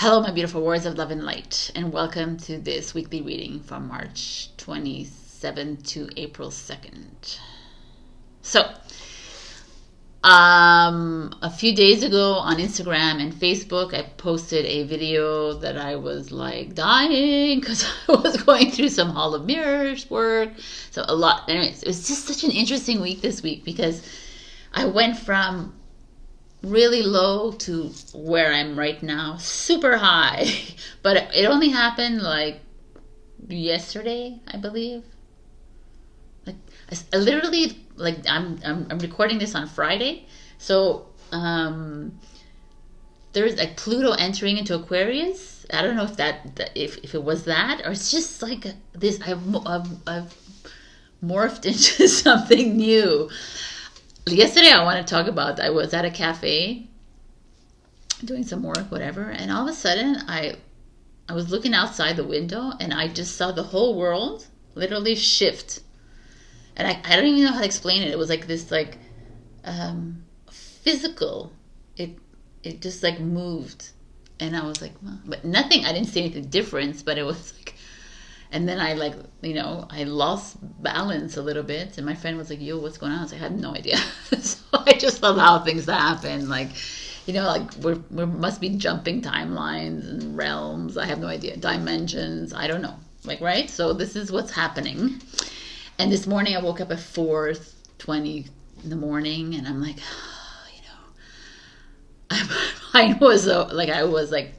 Hello, my beautiful warriors of love and light, and welcome to this weekly reading from March 27th to April 2nd. So, a few days ago on Instagram and Facebook, I posted a video that I was like dying because I was going through some Hall of Mirrors work. So a lot. Anyways, it was just such an interesting week this week because I went from really low to where I'm right now, super high. But it only happened like yesterday, I believe. Like I literally, like I'm recording this on Friday, so there's like Pluto entering into Aquarius. I don't know if if it was that, or it's just like this. I've morphed into something new. Yesterday, I want to talk about, I was at a cafe doing some work, whatever, and all of a sudden, I was looking outside the window, and I just saw the whole world literally shift. And I don't even know how to explain it. It was like this, like, physical. It just, like, moved. And I was like, well, but nothing, I didn't see anything difference, but it was like, and then I I lost balance a little bit. And my friend was like, yo, what's going on? I was like, I had no idea. So I just allow things to happen. Like, we must be jumping timelines and realms. I have no idea. Dimensions. I don't know. Like, right? So this is what's happening. And this morning I woke up at 4:20 in the morning. And I'm like, mine was I was like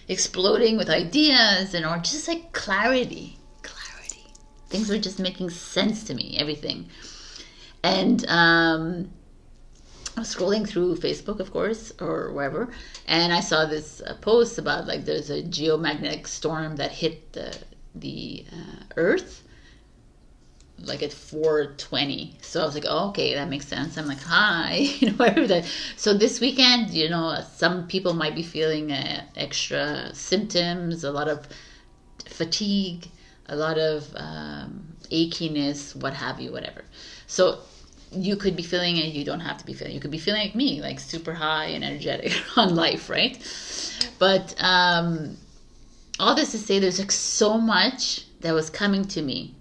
exploding with ideas or just like clarity. Things were just making sense to me, everything. And I was scrolling through Facebook, of course, or wherever, and I saw this post about like there's a geomagnetic storm that hit the Earth like at 4:20. So I was like, oh, okay, that makes sense. I'm like, hi, everything. So this weekend, some people might be feeling extra symptoms, a lot of fatigue, a lot of achiness, what have you, whatever. So you could be feeling it. You don't have to be feeling. You could be feeling like me, like super high and energetic on life, right? But all this to say, there's like so much that was coming to me.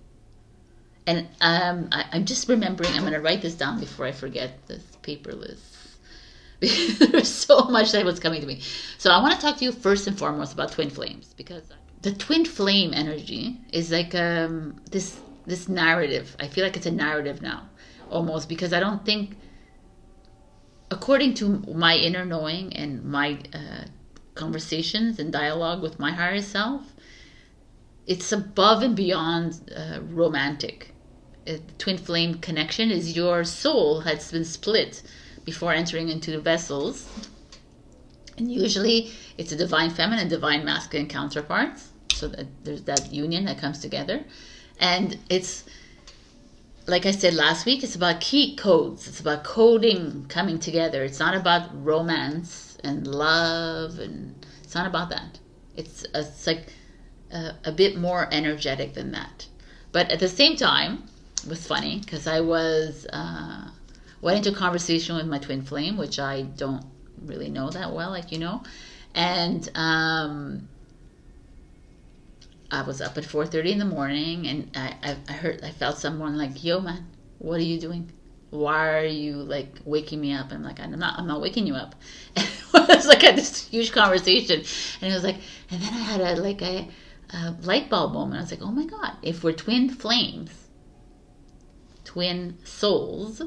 And I'm just remembering, I'm going to write this down before I forget this paperless. There's so much that was coming to me. So I want to talk to you first and foremost about twin flames, because the twin flame energy is like this narrative. I feel like it's a narrative now, almost, because I don't think, according to my inner knowing and my conversations and dialogue with my higher self, it's above and beyond romantic. Twin flame connection is your soul has been split before entering into the vessels, and usually it's a divine feminine, divine masculine counterparts. So that there's that union that comes together, and it's like I said last week. It's about key codes. It's about coding coming together. It's not about romance and love, and it's not about that. It's like a bit more energetic than that. But at the same time, it was funny because I went into a conversation with my twin flame, which I don't really know that well, and I was up at 4:30 in the morning, and I felt someone like, yo man, what are you doing? Why are you like waking me up? I'm like, I'm not waking you up. And it was like this huge conversation, and it was like, and then I had a light bulb moment. I was like, oh my God, if we're twin flames, twin souls,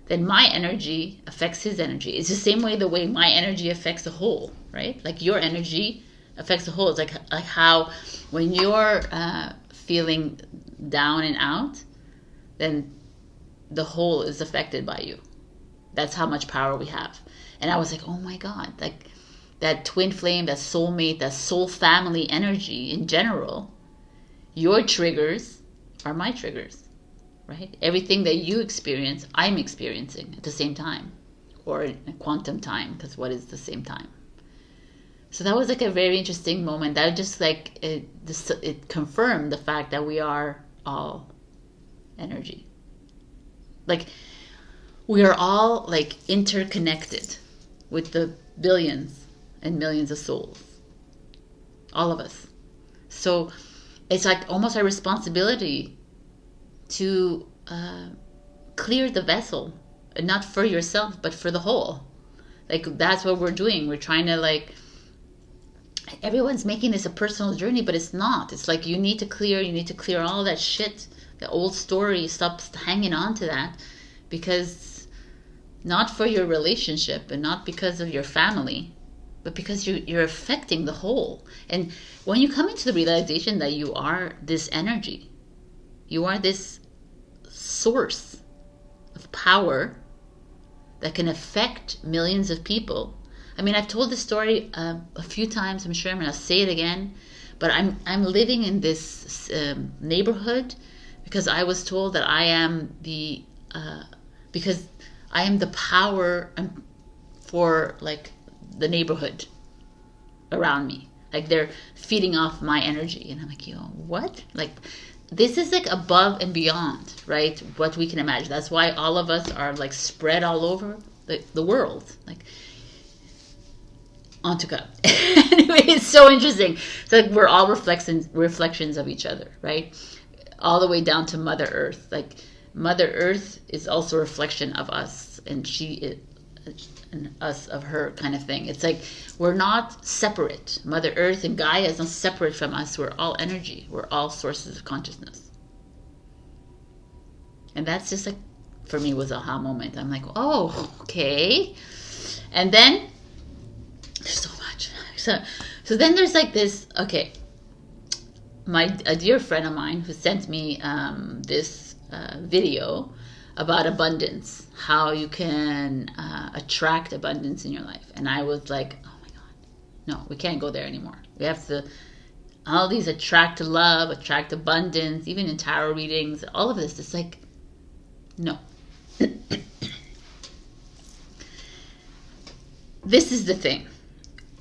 then my energy affects his energy. It's the same way my energy affects the whole, right? Like your energy affects the whole. It's like how when you're feeling down and out, then the whole is affected by you. That's how much power we have. And I was like, oh my God, like that twin flame, that soulmate, that soul family energy in general, your triggers are my triggers, right? Everything that you experience, I'm experiencing at the same time, or in a quantum time, because what is the same time? So that was like a very interesting moment. That just like, it confirmed the fact that we are all energy. Like, we are all like interconnected with the billions and millions of souls. All of us. So it's like almost our responsibility to clear the vessel, and not for yourself, but for the whole. Like, that's what we're doing. We're trying to, like, everyone's making this a personal journey, but it's not. It's like you need to clear all that shit, the old story. Stop hanging on to that, because not for your relationship and not because of your family, but because you're affecting the whole. And when you come into the realization that you are this energy, you are this source of power that can affect millions of people. I mean, I've told this story a few times. I'm sure I'm going to say it again. But I'm living in this neighborhood because I was told that I am the power for, like, the neighborhood around me. Like, they're feeding off my energy, and I'm like, yo, what? Like, this is like above and beyond, right? What we can imagine. That's why all of us are, like, spread all over the world, like, onto God. Anyway, it's so interesting. It's like we're all reflections of each other, right? All the way down to Mother Earth. Like, Mother Earth is also a reflection of us, and she is, and us of her, kind of thing. It's like we're not separate. Mother Earth and Gaia is not separate from us. We're all energy. We're all sources of consciousness. And that's just, like, for me, was a aha moment. I'm like, oh, okay. And then there's so much. So then there's, like, this. Okay, a dear friend of mine who sent me this video about abundance, how you can attract abundance in your life. And I was like, oh my God, no, we can't go there anymore. We have to, all these attract love, attract abundance, even in tarot readings, all of this, it's like, no. This is the thing.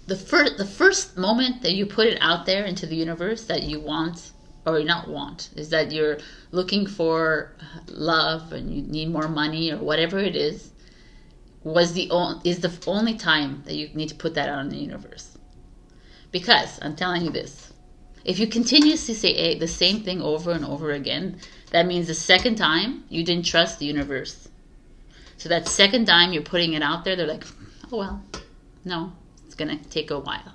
The first moment that you put it out there into the universe that you want, or not want, is that you're looking for love and you need more money or whatever it is, is the only time that you need to put that out in the universe. Because I'm telling you this, if you continuously say the same thing over and over again, that means the second time you didn't trust the universe. So that second time you're putting it out there, they're like, oh well, no, it's gonna take a while.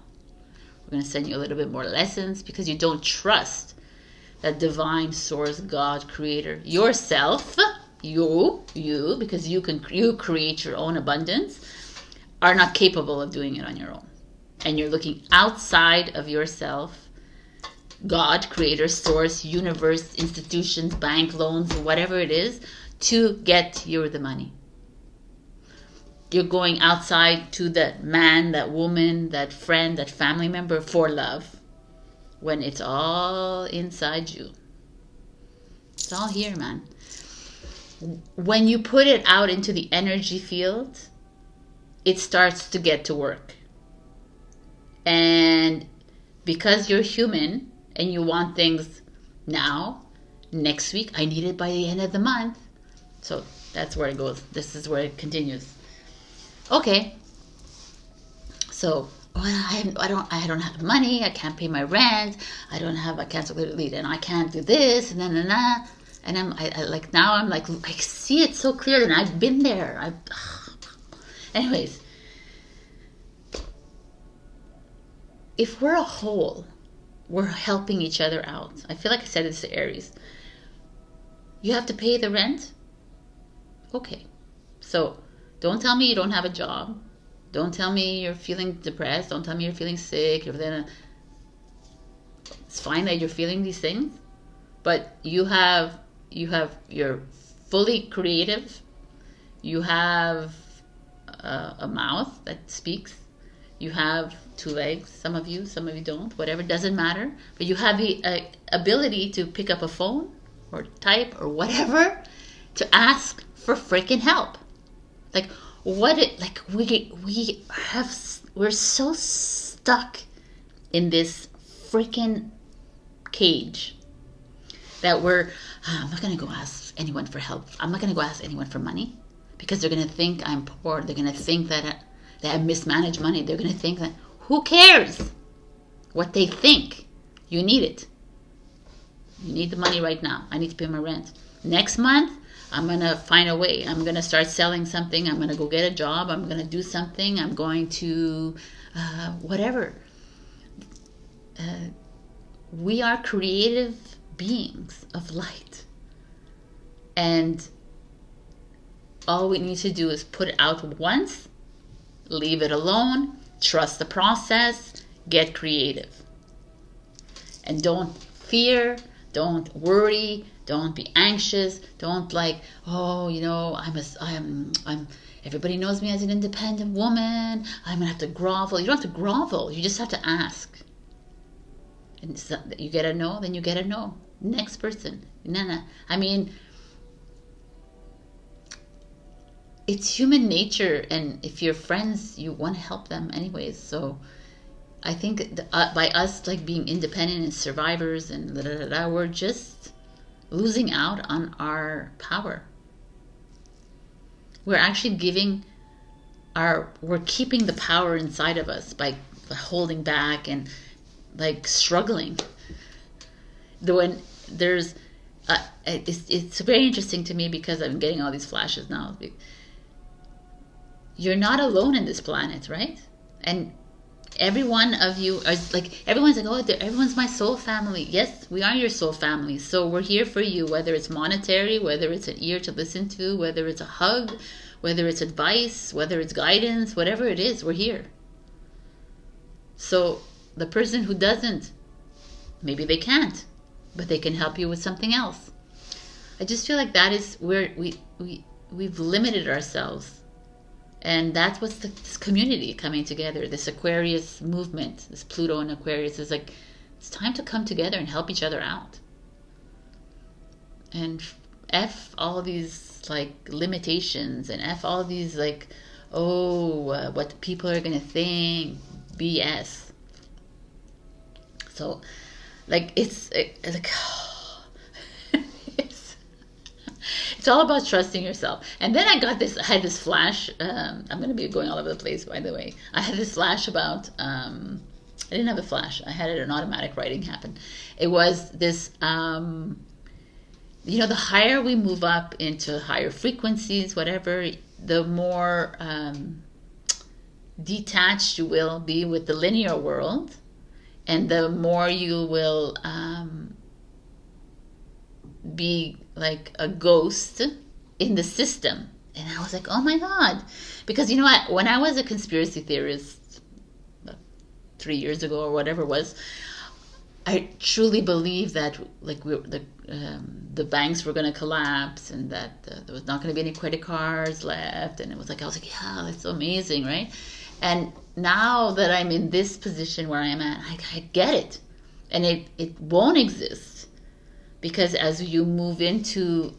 We're gonna send you a little bit more lessons, because you don't trust that divine source, God, creator, yourself, you, because you create your own abundance, are not capable of doing it on your own. And you're looking outside of yourself, God, creator, source, universe, institutions, bank loans, whatever it is, to get you the money. You're going outside to that man, that woman, that friend, that family member for love, when it's all inside you. It's all here, man. When you put it out into the energy field, it starts to get to work. And because you're human and you want things now, next week, I need it by the end of the month. So that's where it goes. This is where it continues. Okay. So, I don't have money. I can't pay my rent. I can't lead, and I can't do this, and then and I'm like I see it so clear, and I've been there. Anyways, if we're a whole, we're helping each other out. I feel like I said this to Aries. You have to pay the rent? Okay. So don't tell me you don't have a job. Don't tell me you're feeling depressed. Don't tell me you're feeling sick. It's fine that you're feeling these things, but you're fully creative. You have a mouth that speaks. You have two legs. Some of you don't. Whatever, doesn't matter. But you have the ability to pick up a phone or type or whatever to ask for freaking help. Like, we're so stuck in this freaking cage that I'm not going to go ask anyone for help. I'm not going to go ask anyone for money, because they're going to think I'm poor. They're going to think that I mismanage money. They're going to think that, Who cares what they think? You need it. You need the money right now. I need to pay my rent. Next month, I'm going to find a way. I'm going to start selling something. I'm going to go get a job. I'm going to do something. I'm going to whatever. We are creative beings of light. And all we need to do is put it out once, leave it alone, trust the process, get creative. And don't fear, don't worry, don't be anxious, don't like, oh, you know, I'm everybody knows me as an independent woman, I'm gonna have to grovel. You don't have to grovel, you just have to ask. And so you get a no, then you get a no. Next person. No. I mean, it's human nature, and if you're friends, you want to help them anyways. So I think by us like being independent and survivors and we're just losing out on our power. We're actually we're keeping the power inside of us by holding back and like struggling. When there's it's very interesting to me because I'm getting all these flashes now. You're not alone in this planet, right? And every one of you is like, everyone's like, oh, everyone's my soul family. Yes, we are your soul family. So we're here for you, whether it's monetary, whether it's an ear to listen to, whether it's a hug, whether it's advice, whether it's guidance, whatever it is, we're here. So the person who doesn't, maybe they can't, but they can help you with something else. I just feel like that is where we've limited ourselves. And that's what's this community coming together, this Aquarius movement, this Pluto and Aquarius is like, it's time to come together and help each other out. And F all these like limitations and F all these like, what people are going to think, BS. So like, it's like, it's all about trusting yourself. And then I had this flash. I'm going to be going all over the place, by the way. I had this flash about, I didn't have a flash. I had an automatic writing happen. It was this, the higher we move up into higher frequencies, whatever, the more detached you will be with the linear world. And the more you will be like a ghost in the system. And I was like, oh my God. Because you know what? When I was a conspiracy theorist 3 years ago or whatever it was, I truly believed that like the banks were going to collapse and that there was not going to be any credit cards left. And I was like, yeah, that's so amazing, right? And now that I'm in this position where I am at, I get it. And it won't exist. Because as you move into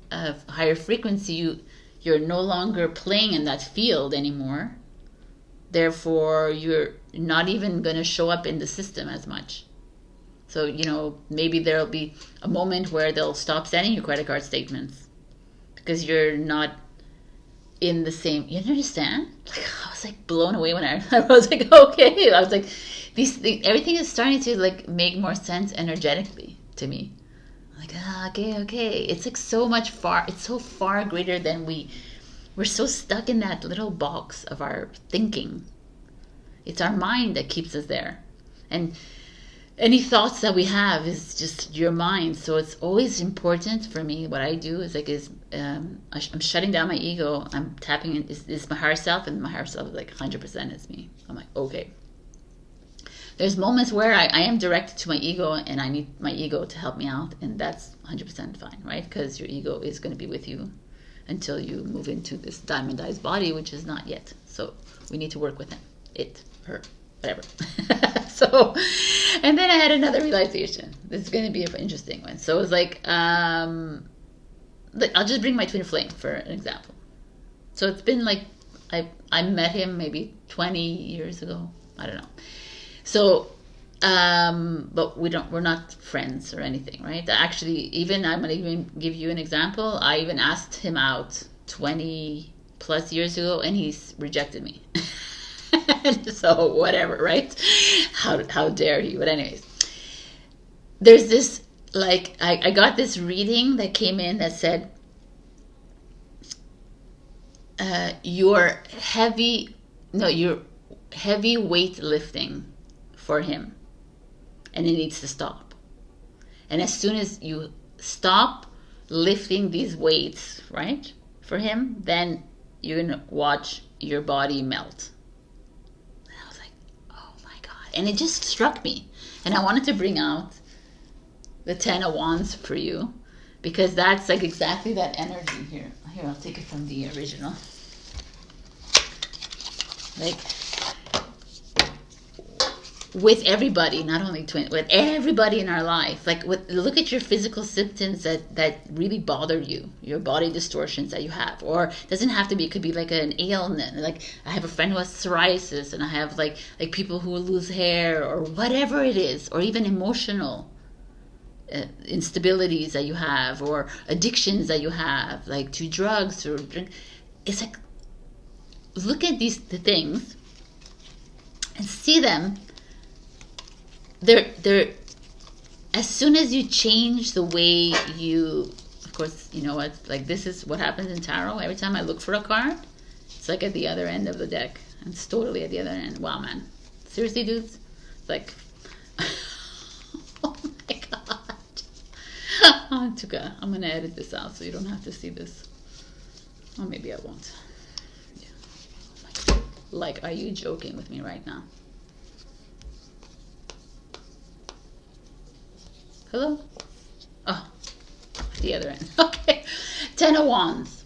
a higher frequency, you're no longer playing in that field anymore. Therefore, you're not even going to show up in the system as much. So, maybe there'll be a moment where they'll stop sending you credit card statements because you're not in the same. You understand? Like, I was like blown away when I was like, okay. I was like, everything is starting to like make more sense energetically to me. Like, okay. It's like it's so far greater than we're so stuck in that little box of our thinking. It's our mind that keeps us there. And any thoughts that we have is just your mind. So it's always important for me. What I do is I'm shutting down my ego. I'm tapping in, is my higher self, and my higher self is like 100% is me. I'm like, okay. There's moments where I am directed to my ego and I need my ego to help me out, and that's 100% fine, right? Because your ego is going to be with you until you move into this diamondized body, which is not yet. So we need to work with him, it, her, whatever. So, and then I had another realization. This is going to be an interesting one. So it was like, I'll just bring my twin flame for an example. So it's been like, I met him maybe 20 years ago. I don't know. So, but we're not friends or anything, right? Actually, I'm going to even give you an example. I even asked him out 20 plus years ago and he's rejected me. So whatever, right? How dare he? But anyways, there's this, like, I got this reading that came in that said, you're heavy weight lifting for him, and it needs to stop. And as soon as you stop lifting these weights, right, for him, then you're gonna watch your body melt. And I was like, oh my God. And it just struck me. And I wanted to bring out the 10 of Wands for you, because that's like exactly that energy here. Here, I'll take it from the original. Like, with everybody, not only twin, with everybody in our life, like, look at your physical symptoms that really bother you, your body distortions that you have, or it doesn't have to be, it could be like an ailment. Like, I have a friend who has psoriasis, and I have like people who lose hair, or whatever it is, or even emotional instabilities that you have, or addictions that you have, like to drugs or drink. It's like, look at the things and see them. They're as soon as you change the way you, of course, you know what, like, this is what happens in tarot. Every time I look for a card, it's like at the other end of the deck. It's totally at the other end. Wow, man. Seriously, dudes? It's like, oh my God. I'm going to edit this out so you don't have to see this. Or maybe I won't. Yeah. Oh my God. Like, are you joking with me right now? Hello? Oh, the other end. Okay. 10 of Wands.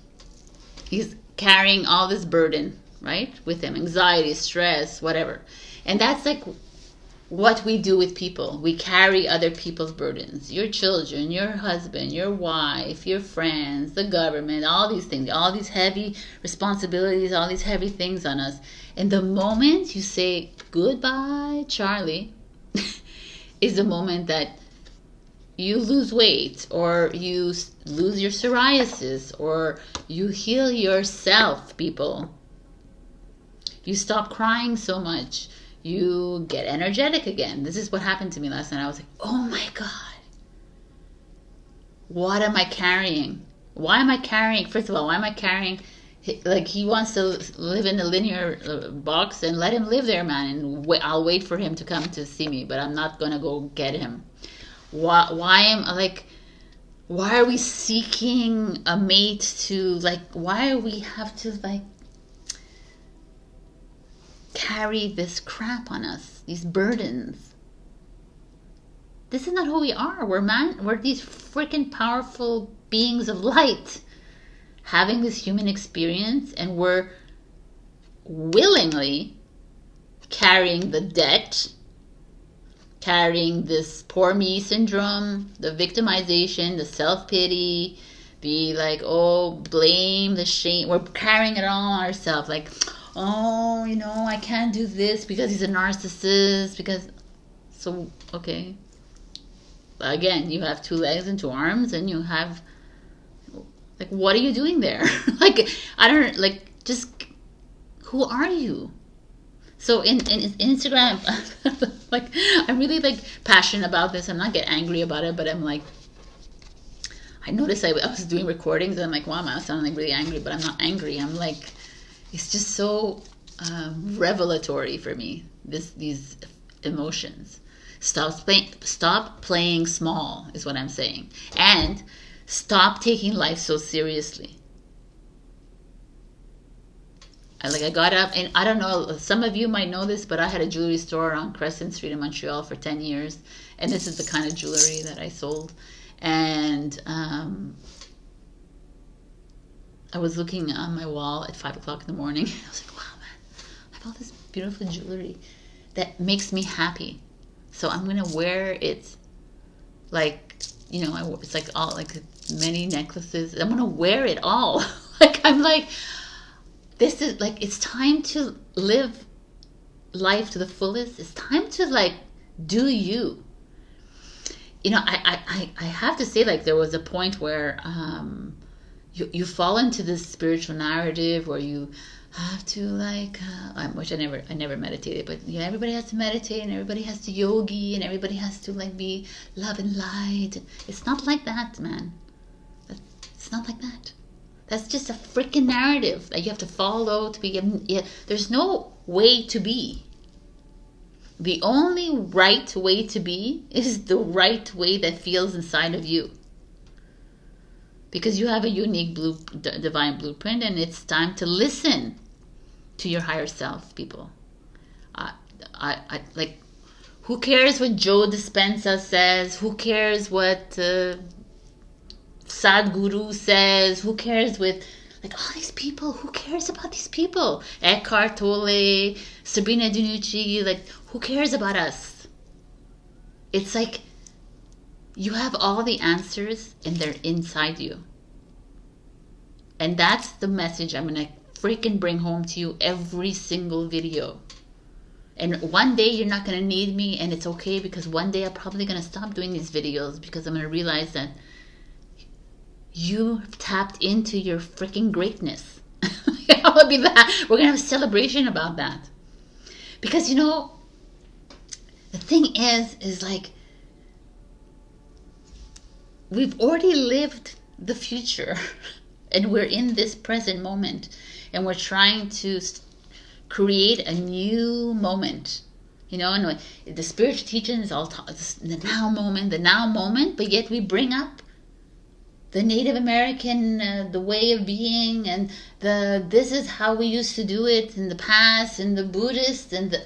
He's carrying all this burden, right, with him. Anxiety, stress, whatever. And that's like what we do with people. We carry other people's burdens. Your children, your husband, your wife, your friends, the government, all these things, all these heavy responsibilities, all these heavy things on us. And the moment you say, goodbye, Charlie, is the moment that you lose weight, or you lose your psoriasis, or you heal yourself, people. You stop crying so much. You get energetic again. This is what happened to me last night. I was like, oh my God. What am I carrying? Why am I carrying? First of all, why am I carrying? Like, he wants to live in a linear box, and let him live there, man. And I'll wait for him to come to see me, but I'm not going to go get him. Why are we seeking a mate to, like, why do we have to, like, carry this crap on us, these burdens? This is not who we are. We're these freaking powerful beings of light, having this human experience, and we're willingly carrying the debt, carrying this poor me syndrome, the victimization, the self-pity, the like, oh, blame, the shame. We're carrying it all on ourselves. Like, oh, you know, I can't do this because he's a narcissist. Because, so, okay. Again, you have 2 legs and 2 arms, and you have, like, what are you doing there? Like, I don't, like, just, who are you? So in Instagram, like, I'm really, like, passionate about this. I'm not getting angry about it, but I'm like, I noticed I was doing recordings, and I'm like, wow, I sound like really angry, but I'm not angry. I'm like, it's just so revelatory for me, these emotions. Stop playing small is what I'm saying, and stop taking life so seriously. I got up, and I don't know, some of you might know this, but I had a jewelry store on Crescent Street in Montreal for 10 years, and this is the kind of jewelry that I sold. And I was looking on my wall at 5 o'clock in the morning, and I was like, wow, man, I have all this beautiful jewelry that makes me happy. So I'm going to wear it, like, you know, it's like all, like, many necklaces. I'm going to wear it all. Like, I'm like, this is, like, it's time to live life to the fullest. It's time to, like, do you. You know, I have to say, like, there was a point where you fall into this spiritual narrative where you have to like, which I never meditated, but yeah, everybody has to meditate and everybody has to yogi and everybody has to like be love and light. It's not like that, man. It's not like that. That's just a freaking narrative that you have to follow to be. There's no way to be. The only right way to be is the right way that feels inside of you. Because you have a unique divine blueprint, and it's time to listen to your higher self, people. I like, who cares what Joe Dispenza says? Who cares what Sadhguru says? Who cares with like all these people? Who cares about these people? Eckhart Tolle, Sabrina Dinucci, like who cares about us? It's like you have all the answers and they're inside you. And that's the message I'm going to freaking bring home to you every single video. And one day you're not going to need me, and it's okay, because one day I'm probably going to stop doing these videos because I'm going to realize that you tapped into your freaking greatness. We're going to have a celebration about that. Because, you know, the thing is like, we've already lived the future and we're in this present moment and we're trying to create a new moment, you know. And the spiritual teaching is all the now moment, but yet we bring up the Native American, the way of being, and this is how we used to do it in the past, and the Buddhist, and the...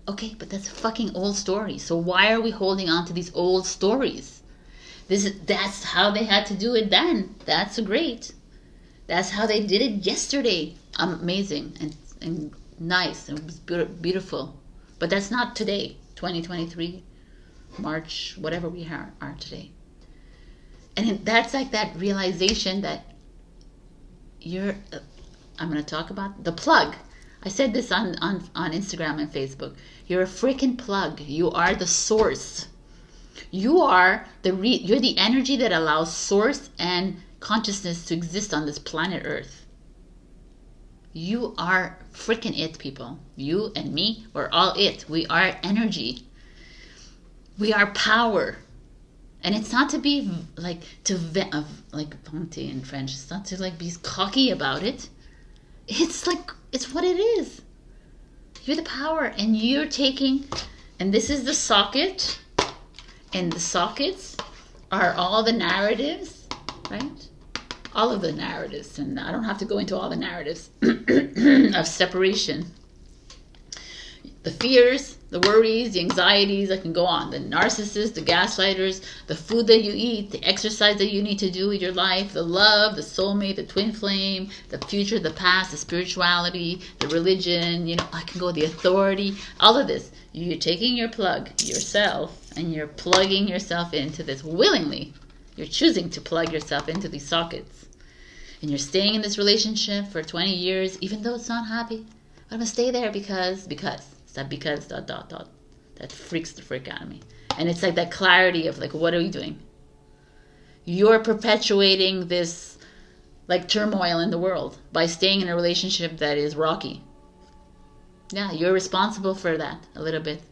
Okay, but that's a fucking old story. So why are we holding on to these old stories? That's how they had to do it then. That's great. That's how they did it yesterday. Amazing and nice. It was beautiful. But that's not today, 2023, March, whatever we are today. And that's like that realization that I'm going to talk about the plug. I said this on Instagram and Facebook. You're a freaking plug. You are the source. You are you're the energy that allows source and consciousness to exist on this planet Earth. You are freaking it, people. You and me, we're all it. We are energy. We are power. And it's not to be like vanté in French. It's not to like be cocky about it. It's like, it's what it is. You're the power, and you're taking, and this is the socket, and the sockets are all the narratives, right? All of the narratives, and I don't have to go into all the narratives of separation. The fears, the worries, the anxieties, I can go on. The narcissists, the gaslighters, the food that you eat, the exercise that you need to do in your life, the love, the soulmate, the twin flame, the future, the past, the spirituality, the religion, you know, I can go, the authority, all of this. You're taking your plug, yourself, and you're plugging yourself into this willingly. You're choosing to plug yourself into these sockets. And you're staying in this relationship for 20 years, even though it's not happy. I'm going to stay there because. That freaks the frick out of me. And it's like that clarity of like, what are we doing? You're perpetuating this like turmoil in the world by staying in a relationship that is rocky. Yeah, you're responsible for that a little bit.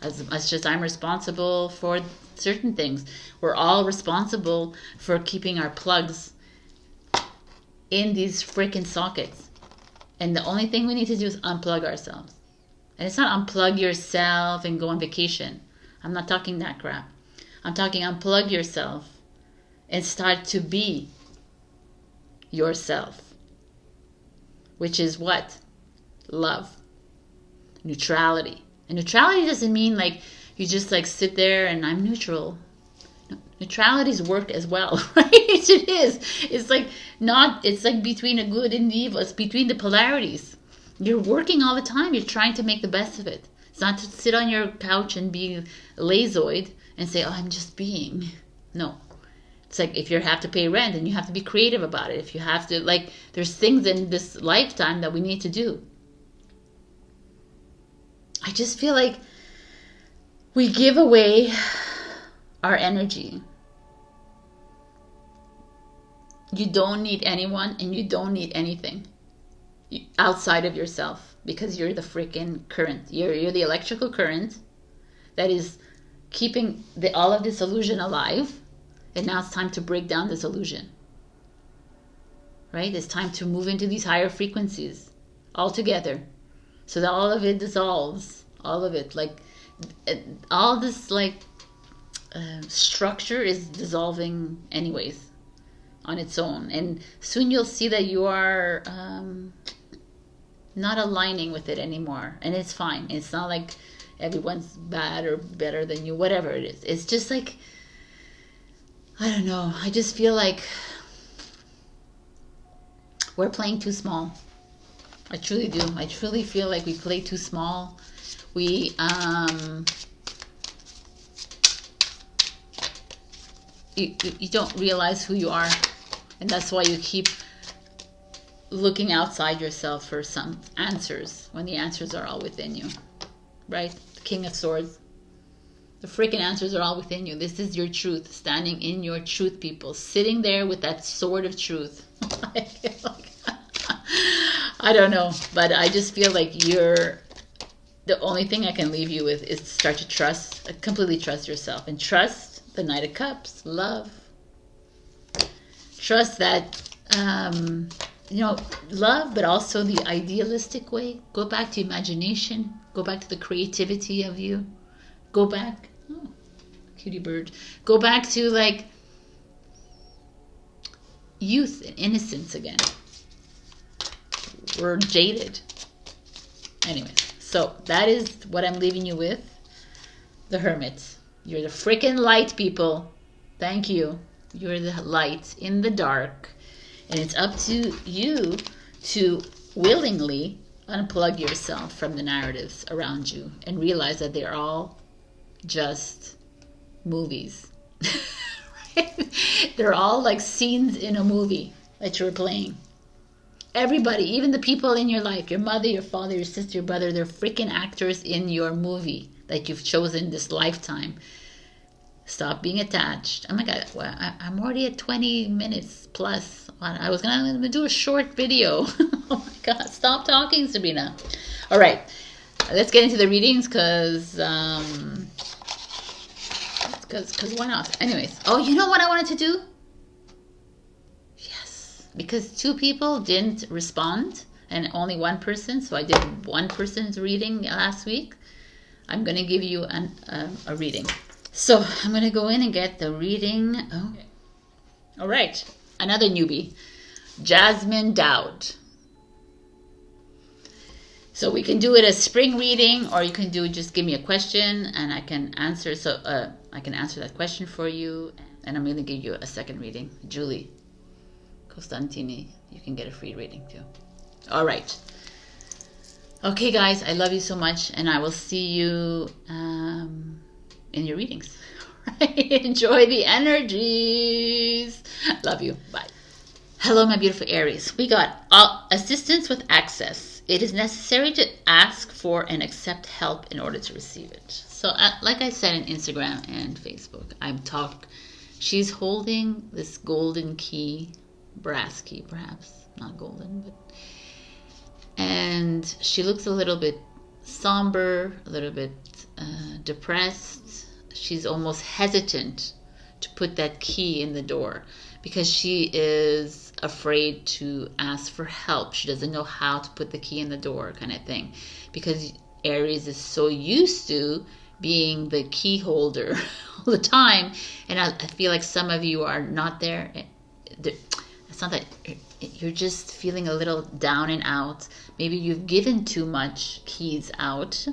As just I'm responsible for certain things. We're all responsible for keeping our plugs in these freaking sockets. And the only thing we need to do is unplug ourselves. And it's not unplug yourself and go on vacation. I'm not talking that crap. I'm talking unplug yourself and start to be yourself. Which is what? Love. Neutrality. And neutrality doesn't mean like you just like sit there and I'm neutral. Neutrality's work as well, right? It is. It's like not, it's like between a good and evil. It's between the polarities. You're working all the time. You're trying to make the best of it. It's not to sit on your couch and be lazoid and say, oh, I'm just being. No. It's like if you have to pay rent and you have to be creative about it. If you have to, like, there's things in this lifetime that we need to do. I just feel like we give away our energy. You don't need anyone, and you don't need anything outside of yourself, because you're the freaking current. You're the electrical current that is keeping all of this illusion alive. And now it's time to break down this illusion. Right? It's time to move into these higher frequencies all together, so that all of it dissolves. All of it, like all this, like structure is dissolving anyways on its own, and soon you'll see that you are not aligning with it anymore, and it's fine. It's not like everyone's bad or better than you, whatever it is. It's just like, I don't know, I just feel like we're playing too small. I truly do. I truly feel like we play too small. We you don't realize who you are, and that's why you keep looking outside yourself for some answers, when the answers are all within you. Right? The King of Swords. The freaking answers are all within you. This is your truth, standing in your truth, people, sitting there with that sword of truth. I don't know, but I just feel like you're the only thing I can leave you with is to start to trust, completely trust yourself, and trust the Knight of Cups, love. Trust that, you know, love, but also the idealistic way. Go back to imagination. Go back to the creativity of you. Go back. Oh, cutie bird. Go back to like youth and innocence again. We're jaded. Anyways, so that is what I'm leaving you with. The Hermit. You're the freaking light, people. Thank you. You're the light in the dark. And it's up to you to willingly unplug yourself from the narratives around you and realize that they're all just movies. Right? They're all like scenes in a movie that you're playing. Everybody, even the people in your life, your mother, your father, your sister, your brother, they're freaking actors in your movie that you've chosen this lifetime. Stop being attached. Oh my God, well, I'm already at 20 minutes plus. I was going to do a short video. Oh my God, stop talking, Sabrina. All right, let's get into the readings because why not? Anyways, oh, you know what I wanted to do? Because 2 people didn't respond and only 1 person, so I did 1 person's reading last week. I'm going to give you a reading. So I'm going to go in and get the reading. Oh. Okay. All right. Another newbie. Jasmine Dowd. So we can do it as spring reading, or you can do just give me a question and I can answer. So I can answer that question for you. And I'm going to give you a second reading. Julie Costantini, you can get a free reading too. All right. Okay, guys, I love you so much, and I will see you in your readings. Enjoy the energies. Love you. Bye. Hello, my beautiful Aries. We got assistance with access. It is necessary to ask for and accept help in order to receive it. So, like I said in Instagram and Facebook, she's holding this golden key. Brass key, perhaps not golden, but and she looks a little bit somber, a little bit depressed. She's almost hesitant to put that key in the door because she is afraid to ask for help. She doesn't know how to put the key in the door, kind of thing, because Aries is so used to being the key holder all the time, and I feel like some of you are not there. It's not that you're just feeling a little down and out. Maybe you've given too much keys out,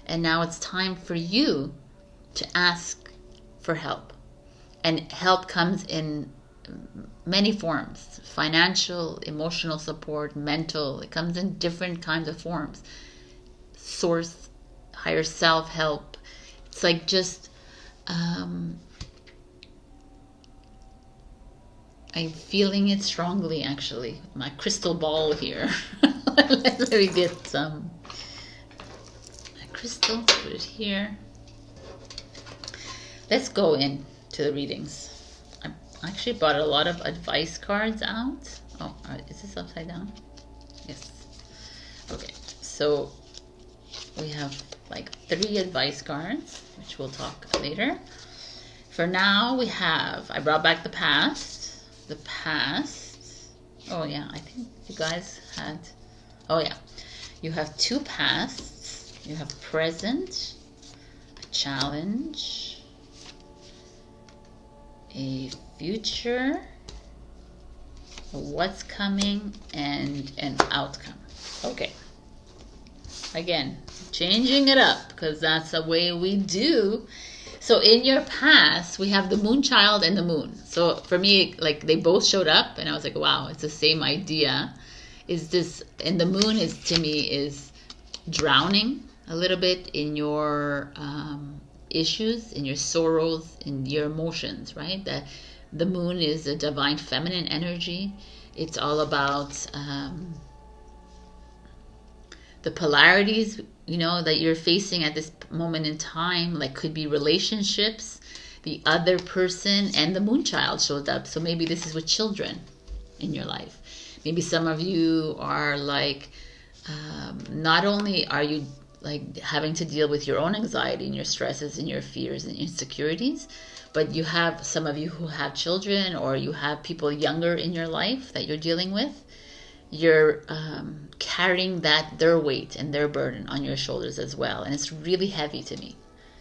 and now it's time for you to ask for help. And help comes in many forms: financial, emotional support, mental. It comes in different kinds of forms. Source, higher self help. It's like just I'm feeling it strongly, actually. My crystal ball here. Let me get some crystals. Put it here. Let's go into the readings. I actually brought a lot of advice cards out. Oh, is this upside down? Yes. Okay, so we have like 3 advice cards, which we'll talk later. For now, we have, I brought back the past. The past. Oh yeah, I think you guys had, oh yeah. You have 2 pasts. You have present, a challenge, a future, what's coming, and an outcome. Okay. Again, changing it up because that's the way we do. So in your past, we have the Moonchild and the Moon. So for me, like they both showed up and I was like, wow, it's the same idea. Is this, and the Moon is, to me, is drowning a little bit in your issues, in your sorrows, in your emotions, right? That the Moon is a divine feminine energy. It's all about the polarities, you know, that you're facing at this moment in time, like could be relationships, the other person, and the Moonchild showed up. So maybe this is with children in your life. Maybe some of you are like, not only are you like having to deal with your own anxiety and your stresses and your fears and insecurities, but you have some of you who have children, or you have people younger in your life that you're dealing with. You're carrying their weight and their burden on your shoulders as well, and it's really heavy to me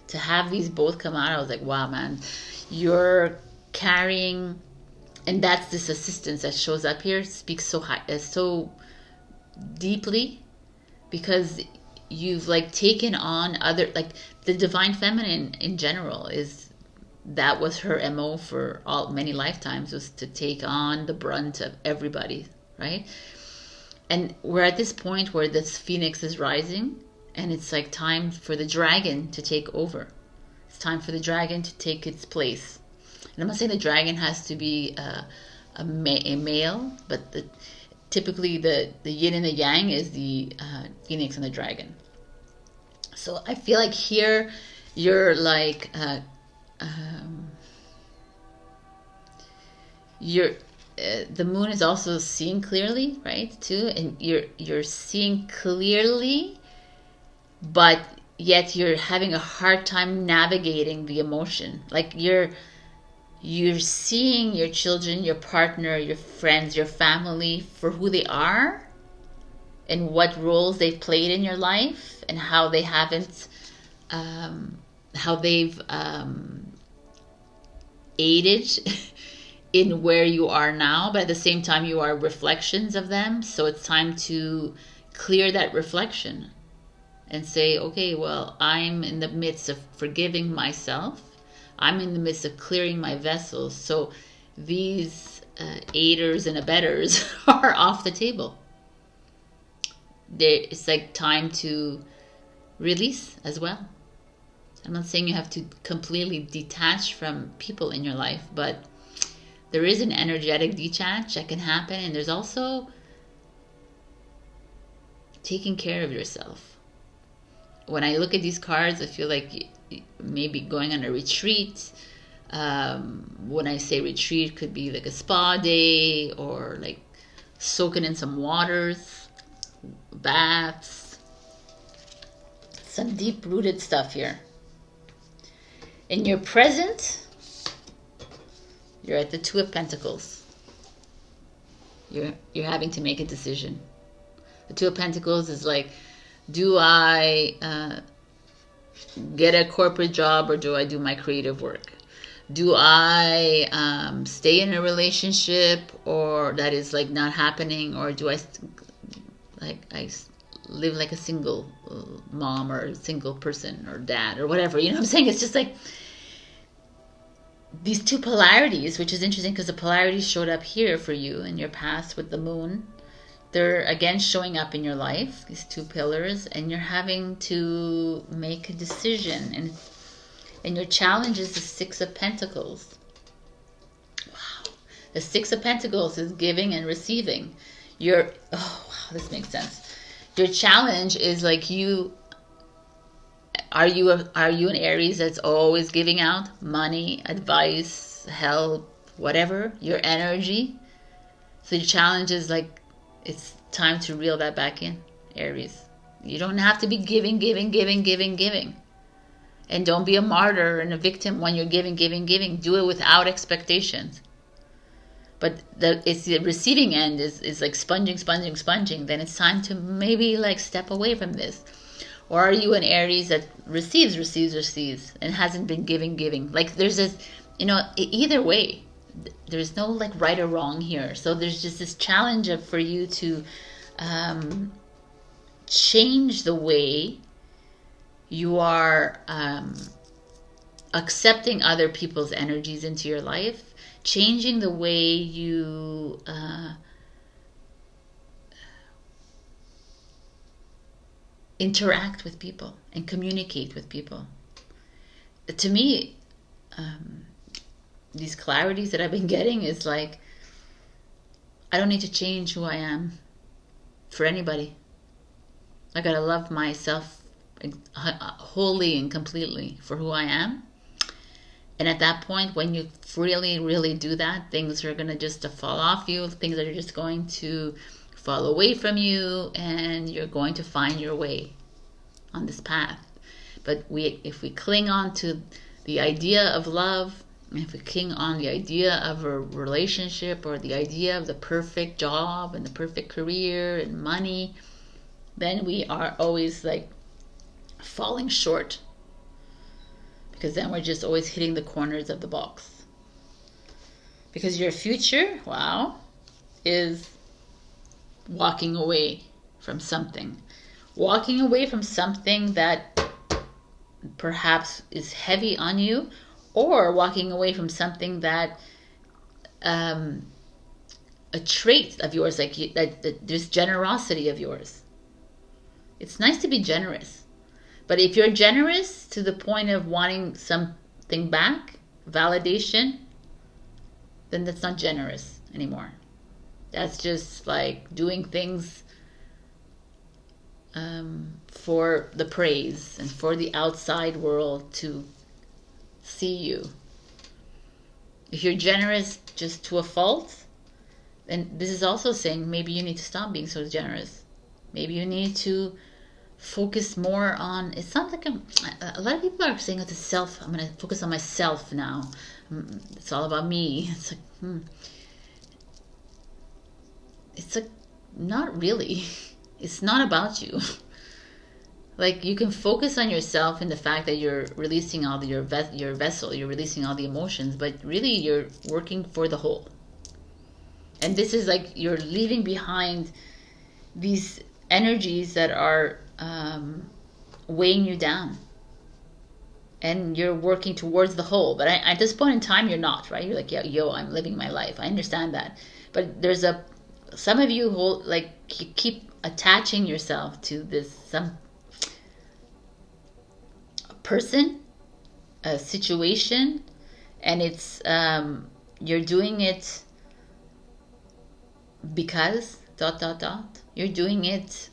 to have these both come out. I was like, wow, man, you're carrying, and that's this assistance that shows up here, speaks so high, so deeply, because you've like taken on other, like the divine feminine in general is, that was her MO for many lifetimes, was to take on the brunt of everybody, right? And we're at this point where this phoenix is rising, and it's like time for the dragon to take over. It's time for the dragon to take its place. And I'm not saying the dragon has to be a male, but typically the yin and the yang is the phoenix and the dragon. So I feel like here you're like the Moon is also seeing clearly, right, too, and you're seeing clearly, but yet you're having a hard time navigating the emotion. Like you're seeing your children, your partner, your friends, your family for who they are and what roles they've played in your life, and how they haven't how they've aided in where you are now, but at the same time you are reflections of them. So it's time to clear that reflection and say, okay, well, I'm in the midst of forgiving myself. I'm in the midst of clearing my vessels. So these aiders and abettors are off the table. It's like time to release as well. I'm not saying you have to completely detach from people in your life, but there is an energetic detach that can happen, and there's also taking care of yourself. When I look at these cards, I feel like maybe going on a retreat. When I say retreat, could be like a spa day, or like soaking in some waters, baths, some deep-rooted stuff here. In your present, you're at the 2 of Pentacles. You're having to make a decision. The 2 of Pentacles is like, do I get a corporate job, or do I do my creative work? Do I stay in a relationship, or that is like not happening, or do I live like a single mom, or a single person, or dad, or whatever? You know what I'm saying? It's just like these 2 polarities, which is interesting because the polarities showed up here for you in your past with the Moon. They're again showing up in your life, these 2 pillars, and you're having to make a decision. And your challenge is the 6 of Pentacles. Wow. The 6 of Pentacles is giving and receiving. Oh wow, this makes sense. Your challenge is like are you an Aries that's always giving out money, advice, help, whatever, your energy. So your challenge is like, it's time to reel that back in, Aries. You don't have to be giving. And don't be a martyr and a victim when you're giving. Do it without expectations. But it's the receiving end is like sponging. Then it's time to maybe like step away from this. Or are you an Aries that receives and hasn't been giving? Like there's this, either way, there's no like right or wrong here. So there's just this challenge for you to change the way you are accepting other people's energies into your life, changing the way you interact with people and communicate with people. To me, these clarities that I've been getting is like, I don't need to change who I am for anybody. I gotta love myself wholly and completely for who I am. And at that point, when you really do that, things are going to just fall off you. Things are just going to fall away from you, and you're going to find your way on this path. But if we cling on to the idea of love, if we cling on the idea of a relationship or the idea of the perfect job and the perfect career and money, then we are always like falling short, because then we're just always hitting the corners of the box. Because your future, wow, is walking away from something. Walking away from something that perhaps is heavy on you, or walking away from something that a trait of yours, like there's generosity of yours. It's nice to be generous. But if you're generous to the point of wanting something back, validation, then that's not generous anymore. That's just like doing things for the praise and for the outside world to see you. If you're generous just to a fault, then this is also saying maybe you need to stop being so generous. Maybe you need to focus more on, it sounds like a lot of people are saying it's a self, I'm going to focus on myself now. It's all about me. It's like, it's like, not really. It's not about you. Like, you can focus on yourself in the fact that you're releasing all your vessel, you're releasing all the emotions, but really you're working for the whole. And this is like, you're leaving behind these energies that are weighing you down, and you're working towards the whole. But at this point in time, you're not, right? You're like, yo, I'm living my life. I understand that. But there's some of you who like keep attaching yourself to some person, a situation, and it's you're doing it because ... You're doing it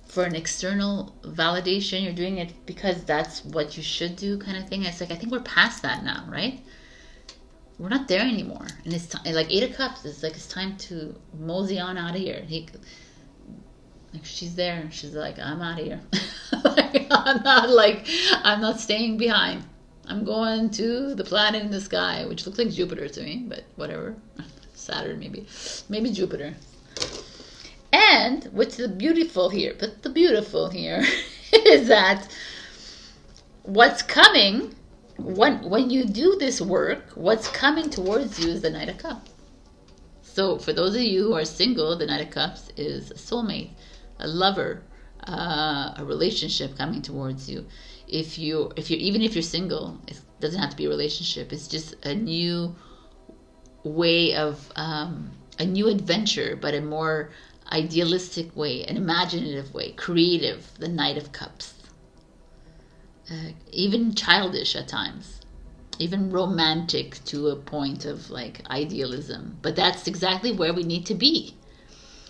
for an external validation. You're doing it because that's what you should do, kind of thing. It's like, I think we're past that now, right? We're not there anymore. And it's like 8 of Cups. It's like, it's time to mosey on out of here. Like, she's there. She's like, I'm out of here. I'm not staying behind. I'm going to the planet in the sky, which looks like Jupiter to me, but whatever. Saturn, maybe Jupiter. And what's the beautiful here? But the beautiful here is that what's coming, when you do this work, what's coming towards you is the Knight of Cups. So for those of you who are single, the Knight of Cups is a soulmate, a lover, a relationship coming towards you. Even if you're single, it doesn't have to be a relationship. It's just a new way of a new adventure, but a more idealistic way, an imaginative way, creative, the Knight of Cups. Even childish at times, even romantic to a point of like idealism. But that's exactly where we need to be,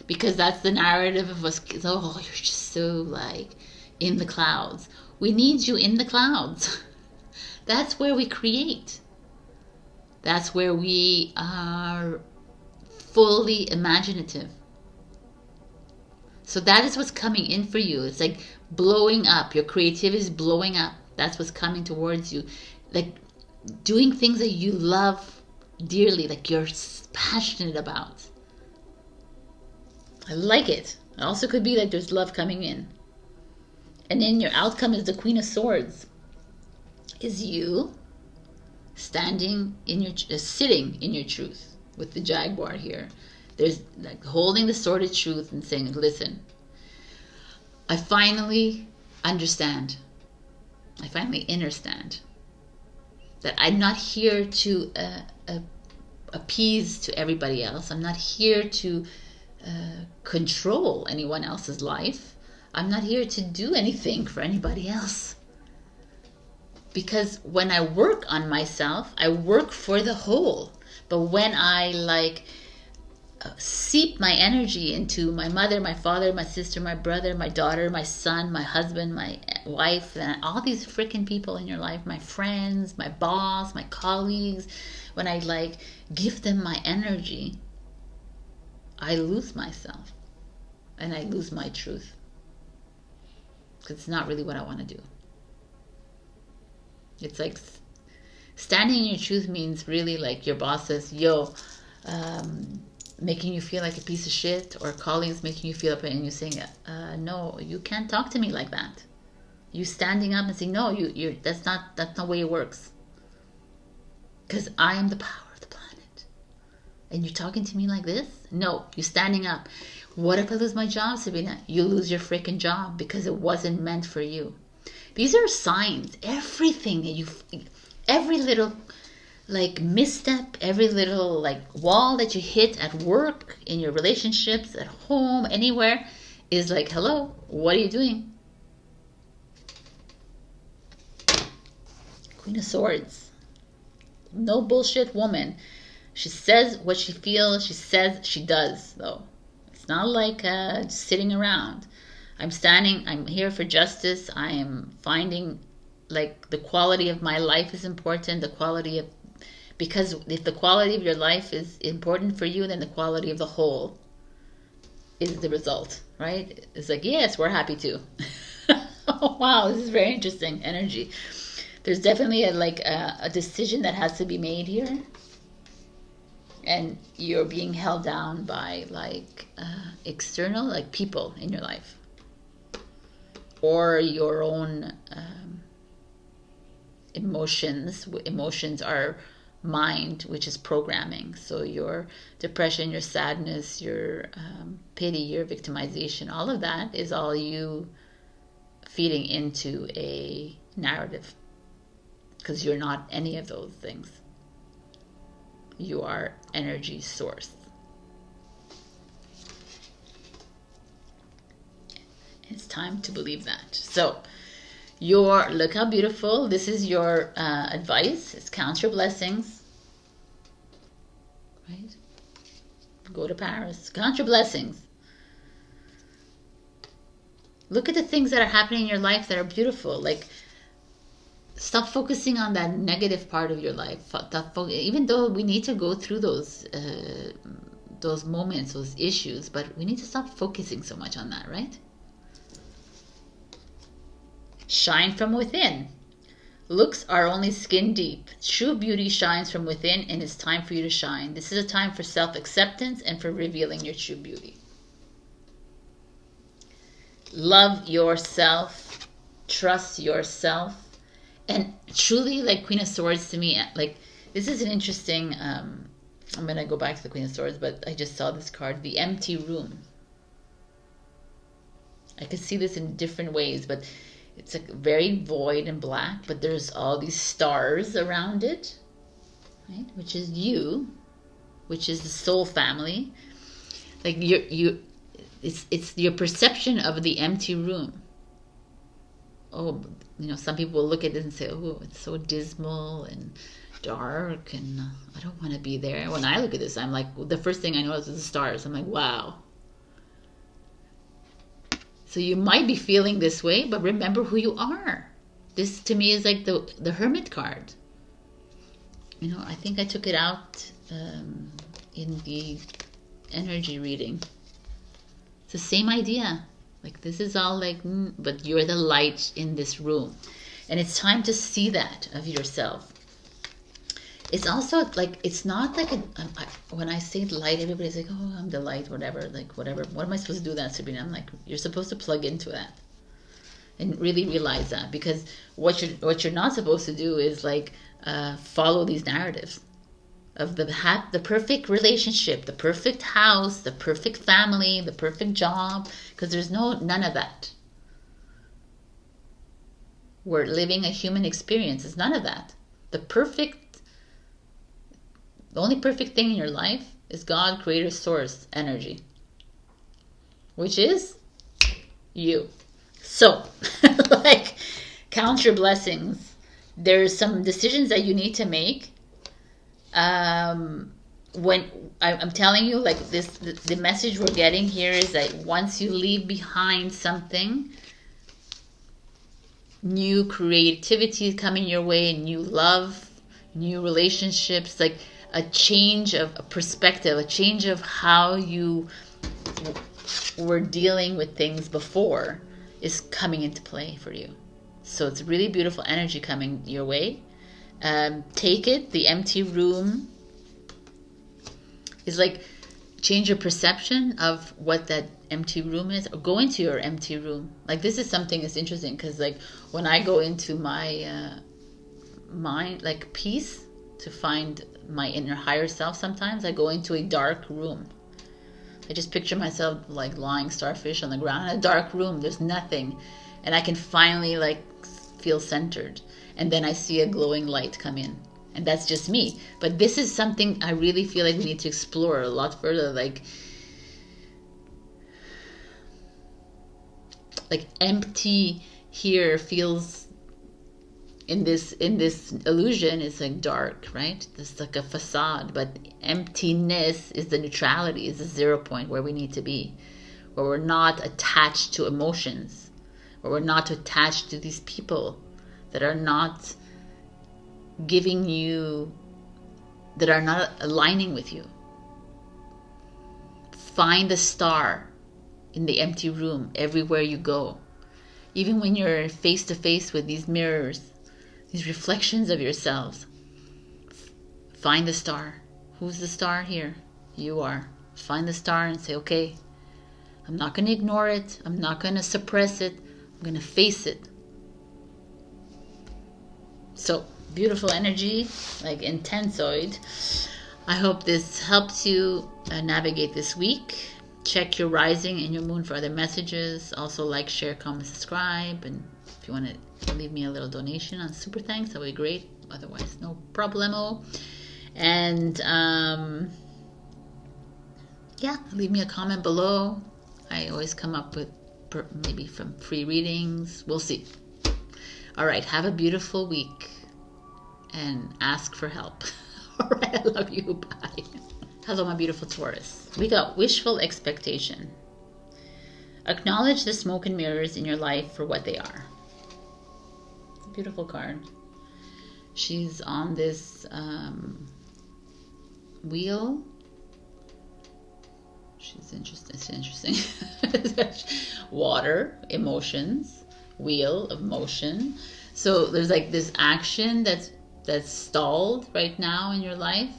because that's the narrative of us. Oh, you're just so like in the clouds. We need you in the clouds. That's where we create. That's where we are fully imaginative. So that is what's coming in for you. It's like blowing up. Your creativity is blowing up. That's what's coming towards you. Like doing things that you love dearly, like you're passionate about. I like it. It also could be like there's love coming in. And then your outcome is the Queen of Swords. Is you standing in your, sitting in your truth with the Jaguar here. There's like holding the sword of truth and saying, listen, I finally understand. I finally understand that I'm not here to appease to everybody else. I'm not here to control anyone else's life. I'm not here to do anything for anybody else. Because when I work on myself, I work for the whole. But when I like seep my energy into my mother, my father, my sister, my brother, my daughter, my son, my husband, my wife, and all these freaking people in your life, my friends, my boss, my colleagues, when I like give them my energy, I lose myself and I lose my truth. Because it's not really what I want to do. It's like standing in your truth means really like your boss says, yo, making you feel like a piece of shit, or colleagues making you feel up, and you're saying, no, you can't talk to me like that. You standing up and saying, no, you're that's not the way it works. Because I am the power of the planet. And you're talking to me like this? No, you're standing up. What if I lose my job, Sabrina? You lose your freaking job because it wasn't meant for you. These are signs. Everything that every little like misstep, every little like wall that you hit at work, in your relationships, at home, anywhere, is like, hello, what are you doing? Queen of Swords. No bullshit woman. She says what she feels. She says she does, though. It's not like just sitting around. I'm standing. I'm here for justice. I am finding like the quality of my life is important. The quality of, because if the quality of your life is important for you, then the quality of the whole is the result, right? It's like, yes, we're happy too. Oh, wow, this is very interesting energy. There's definitely a decision that has to be made here. And you're being held down by like external, like people in your life. Or your own emotions. Emotions are mind, which is programming. So your depression, your sadness, your pity, your victimization, all of that is all you feeding into a narrative, because you're not any of those things. You are energy source. It's time to believe that. So look how beautiful. This is your advice. It's count your blessings. Right? Go to Paris. Count your blessings. Look at the things that are happening in your life that are beautiful. Like, stop focusing on that negative part of your life. Even though we need to go through those moments, those issues, but we need to stop focusing so much on that, right? Shine from within. Looks are only skin deep. True beauty shines from within, and it's time for you to shine. This is a time for self-acceptance and for revealing your true beauty. Love yourself. Trust yourself. And truly, like Queen of Swords to me, like this is an interesting, I'm going to go back to the Queen of Swords, but I just saw this card, the empty room. I could see this in different ways, but it's like very void and black, but there's all these stars around it, right? Which is you, which is the soul family. Like it's your perception of the empty room. Oh, some people will look at it and say, oh, it's so dismal and dark, and I don't want to be there. When I look at this, I'm like, the first thing I notice is the stars. I'm like, wow. So you might be feeling this way, but remember who you are. This to me is like the Hermit card. you know, I think I took it out in the energy reading. It's the same idea. Like, this is all like, but you're the light in this room. And it's time to see that of yourself. It's also like, it's not like when I say light, everybody's like, oh, I'm the light, whatever, like whatever. What am I supposed to do that, Sabrina? I'm like, you're supposed to plug into that and really realize that, because what you're not supposed to do is like follow these narratives of the perfect relationship, the perfect house, the perfect family, the perfect job, because there's none of that. We're living a human experience. It's none of that. The only perfect thing in your life is God, creator, source, energy, which is you. So, like, count your blessings. There's some decisions that you need to make. When I'm telling you, like, the message we're getting here is that once you leave behind something, new creativity coming your way, new love, new relationships, like a change of a perspective, a change of how you were dealing with things before is coming into play for you. So it's really beautiful energy coming your way. Take it. The empty room is like, change your perception of what that empty room is, or go into your empty room. Like, this is something that's interesting, because like when I go into my mind, like peace, to find my inner higher self, sometimes I go into a dark room. I just picture myself like lying starfish on the ground in a dark room. There's nothing, and I can finally like feel centered, and then I see a glowing light come in, and that's just me. But this is something I really feel like we need to explore a lot further. Like empty here feels, in this illusion, is like dark, right? It's like a facade, but emptiness is the neutrality, is the 0 point where we need to be, where we're not attached to emotions, where we're not attached to these people that are not giving you, that are not aligning with you. Find the star in the empty room everywhere you go. Even when you're face to face with these mirrors, these reflections of yourselves, find the star. Who's the star here? You are. Find the star and say, okay, I'm not going to ignore it. I'm not going to suppress it. I'm going to face it. So, beautiful energy, like intensoid. I hope this helps you navigate this week. Check your rising and your moon for other messages. Also, like, share, comment, subscribe. And if you want to leave me a little donation on Super Thanks, that would be great. Otherwise, no problemo. And yeah, leave me a comment below. I always come up with maybe from free readings. We'll see. All right, have a beautiful week and ask for help. All right, I love you. Bye. Hello, my beautiful Taurus. We got wishful expectation. Acknowledge the smoke and mirrors in your life for what they are. It's a beautiful card. She's on this wheel. She's interesting. It's interesting. Water, emotions, wheel of motion. So there's like this action that's stalled right now in your life,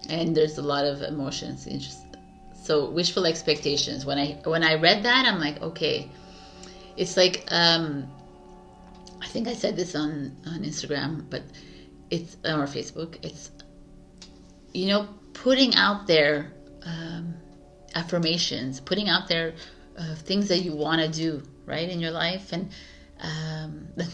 and there's a lot of emotions. So wishful expectations. When I read that, I'm like, okay, it's like I think I said this on Instagram, but it's or Facebook. It's, you know, putting out there affirmations, putting out there things that you want to do right in your life, and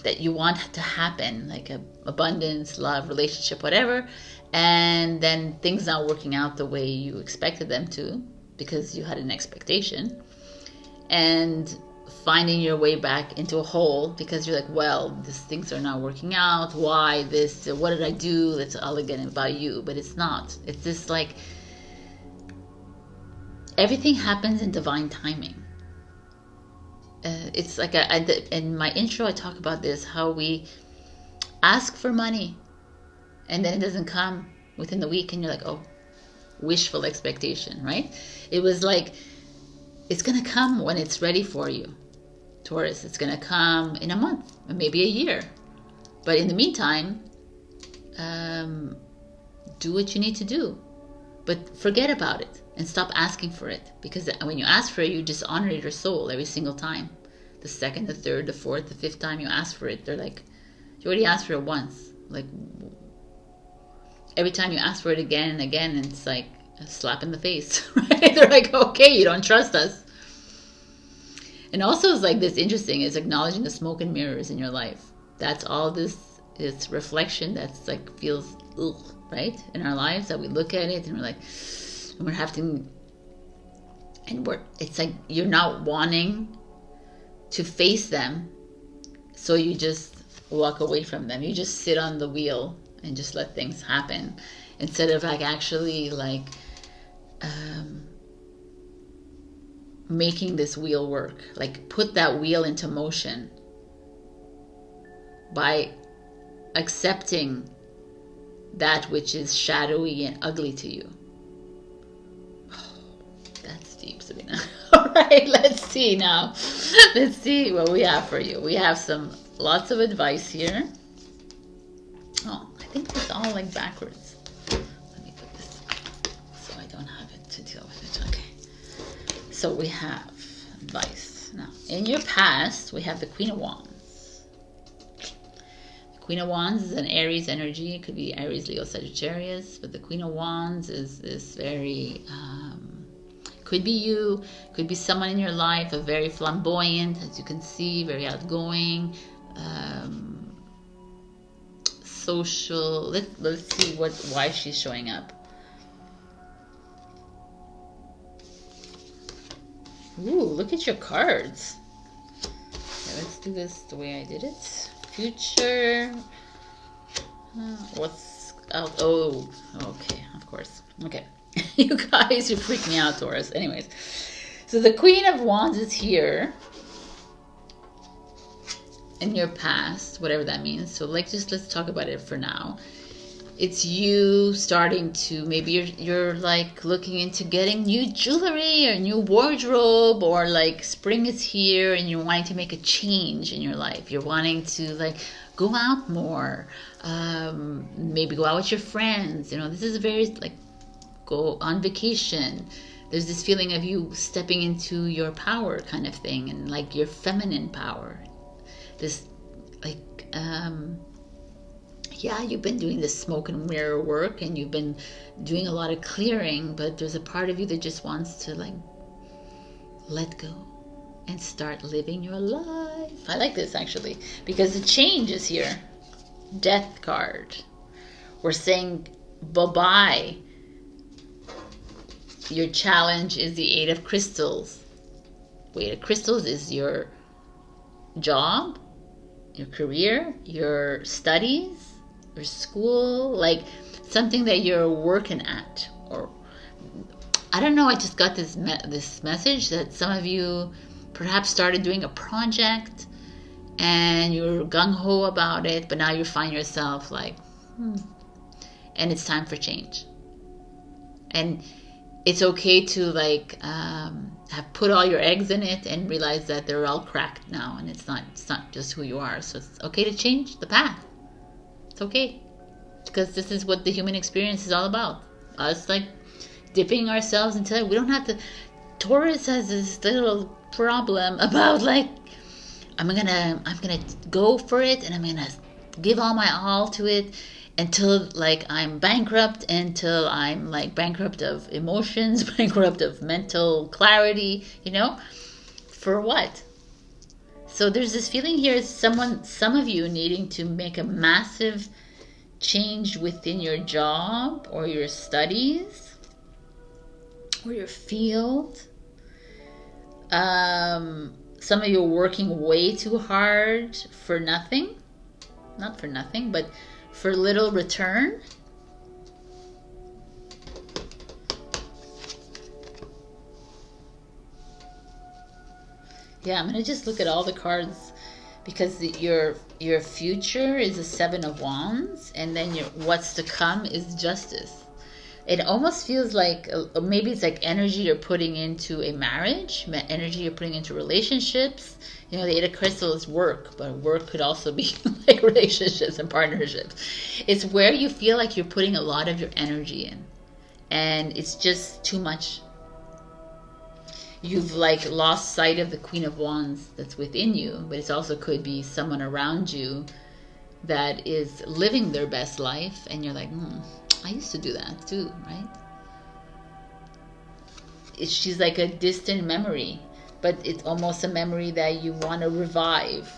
that you want to happen, like abundance, love, relationship, whatever, and then things not working out the way you expected them to because you had an expectation, and finding your way back into a hole because you're like, well, these things are not working out. Why this? What did I do? It's all again about you, but it's not. It's just like everything happens in divine timing. It's like in my intro, I talk about this, how we ask for money and then it doesn't come within the week, and you're like, oh, wishful expectation, right? It was like, it's gonna come when it's ready for you, Taurus. It's gonna come in a month, or maybe a year. But in the meantime, do what you need to do. But forget about it and stop asking for it. Because when you ask for it, you dishonor your soul every single time. The second, the third, the fourth, the fifth time you ask for it, they're like, you already asked for it once. Like, every time you ask for it again and again, and it's like a slap in the face, right? They're like, okay, you don't trust us. And also, it's like this interesting is acknowledging the smoke and mirrors in your life. That's all this reflection that's like feels ugh, right, in our lives, that we look at it and we're like, and we're having, and it's like you're not wanting to face them, so you just walk away from them. You just sit on the wheel and just let things happen, instead of like actually like making this wheel work. Like, put that wheel into motion by accepting that which is shadowy and ugly to you. Oh, that's deep, Sabrina. All right, let's see now. Let's see what we have for you. We have lots of advice here. Oh, I think it's all like backwards. Let me put this so I don't have it to deal with it. Okay. So we have advice. Now, in your past, we have the Queen of Wands. Queen of Wands is an Aries energy. It could be Aries, Leo, Sagittarius, but the Queen of Wands is this very, could be you, could be someone in your life, a very flamboyant, as you can see, very outgoing, social. Let's see why she's showing up. Ooh, look at your cards. Okay, let's do this the way I did it. Future. What's out? Oh, okay, of course. Okay. You guys, you freak me out, Taurus. Anyways, so the Queen of Wands is here in your past, whatever that means. So like, let's talk about it for now. It's you starting to, maybe you're like looking into getting new jewelry or new wardrobe, or like spring is here and you're wanting to make a change in your life. You're wanting to like go out more, maybe go out with your friends. You know, this is very like go on vacation. There's this feeling of you stepping into your power kind of thing, and like your feminine power. This like, yeah, you've been doing this smoke and mirror work, and you've been doing a lot of clearing, but there's a part of you that just wants to like let go and start living your life. I like this actually, because the change is here. Death card. We're saying bye-bye. Your challenge is the Eight of Crystals. Eight of Crystals is your job, your career, your studies, your school, like something that you're working at. Or I don't know, I just got this message that some of you perhaps started doing a project and you're gung-ho about it, but now you find yourself like, and it's time for change. And it's okay to like have put all your eggs in it and realize that they're all cracked now, and it's not just who you are. So it's okay to change the path. It's okay, because this is what the human experience is all about. Us like dipping ourselves into it. We don't have to. Taurus has this little problem about like, I'm gonna go for it, and I'm gonna give all my all to it until like I'm bankrupt, until I'm like bankrupt of emotions, bankrupt of mental clarity, you know, for what? So there's this feeling here, some of you needing to make a massive change within your job or your studies or your field. Some of you are working way too hard for nothing. Not for nothing, but for little return. Yeah, I'm going to just look at all the cards because your future is a 7 of Wands, and then your what's to come is Justice. It almost feels like maybe it's like energy you're putting into a marriage, energy you're putting into relationships. You know, the 8 of Crystal is work, but work could also be like relationships and partnerships. It's where you feel like you're putting a lot of your energy in, and it's just too much. You've like lost sight of the Queen of Wands that's within you, but it also could be someone around you that is living their best life, and you're like, I used to do that too, right? She's like a distant memory, but it's almost a memory that you want to revive,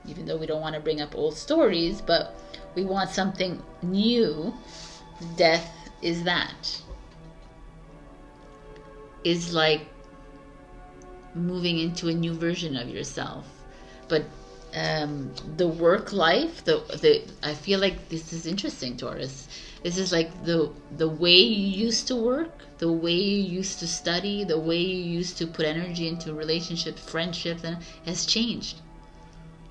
even though we don't want to bring up old stories, but we want something new. Death is that. Is like moving into a new version of yourself. But the work life, I feel like this is interesting, Taurus. This is like the way you used to work, the way you used to study, the way you used to put energy into relationships, friendships, and has changed.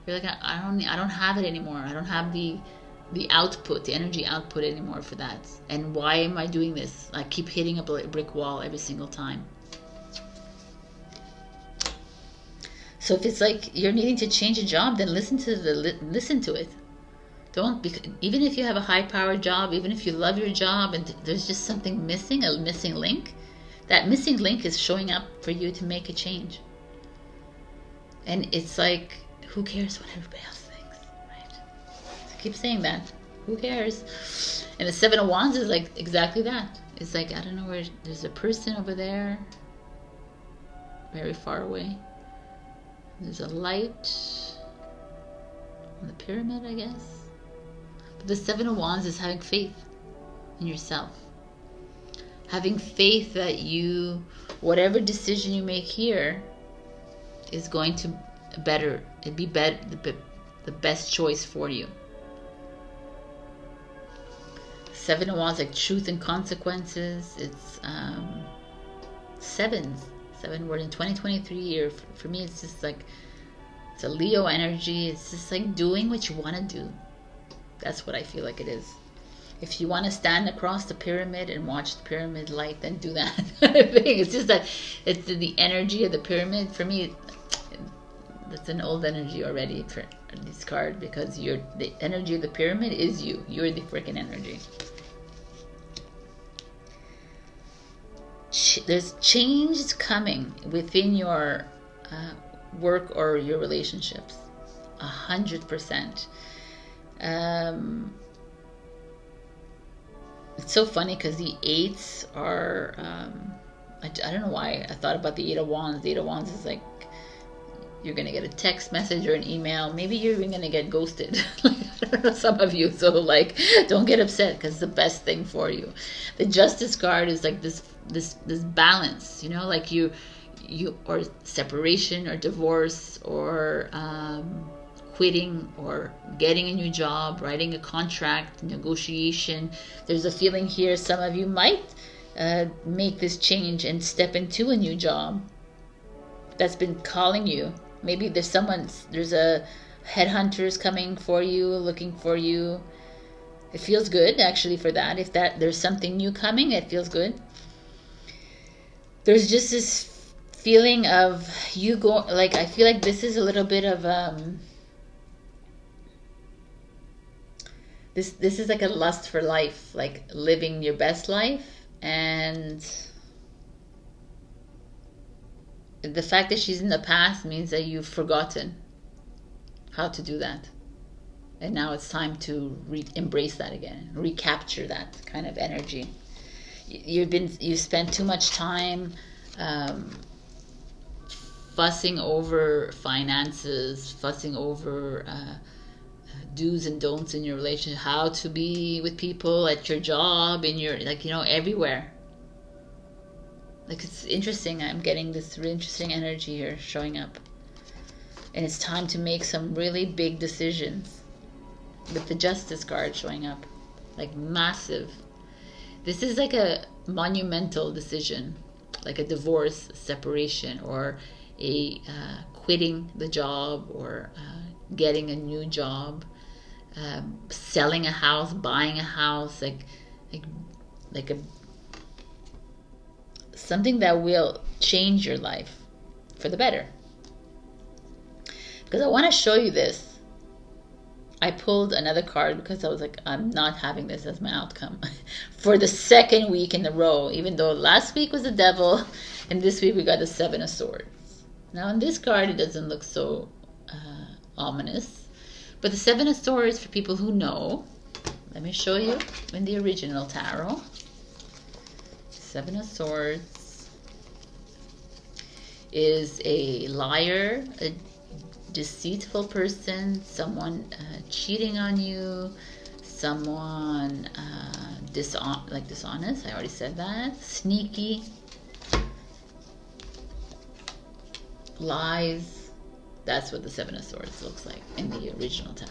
You're like, I don't have it anymore. I don't have the output, the energy output anymore for that. And why am I doing this? I keep hitting a brick wall every single time. So if it's like you're needing to change a job, then listen to it. Don't, even if you have a high-powered job, even if you love your job and there's just something missing, a missing link, that missing link is showing up for you to make a change. And it's like, who cares what everybody else thinks, right? So I keep saying that. Who cares? And the 7 of Wands is like exactly that. It's like, I don't know where, there's a person over there, very far away. There's a light on the pyramid, I guess. But the 7 of Wands is having faith in yourself. Having faith that whatever decision you make here is going to be the best choice for you. 7 of Wands, like truth and consequences. It's 7 word in 2023 year. For me, it's just like, it's a Leo energy. It's just like doing what you want to do. That's what I feel like it is. If you want to stand across the pyramid and watch the pyramid light, then do that kind of thing. It's just that it's the energy of the pyramid. For me, that's an old energy already for this card, because the energy of the pyramid is you. You're the freaking energy. There's change coming within your work or your relationships. 100%. It's so funny because the 8s are I don't know why I thought about the 8 of Wands. The 8 of Wands is like, you're gonna get a text message or an email. Maybe you're even gonna get ghosted. I don't know, some of you. So like, don't get upset, because it's the best thing for you. The Justice card is like this balance, you know, like you or separation or divorce or quitting or getting a new job, writing a contract, negotiation. There's a feeling here some of you might make this change and step into a new job that's been calling you. Maybe there's a headhunters coming for you, looking for you. It feels good actually for that. If there's something new coming, it feels good. There's just this feeling of you go, like, I feel like this is a little bit of this is like a lust for life, like living your best life. And the fact that she's in the past means that you've forgotten how to do that, and now it's time to embrace that again, recapture that kind of energy. You spent too much time fussing over finances, fussing over do's and don'ts in your relationship, how to be with people at your job, in your, like, you know, everywhere. Like, it's interesting. I'm getting this really interesting energy here showing up. And it's time to make some really big decisions. With the Justice card showing up. Like, massive. This is like a monumental decision. Like a divorce, separation, or a quitting the job, or getting a new job, selling a house, buying a house, like a something that will change your life for the better. Because I want to show you this. I pulled another card because I was like, I'm not having this as my outcome for the second week in a row, even though last week was the devil and this week we got the Seven of Swords. Now in this card it doesn't look so ominous, but the Seven of Swords, for people who know, let me show you in the original tarot. Seven of Swords is a liar, a deceitful person, someone cheating on you, someone dishonest, I already said that, sneaky, lies. That's what the Seven of Swords looks like in the original tarot.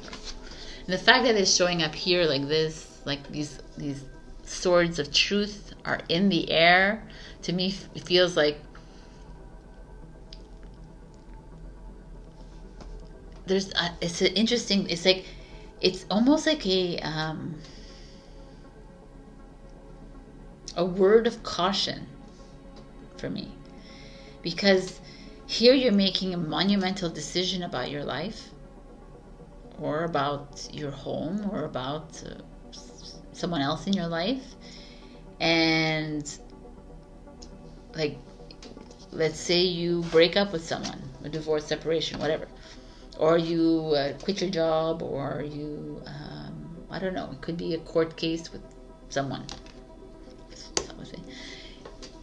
And the fact that it's showing up here like this, like these swords of truth are in the air, to me it feels like there's it's an interesting, it's like, it's almost like a word of caution for me, because here you're making a monumental decision about your life, or about your home, or about someone else in your life, and like, let's say you break up with someone, a divorce, separation, whatever, or you quit your job, or you, I don't know, it could be a court case with someone.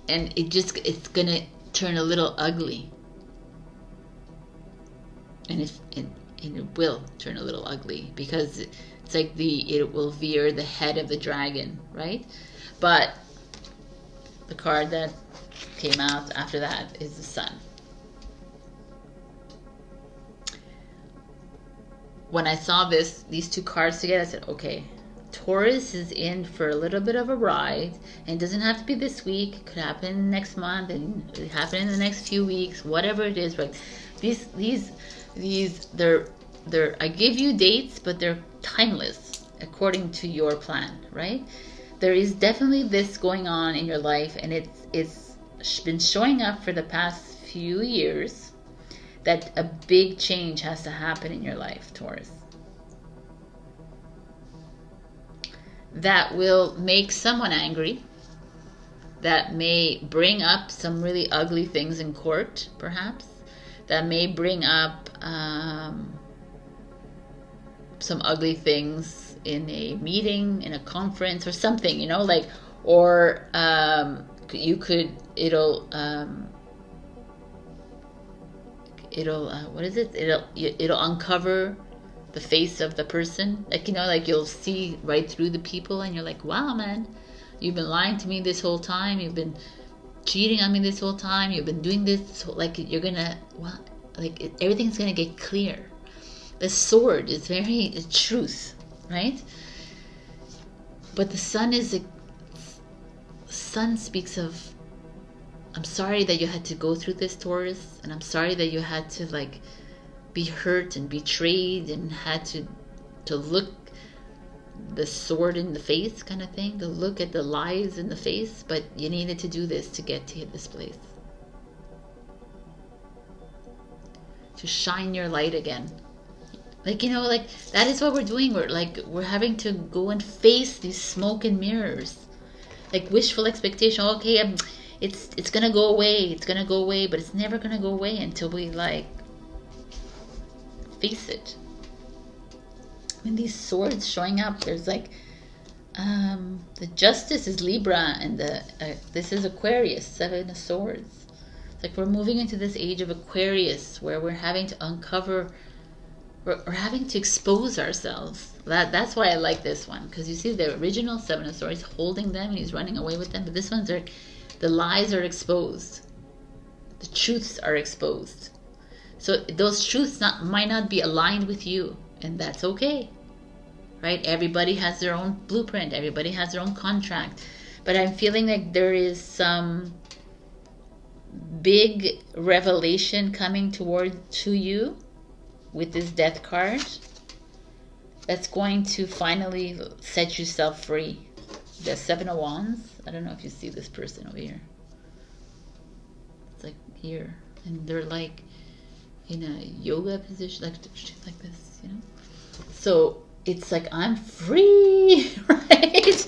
And it's going to turn a little ugly. And it will turn a little ugly, because it's like it will veer the head of the dragon, right? But the card that came out after that is the Sun. When I saw these two cards together, I said, okay, Taurus is in for a little bit of a ride, and it doesn't have to be this week. It could happen next month, and it could happen in the next few weeks, whatever it is. Right? These, I give you dates, but they're timeless according to your plan, right? There is definitely this going on in your life, and it's been showing up for the past few years, that a big change has to happen in your life, Taurus. That will make someone angry. That may bring up some really ugly things in court, perhaps. That may bring up some ugly things in a meeting, in a conference, or something, you know, like, or it'll uncover the face of the person, like, you know, like you'll see right through the people, and you're like, wow, man, you've been lying to me this whole time, you've been cheating on me this whole time, you've been doing this, like, you're gonna, well, like, everything's gonna get clear. The sword is very truth, right? But the Sun Sun speaks of, I'm sorry that you had to go through this, Taurus, and I'm sorry that you had to, like, be hurt and betrayed, and had to look the sword in the face, kind of thing, to look at the lies in the face, but you needed to do this to get to this place, to shine your light again. Like, you know, like, that is what we're doing. We're having to go and face these smoke and mirrors, like wishful expectation. Okay, it's gonna go away, but it's never gonna go away until we, like, face it. When these swords showing up, there's like, the Justice is Libra, and this is Aquarius, Seven of Swords. It's like we're moving into this age of Aquarius, where we're having to uncover, we're having to expose ourselves. That's why I like this one, because you see the original Seven of Swords holding them, and he's running away with them, but this one's the lies are exposed, the truths are exposed. So those truths might not be aligned with you, and that's okay, right? Everybody has their own blueprint, everybody has their own contract, but I'm feeling like there is some big revelation coming to you with this Death card that's going to finally set yourself free. The Seven of Wands. I don't know if you see this person over here. It's like here. And they're like in a yoga position, like this, you know? So it's like, I'm free, right?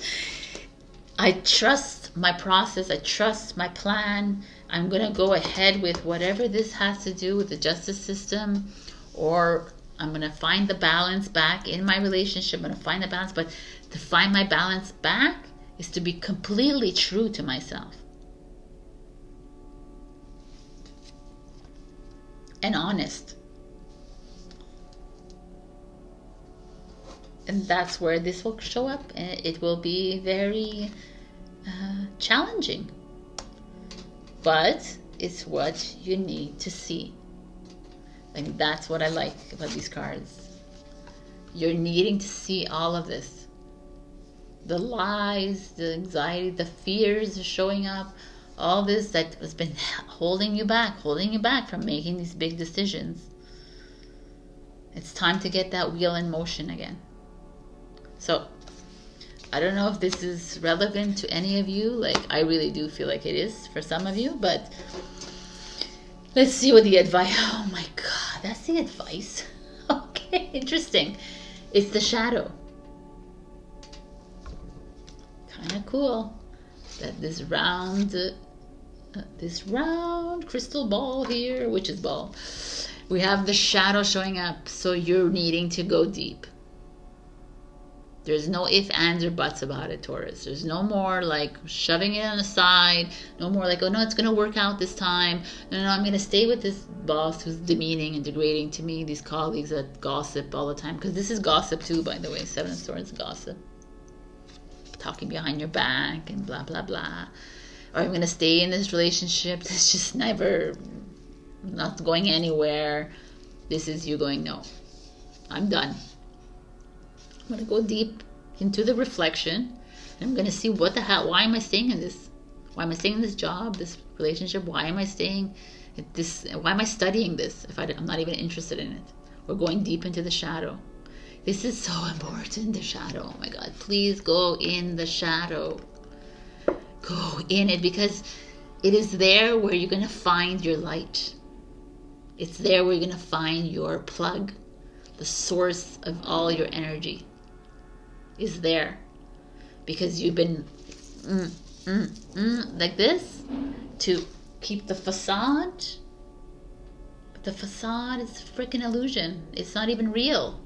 I trust my process. I trust my plan. I'm going to go ahead with whatever this has to do with the justice system, or I'm going to find the balance back in my relationship. I'm going to find the balance, but to find my balance back is to be completely true to myself and honest. And that's where this will show up, and it will be very challenging, but it's what you need to see. And that's what I like about these cards. You're needing to see all of this. The lies, the anxiety, the fears are showing up. All this that has been holding you back from making these big decisions. It's time to get that wheel in motion again. So, I don't know if this is relevant to any of you. Like, I really do feel like it is for some of you, but let's see what the advice. Oh my God, that's the advice. Okay, interesting. It's the shadow. Kind of cool that this round crystal ball here, witch's ball, we have the shadow showing up. So you're needing to go deep. There's no ifs, ands, or buts about it, Taurus. There's no more like shoving it on the side. No more like, oh no, it's going to work out this time. No, I'm going to stay with this boss who's demeaning and degrading to me. These colleagues that gossip all the time. Because this is gossip too, by the way. Seven of Swords, gossip. Talking behind your back and blah, blah, blah. Or I'm going to stay in this relationship that's just never, not going anywhere. This is you going, no, I'm done. I'm going to go deep into the reflection, and I'm going to see what the hell, why am I staying in this? Why am I staying in this job, this relationship? Why am I staying at this? Why am I studying this if I'm not even interested in it? We're going deep into the shadow. This is so important, the shadow. Oh my God, please go in the shadow. Go in it, because it is there where you're going to find your light. It's there where you're going to find your plug. The source of all your energy is there, because you've been like this to keep the facade, but the facade is a freaking illusion. It's not even real.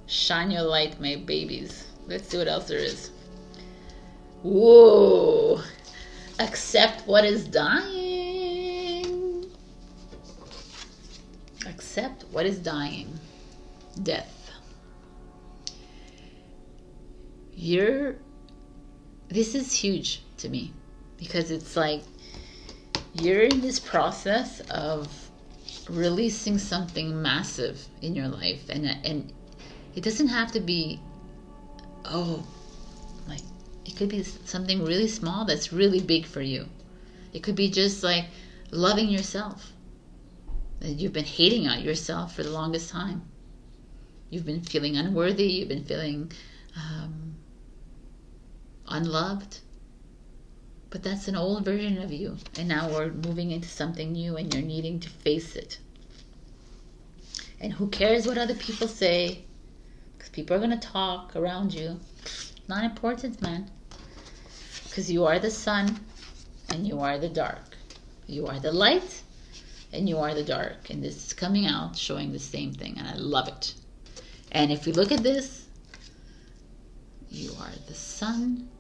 Shine your light, my babies. Let's see what else there is. Whoa, accept what is dying. Accept what is dying. Death. This is huge to me, because it's like you're in this process of releasing something massive in your life, and it doesn't have to be, like, it could be something really small that's really big for you. It could be just like loving yourself. You've been hating on yourself for the longest time. You've been feeling unworthy. You've been feeling unloved. But that's an old version of you. And now we're moving into something new, and you're needing to face it. And who cares what other people say? Because people are going to talk around you. Not important, man. Because you are the sun and you are the dark. You are the light and you are the dark. And this is coming out showing the same thing. And I love it. And if we look at this, you are the sun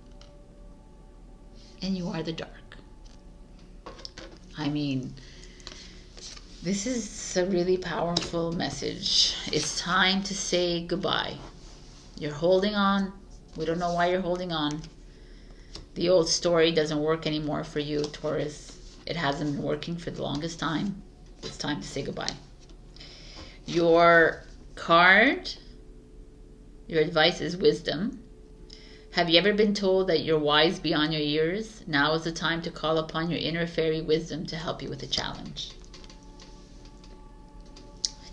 and you are the dark. I mean, this is a really powerful message. It's time to say goodbye. You're holding on. We don't know why you're holding on. The old story doesn't work anymore for you, Taurus. It hasn't been working for the longest time. It's time to say goodbye. Your card, your advice is wisdom. Have you ever been told that you're wise beyond your years? Now is the time to call upon your inner fairy wisdom to help you with the challenge.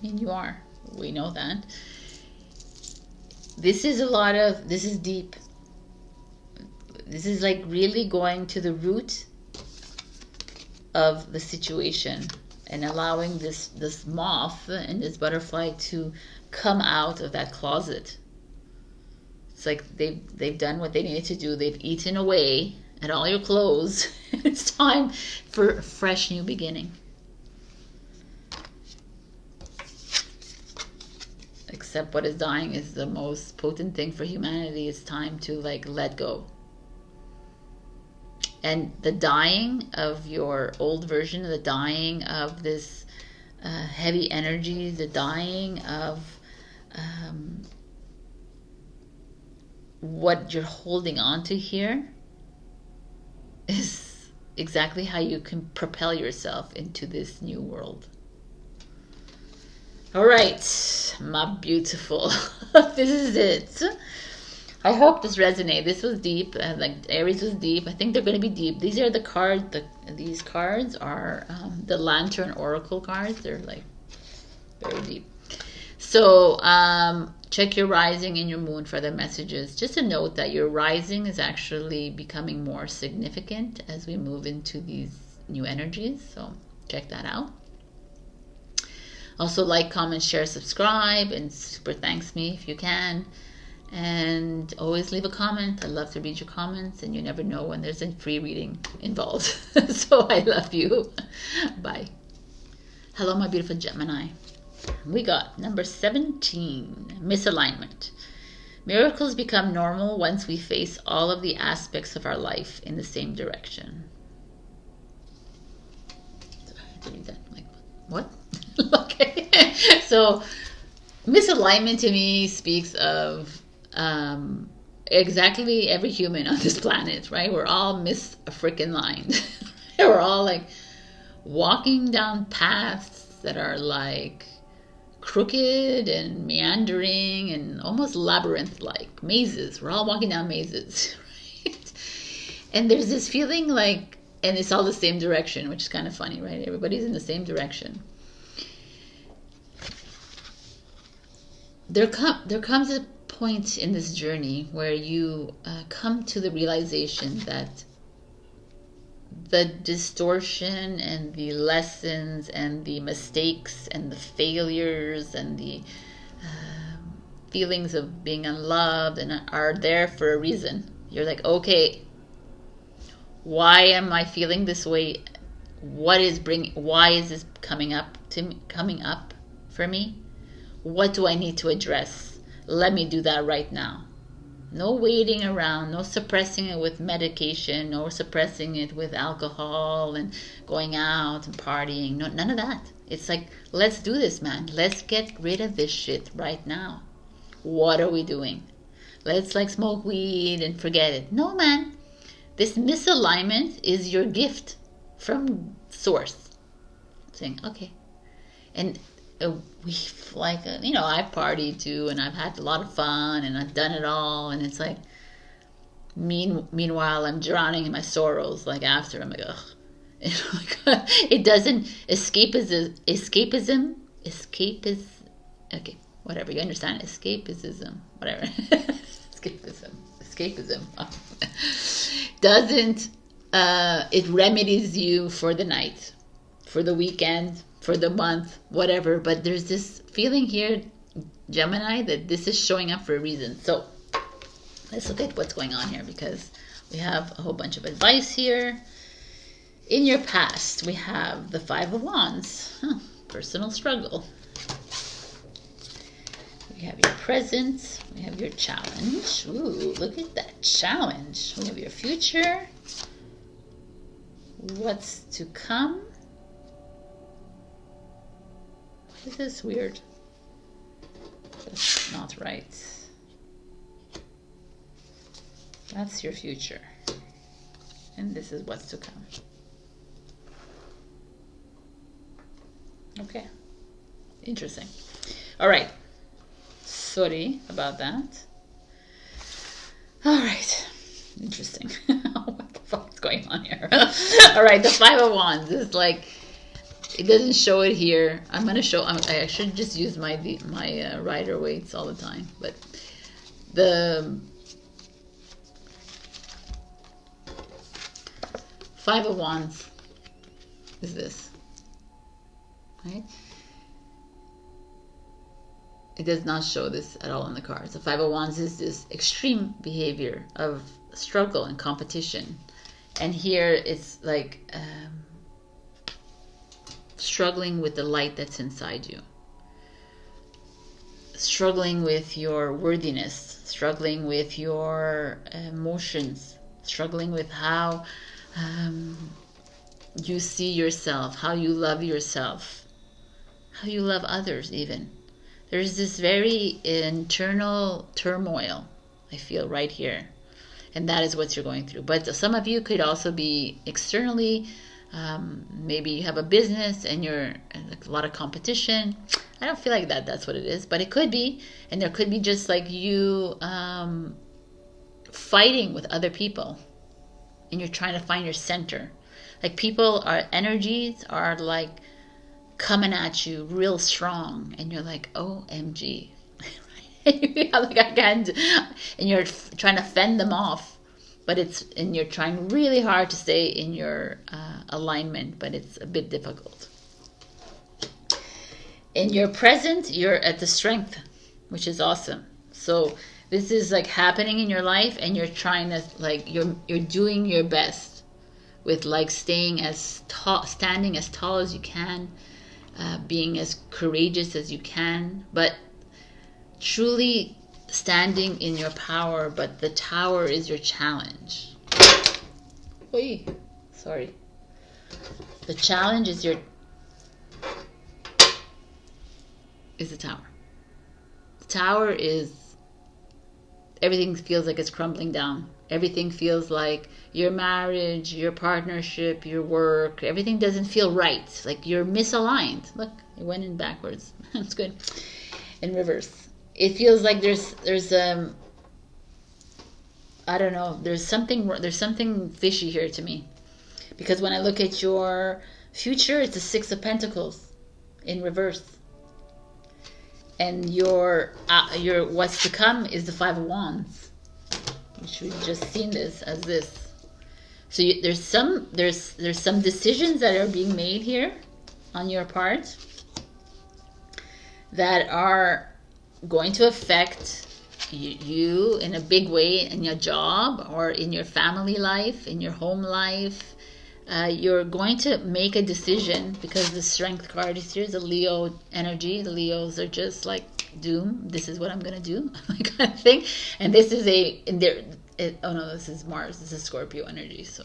And you are. We know that. This is a lot of, this is deep. This is like really going to the root of the situation and allowing this moth and this butterfly to come out of that closet. It's like they've done what they needed to do. They've eaten away at all your clothes. It's time for a fresh new beginning. Except what is dying is the most potent thing for humanity. It's time to like let go. And the dying of your old version, the dying of this heavy energy, the dying of what you're holding on to here is exactly how you can propel yourself into this new world. All right, my beautiful. This is it. I hope this resonated. This was deep. Like Aries was deep. I think they're going to be deep. These are the cards. These cards are the Lantern Oracle cards. They're like very deep. So check your rising and your moon for the messages. Just a note that your rising is actually becoming more significant as we move into these new energies. So check that out. Also like, comment, share, subscribe, and super thanks me if you can. And always leave a comment. I love to read your comments, and you never know when there's a free reading involved. So I love you. Bye. Hello, my beautiful Gemini. We got number 17, misalignment. Miracles become normal once we face all of the aspects of our life in the same direction. I had to read that. Like, what? Okay. So misalignment to me speaks of exactly every human on this planet, right? We're all mis-freaking-lined. We're all like walking down paths that are like crooked and meandering and almost labyrinth-like mazes. We're all walking down mazes, right? And there's this feeling like, and it's all the same direction, which is kind of funny, right? Everybody's in the same direction. There comes a point in this journey where you come to the realization that the distortion and the lessons and the mistakes and the failures and the feelings of being unloved and are there for a reason. You're like, okay, why am I feeling this way? Why is this coming up for me? What do I need to address? Let me do that right now. No waiting around, no suppressing it with medication, no suppressing it with alcohol and going out and partying. No, none of that. It's like, let's do this, man. Let's get rid of this shit right now. What are we doing? Let's like smoke weed and forget it. No, man. This misalignment is your gift from source. Saying, okay. And we've like, I've partied too, and I've had a lot of fun, and I've done it all, and it's like, meanwhile, I'm drowning in my sorrows, like after, I'm like, ugh. It doesn't, escapism, okay, whatever, you understand, escapism, whatever, escapism, doesn't, it remedies you for the night, for the weekend, for the month, whatever, but there's this feeling here, Gemini, that this is showing up for a reason. So let's look at what's going on here, because we have a whole bunch of advice here. In your past, we have the Five of Wands, personal struggle. We have your present, we have your challenge. Ooh, look at that challenge. We have your future, what's to come. This is weird. That's not right. That's your future. And this is what's to come. Okay. Interesting. All right. Sorry about that. All right. Interesting. What the fuck is going on here? All right. The Five of Wands is like, It doesn't show it here. I'm gonna show. I should just use my rider weights all the time. But the Five of Wands is this, right? It does not show this at all in the cards. The Five of Wands is this extreme behavior of struggle and competition, and here it's like struggling with the light that's inside you, struggling with your worthiness, struggling with your emotions, struggling with how you see yourself, how you love yourself, how you love others even. There's this very internal turmoil, I feel, right here. And that is what you're going through. But some of you could also be externally, maybe you have a business and you're like a lot of competition. I don't feel like that's what it is, but it could be. And there could be just like you fighting with other people, and you're trying to find your center. Like people, our energies are like coming at you real strong, and you're like, OMG. Like I can't, and you're trying to fend them off, but and you're trying really hard to stay in your alignment, but it's a bit difficult. In your present, you're at the strength, which is awesome. So this is like happening in your life, and you're trying to like you're doing your best with like staying as tall, standing as tall as you can, being as courageous as you can, but truly standing in your power. But the tower is your challenge. Oy, sorry. The challenge is the tower. The tower is everything feels like it's crumbling down. Everything feels like your marriage, your partnership, your work, everything doesn't feel right. Like you're misaligned. Look, it went in backwards. That's good. In reverse. It feels like there's I don't know, there's something fishy here to me. Because when I look at your future, it's the Six of Pentacles in reverse. And your what's to come is the Five of Wands, which we've just seen this as this. So there's some decisions that are being made here on your part that are going to affect you in a big way in your job or in your family life, in your home life. You're going to make a decision because the Strength card is here, the Leo energy. The Leos are just like doom. This is what I'm going to do, kind of thing. And this is oh no, this is Mars. This is Scorpio energy. So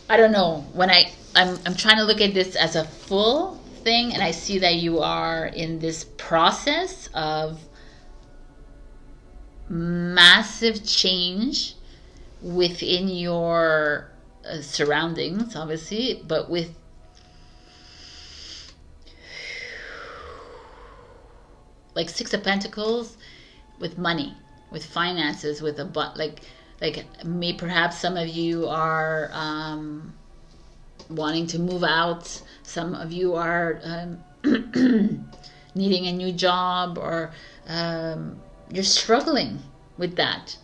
I don't know. When I'm trying to look at this as a full thing, and I see that you are in this process of massive change within your surroundings, obviously, but with like Six of Pentacles, with money, with finances, with like perhaps some of you are wanting to move out. Some of you are needing a new job, or you're struggling with that.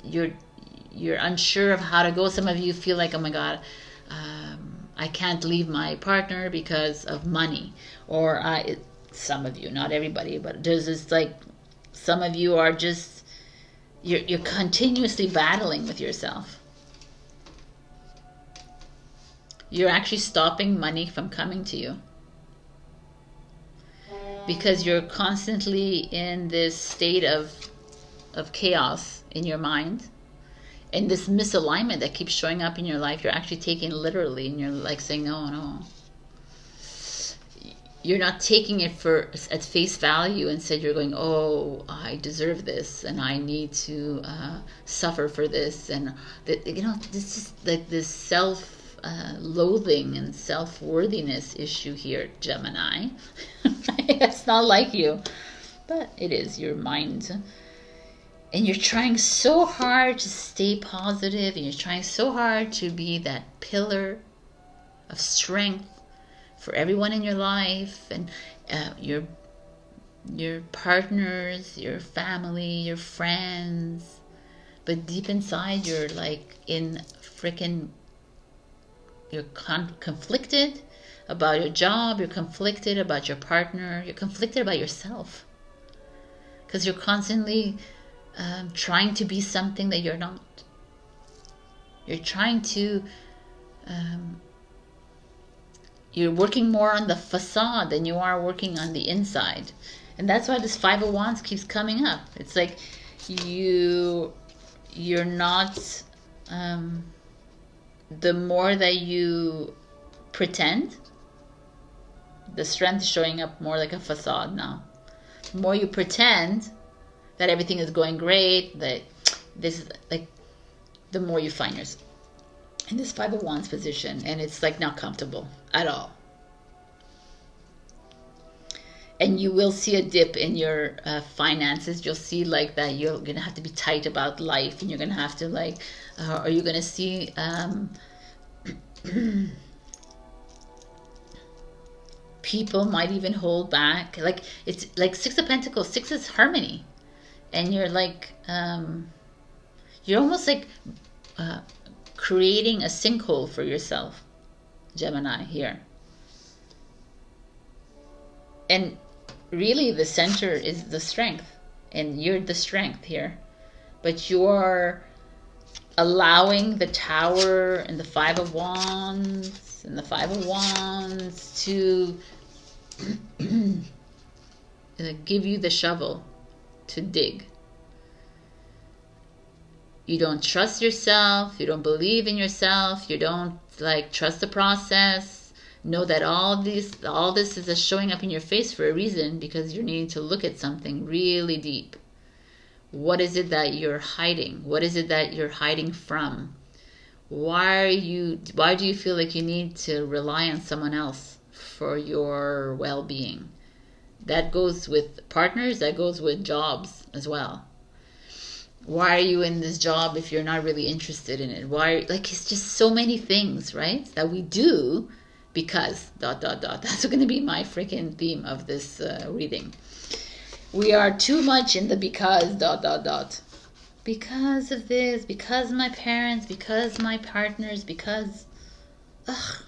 You're unsure of how to go. Some of you feel like, oh my God, I can't leave my partner because of money. Or some of you, not everybody, but there's this like, some of you are just, you're continuously battling with yourself. You're actually stopping money from coming to you, because you're constantly in this state of chaos in your mind. And this misalignment that keeps showing up in your life, you're actually taking literally, and you're like saying, no. You're not taking it at face value. Instead, you're going, oh, I deserve this, and I need to suffer for this. And, this is like this self-loathing and self-worthiness issue here, Gemini. It's not like you, but it is your mind. And you're trying so hard to stay positive, and you're trying so hard to be that pillar of strength for everyone in your life, and your partners, your family, your friends. But deep inside, you're like in freaking, you're conflicted about your job, you're conflicted about your partner, you're conflicted about yourself. Because you're constantly trying to be something that you're not. You're trying to, you're working more on the facade than you are working on the inside. And that's why this Five of Wands keeps coming up. It's like you're not, the more that you pretend, the strength is showing up more like a facade now. The more you pretend that everything is going great, that this is like, the more you find yourself in this Five of Wands position, and it's like not comfortable at all. And you will see a dip in your finances. You'll see like that you're gonna have to be tight about life, and you're gonna have to like, or you're gonna see people might even hold back. Like, it's like Six of Pentacles. Six is harmony, and you're like, you're almost like creating a sinkhole for yourself, Gemini here. And really the center is the strength, and you're the strength here, but you're allowing the Tower and the Five of Wands and the Five of Wands to give you the shovel to dig. You don't trust yourself, you don't believe in yourself, you don't like trust the process. Know that all this is showing up in your face for a reason, because you're needing to look at something really deep. What is it that you're hiding? What is it that you're hiding from? Why do you feel like you need to rely on someone else for your well-being? That goes with partners, that goes with jobs as well. Why are you in this job if you're not really interested in it? Why, like, it's just so many things, right, that we do because ... That's going to be my freaking theme of this reading. We are too much in the because ... Because of this, because my parents, because my partners, because... Ugh.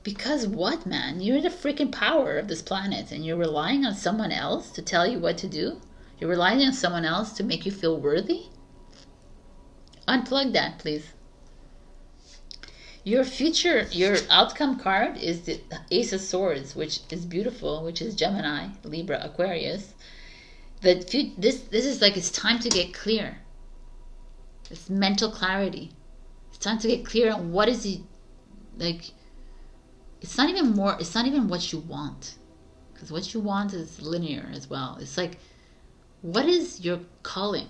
Because what, man? You're the freaking power of this planet, and you're relying on someone else to tell you what to do? You're relying on someone else to make you feel worthy? Unplug that, please. Your future, your outcome card is the Ace of Swords, which is beautiful, which is Gemini, Libra, Aquarius. This is like, it's time to get clear. It's mental clarity. It's time to get clear on what is it, like, it's not even what you want. Because what you want is linear as well. It's like, what is your calling?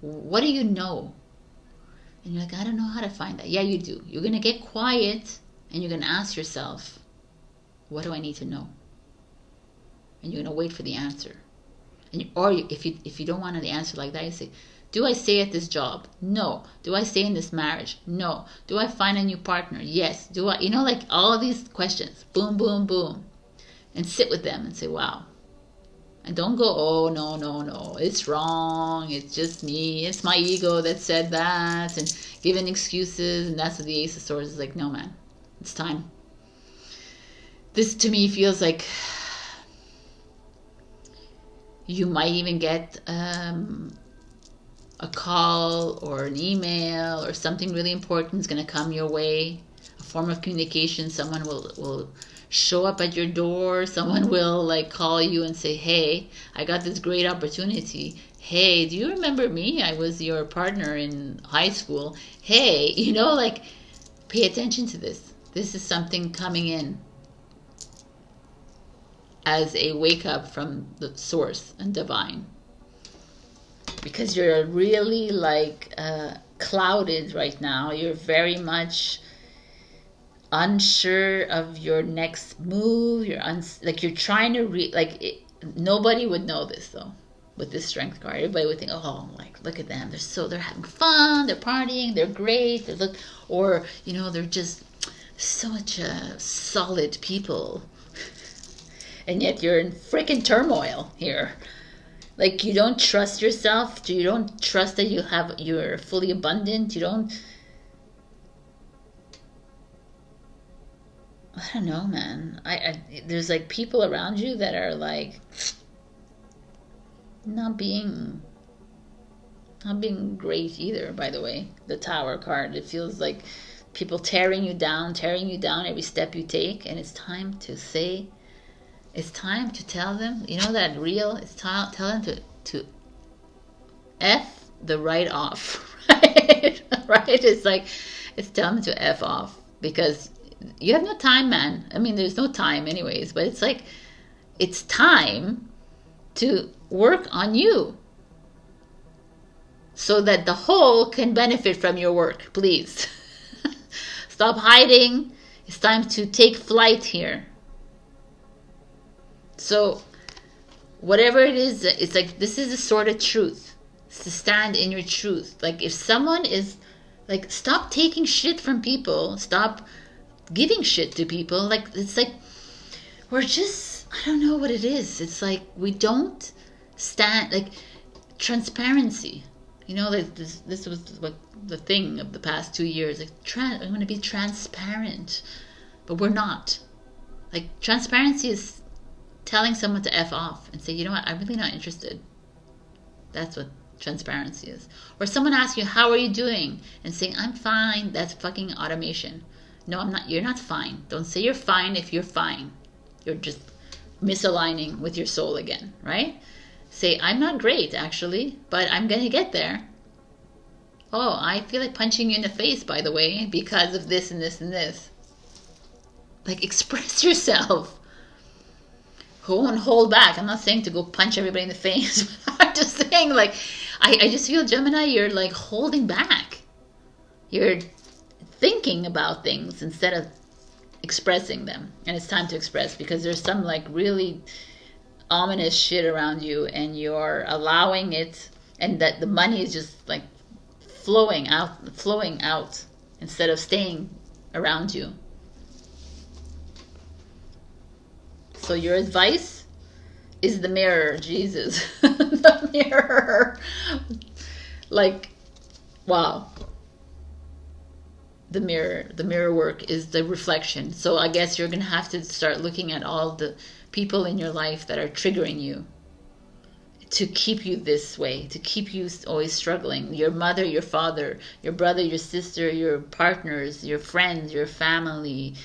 What do you know? And you're like, I don't know how to find that. Yeah, you do. You're going to get quiet and you're going to ask yourself, what do I need to know? And you're going to wait for the answer. If you don't want the answer like that, you say, do I stay at this job? No. Do I stay in this marriage? No. Do I find a new partner? Yes. Do I, like all of these questions, boom, boom, boom, and sit with them and say, wow. And don't go, oh, no, it's wrong, it's just me, it's my ego that said that, and giving excuses, and that's what the Ace of Swords is like. No, man, it's time. This to me feels like you might even get a call or an email or something really important is going to come your way, a form of communication. Someone will show up at your door. Someone will like call you and say, hey, I got this great opportunity. Hey, do you remember me? I was your partner in high school. Hey, like, pay attention to this. This is something coming in as a wake up from the source and divine. Because you're really like clouded right now. You're very much unsure of your next move. You're you're trying to nobody would know this though. With this strength card, everybody would think, oh, like, look at them, they're having fun, they're partying, they're great, they're just so much solid people, and yet you're in freaking turmoil here. Like, you don't trust yourself. You don't trust that you're fully abundant. You don't. I don't know, man. There's like people around you that are like not being great either. By the way, the Tower card. It feels like people tearing you down every step you take, and it's time to say. It's time to tell them, you know that reel? It's tell them to F the right off, right? Right? It's like, it's telling them to F off, because you have no time, man. I mean, there's no time anyways, but it's like, it's time to work on you so that the whole can benefit from your work, please. Stop hiding. It's time to take flight here. So whatever it is, it's like, this is the sort of truth. It's to stand in your truth. Like, if someone is like, stop taking shit from people, stop giving shit to people. Like, it's like, we're just, I don't know what it is. It's like, we don't stand, like, transparency. You know, like this was like the thing of the past 2 years. Like, I'm going to be transparent, but we're not. Like, transparency is telling someone to F off and say, you know what, I'm really not interested. That's what transparency is. Or someone asks you, how are you doing? And saying, I'm fine. That's fucking automation. No, I'm not. You're not fine. Don't say you're fine if you're fine. You're just misaligning with your soul again, right? Say, I'm not great, actually, but I'm going to get there. Oh, I feel like punching you in the face, by the way, because of this and this and this. Like, express yourself. Don't hold back. I'm not saying to go punch everybody in the face. I'm just saying, like, I just feel, Gemini, you're like holding back. You're thinking about things instead of expressing them. And it's time to express, because there's some like really ominous shit around you, and you're allowing it, and that the money is just like flowing out instead of staying around you. So your advice is the mirror, Jesus. The mirror. Like, wow. The mirror work is the reflection. So I guess you're going to have to start looking at all the people in your life that are triggering you to keep you this way, to keep you always struggling. Your mother, your father, your brother, your sister, your partners, your friends, your family,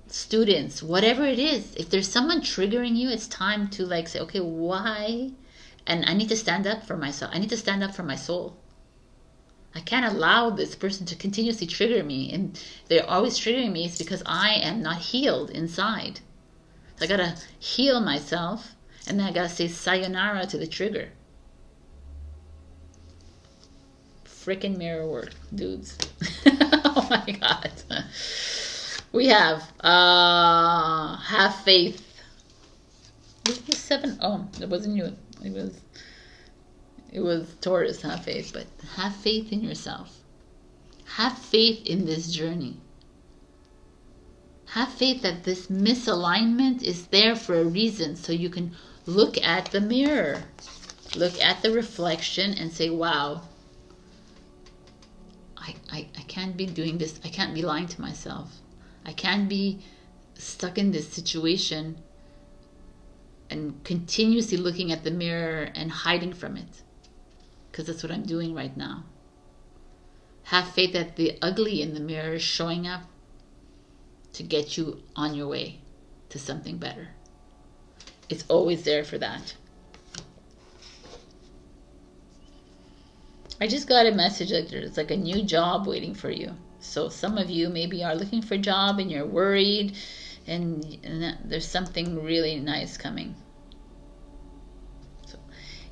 students, whatever it is. If there's someone triggering you, it's time to like say, okay, why? And I need to stand up for myself. I need to stand up for my soul. I can't allow this person to continuously trigger me, and they're always triggering me. It's because I am not healed inside. So I gotta heal myself, and then I gotta say sayonara to the trigger. Frickin' mirror work, dudes. Oh my God. We have faith. It was 7. Oh, it wasn't you. It was Taurus, have faith. But have faith in yourself. Have faith in this journey. Have faith that this misalignment is there for a reason, so you can look at the mirror. Look at the reflection and say, wow, I can't be doing this. I can't be lying to myself. I can't be stuck in this situation and continuously looking at the mirror and hiding from it, because that's what I'm doing right now. Have faith that the ugly in the mirror is showing up to get you on your way to something better. It's always there for that. I just got a message that there's like a new job waiting for you. So some of you maybe are looking for a job and you're worried, and there's something really nice coming. So,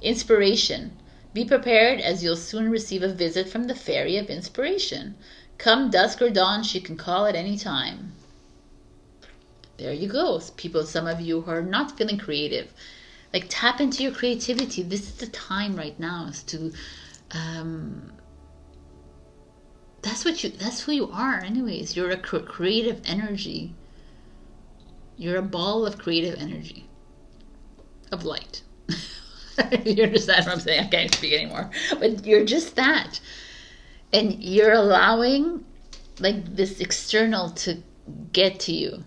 inspiration. Be prepared, as you'll soon receive a visit from the Fairy of Inspiration. Come dusk or dawn, she can call at any time. There you go. People, some of you who are not feeling creative, like, tap into your creativity. This is the time right now is to that's who you are anyways. You're a creative energy. You're a ball of creative energy, of light. You understand what I'm saying? I can't speak anymore. But you're just that. And you're allowing like this external to get to you.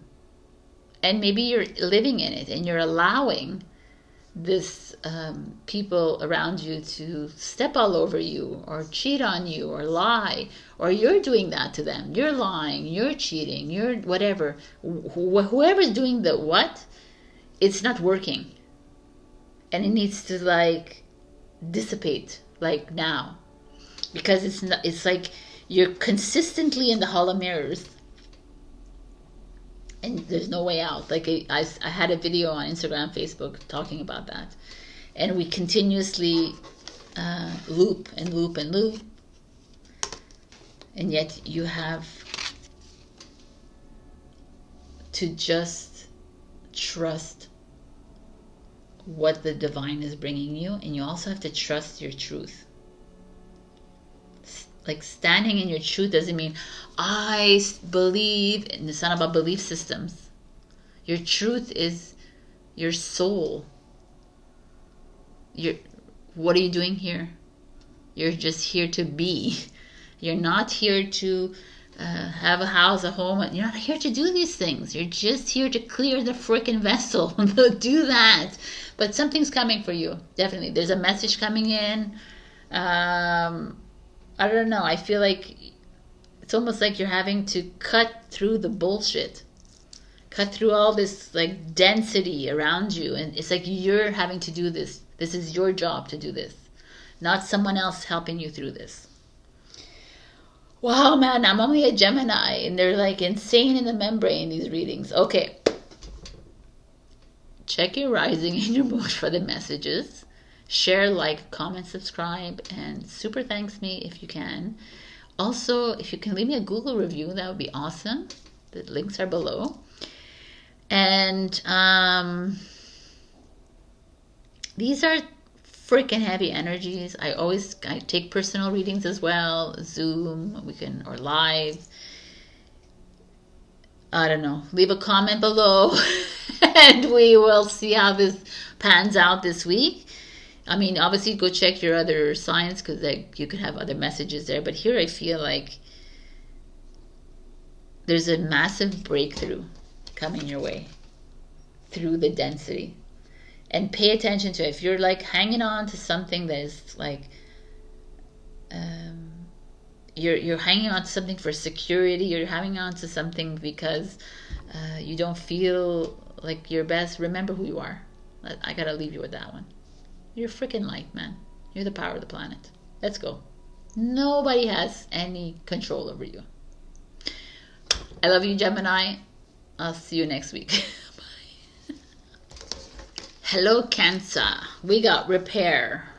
And maybe you're living in it and you're allowing this people around you to step all over you or cheat on you or lie, or you're doing that to them. You're lying, you're cheating, you're whatever. Whoever's doing the what, it's not working. And it needs to like dissipate like now, because it's like you're consistently in the hall of mirrors and there's no way out. Like I had a video on Instagram, Facebook talking about that, and we continuously loop and loop and loop, and yet you have to just trust what the divine is bringing you, and you also have to trust your truth. Like standing in your truth doesn't mean I believe, and it's not about belief systems. Your truth is your soul. What are you doing here? You're just here to be. You're not here to have a house, a home. You're not here to do these things. You're just here to clear the freaking vessel. Do that. But something's coming for you. Definitely. There's a message coming in. I don't know. I feel like it's almost like you're having to cut through the bullshit. Cut through all this like density around you. And it's like you're having to do this. This is your job to do this. Not someone else helping you through this. Wow, man, I'm only a Gemini, and they're like insane in the membrane, these readings. Okay. Check your rising and your moon for the messages. Share, like, comment, subscribe, and super thanks me if you can. Also, if you can leave me a Google review, that would be awesome. The links are below. And these are freaking heavy energies. I take personal readings as well, Zoom, or live. I don't know. Leave a comment below and we will see how this pans out this week. I mean, obviously go check your other signs, because you could have other messages there. But here I feel like there's a massive breakthrough coming your way through the density. And pay attention to it. If you're like hanging on to something that is like, you're hanging on to something for security, you're hanging on to something because you don't feel like your best, remember who you are. I gotta leave you with that one. You're freaking light, man. You're the power of the planet. Let's go. Nobody has any control over you. I love you, Gemini. I'll see you next week. Hello, Cancer. We got repair.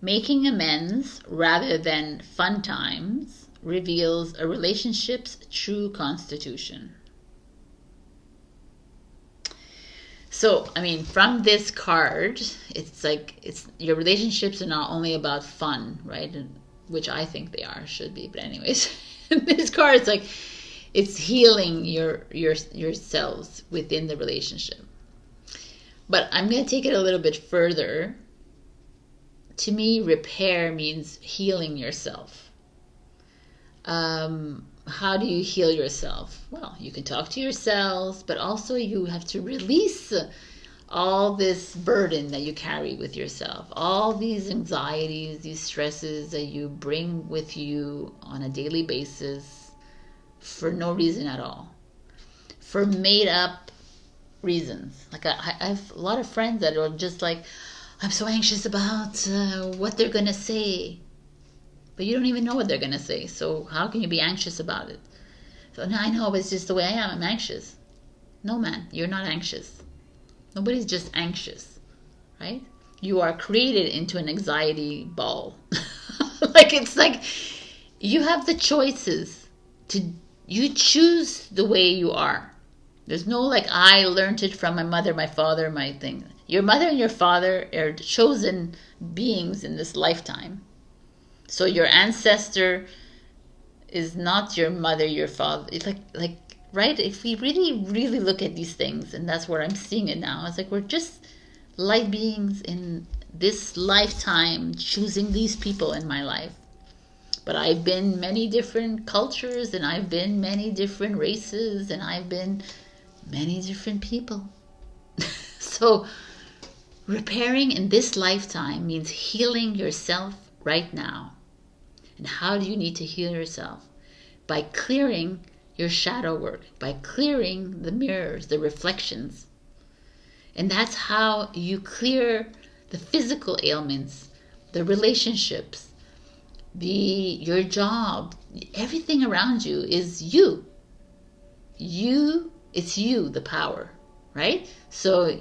Making amends rather than fun times reveals a relationship's true constitution. So, I mean, from this card, it's like your relationships are not only about fun, right? Which I think they should be. But anyways, this card, it's like it's healing yourselves within the relationship. But I'm going to take it a little bit further. To me, repair means healing yourself. How do you heal yourself? Well, you can talk to yourselves, but also you have to release all this burden that you carry with yourself. All these anxieties, these stresses that you bring with you on a daily basis for no reason at all. For made up reasons. Like I have a lot of friends that are just like, I'm so anxious about what they're gonna say, but you don't even know what they're gonna say, so how can you be anxious about it? So now I know, but it's just the way I am. I'm anxious. No, man, you're not anxious. Nobody's just anxious, right? You are created into an anxiety ball. It's like you have the choices you choose the way you are. There's no like, I learned it from my mother, my father, my thing. Your mother and your father are chosen beings in this lifetime. So your ancestor is not your mother, your father. It's like right? If we really, really look at these things, and that's where I'm seeing it now, it's like we're just light beings in this lifetime choosing these people in my life. But I've been many different cultures, and I've been many different races, and I've been many different people. So repairing in this lifetime means healing yourself right now. And how do you need to heal yourself? By clearing your shadow work, by clearing the mirrors, the reflections. And that's how you clear the physical ailments, the relationships, your job, everything around you is you. It's you, the power, right? So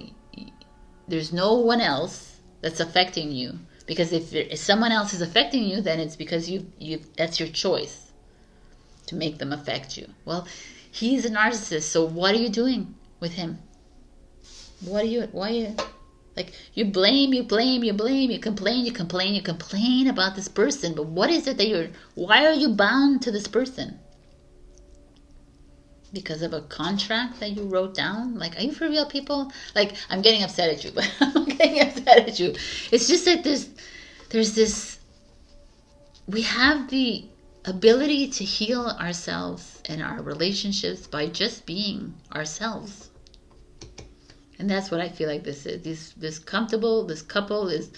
there's no one else that's affecting you. Because if someone else is affecting you, then it's because that's your choice to make them affect you. Well, he's a narcissist, so what are you doing with him? Why are you like, you blame, you complain about this person, but what is it that why are you bound to this person? Because of a contract that you wrote down? Like, are you for real, people? Like, I'm getting upset at you, but I'm getting upset at you. It's just that there's this, we have the ability to heal ourselves and our relationships by just being ourselves. And that's what I feel like this is. This couple is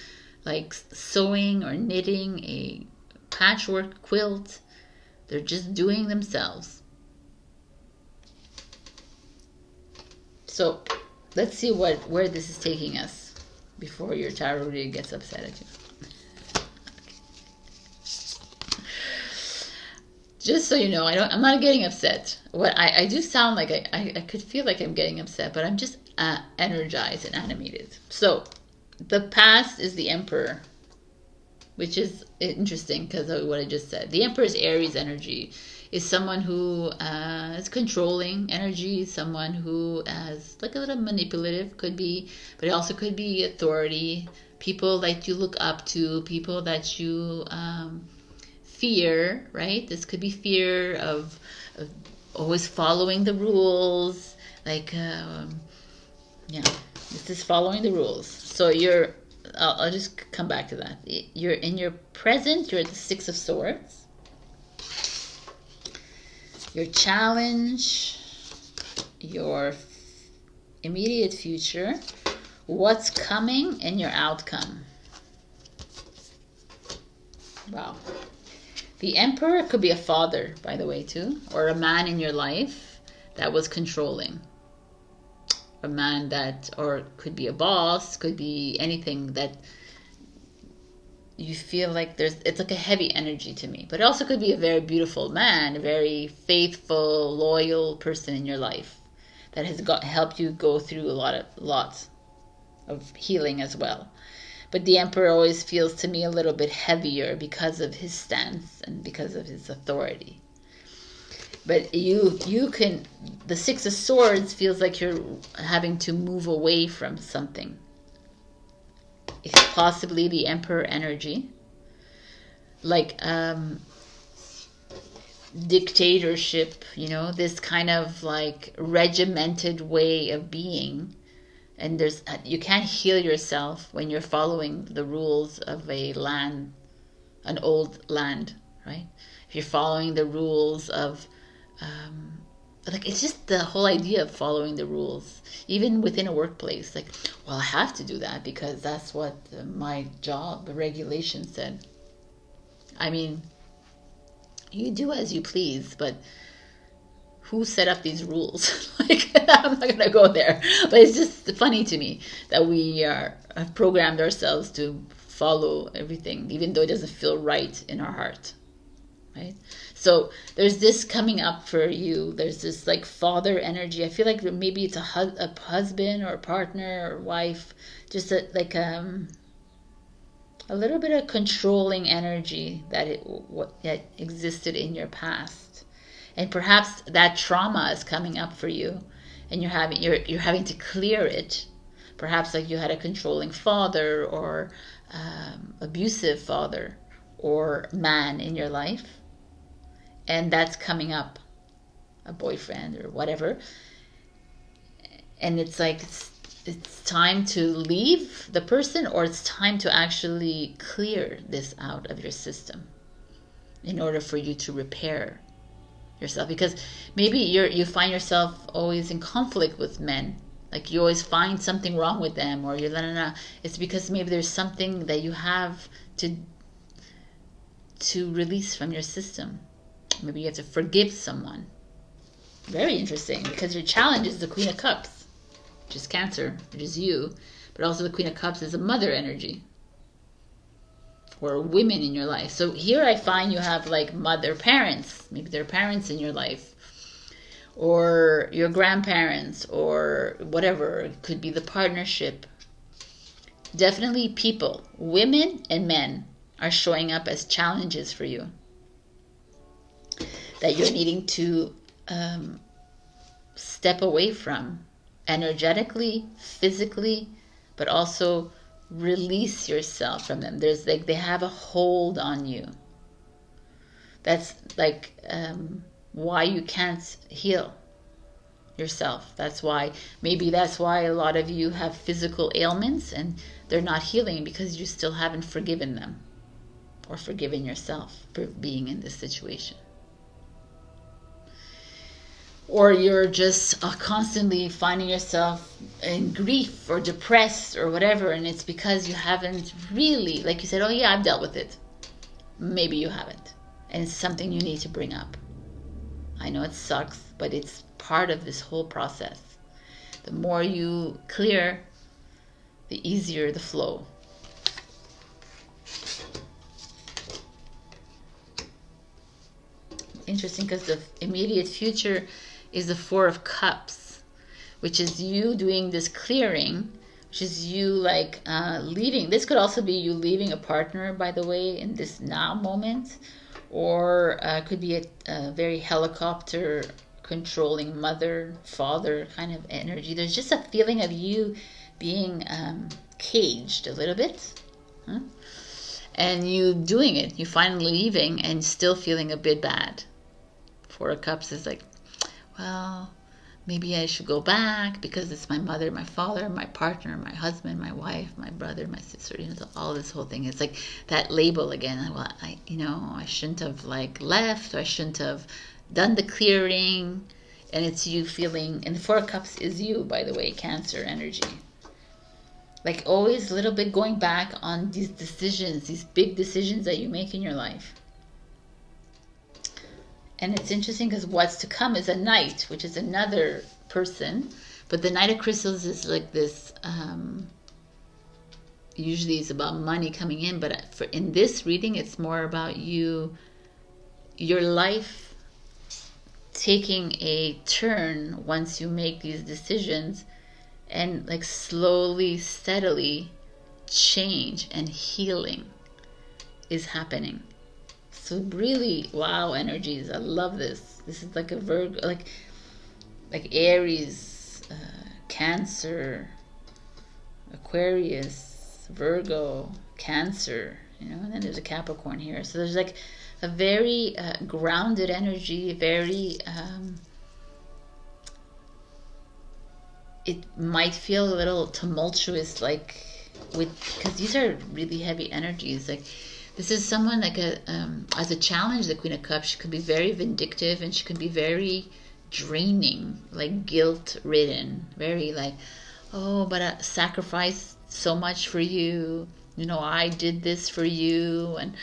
like sewing or knitting a patchwork quilt. They're just doing themselves. So let's see where this is taking us before your tarot reader gets upset at you. Just so you know, I'm not getting upset. What I do sound like I could feel like I'm getting upset, but I'm just energized and animated. So the past is the Emperor, which is interesting because of what I just said. The Emperor is Aries energy. Is someone who is controlling energy, someone who is like a little manipulative, could be, but it also could be authority, people that you look up to, people that you fear, right? This could be fear of always following the rules, like, this is following the rules. So I'll just come back to that. You're in your present, you're at the Six of Swords. Your challenge, your immediate future, what's coming, and your outcome. Wow. The Emperor could be a father, by the way, too, or a man in your life that was controlling. A man or could be a boss, could be anything that you feel like it's like a heavy energy to me. But it also could be a very beautiful man, a very faithful, loyal person in your life that has helped you go through a lot of healing as well. But the Emperor always feels to me a little bit heavier because of his stance and because of his authority. But the Six of Swords feels like you're having to move away from something. It's possibly the Emperor energy, like dictatorship, this kind of like regimented way of being. And you can't heal yourself when you're following the rules of an old land, right? If you're following the rules of it's just the whole idea of following the rules, even within a workplace. Like, well, I have to do that because that's what my job, the regulation said. I mean, you do as you please, but who set up these rules? Like, I'm not going to go there. But it's just funny to me that we have programmed ourselves to follow everything, even though it doesn't feel right in our heart, right? So there's this coming up for you. There's this like father energy. I feel like maybe it's a husband or a partner or wife, just a little bit of controlling energy that existed in your past, and perhaps that trauma is coming up for you, and you're having to clear it. Perhaps like you had a controlling father or abusive father or man in your life. and that's coming up, a boyfriend or whatever, and it's like it's time to leave the person, or it's time to actually clear this out of your system in order for you to repair yourself. Because maybe you find yourself always in conflict with men, like you always find something wrong with them, or you're nah. It's because maybe there's something that you have to release from your system. Maybe you have to forgive someone. Very interesting, because your challenge is the Queen of Cups, which is Cancer, which is you, but also the Queen of Cups is a mother energy, or women in your life. So here I find you have like mother parents, maybe there are parents in your life, or your grandparents, or whatever. It could be the partnership. Definitely people, women and men, are showing up as challenges for you that you're needing to step away from, energetically, physically, but also release yourself from them. There's like, they have a hold on you. That's like why you can't heal yourself. Maybe that's why a lot of you have physical ailments and they're not healing, because you still haven't forgiven them or forgiven yourself for being in this situation. Or you're just constantly finding yourself in grief or depressed or whatever, and it's because you haven't really, like you said, oh yeah, I've dealt with it. Maybe you haven't, and it's something you need to bring up. I know it sucks, but it's part of this whole process. The more you clear, the easier the flow. Interesting, because the immediate future is the Four of Cups, which is you doing this clearing, which is you like leaving. This could also be you leaving a partner, by the way, in this now moment, or could be a very helicopter controlling mother, father kind of energy. There's just a feeling of you being caged a little bit, huh? And you doing it, you finally leaving and still feeling a bit bad. Four of Cups is like, well, maybe I should go back because it's my mother, my father, my partner, my husband, my wife, my brother, my sister, all this whole thing. It's like that label again. Well, I shouldn't have like left, or I shouldn't have done the clearing. And it's you feeling, and the Four of Cups is you, by the way, Cancer energy. Like always a little bit going back on these decisions, these big decisions that you make in your life. And it's interesting because what's to come is a Knight, which is another person. But the Knight of Crystals is like this, usually it's about money coming in. But in this reading, it's more about your life taking a turn once you make these decisions, and like slowly, steadily change and healing is happening. So really, wow, energies. I love this. This is like a Virgo, like Aries, Cancer, Aquarius, Virgo, Cancer, and then there's a Capricorn here. So there's like a very grounded energy, very, it might feel a little tumultuous, like because these are really heavy energies. Like this is someone like as a challenge, the Queen of Cups, she could be very vindictive, and she could be very draining, like guilt-ridden, very like, oh, but I sacrificed so much for you, I did this for you, and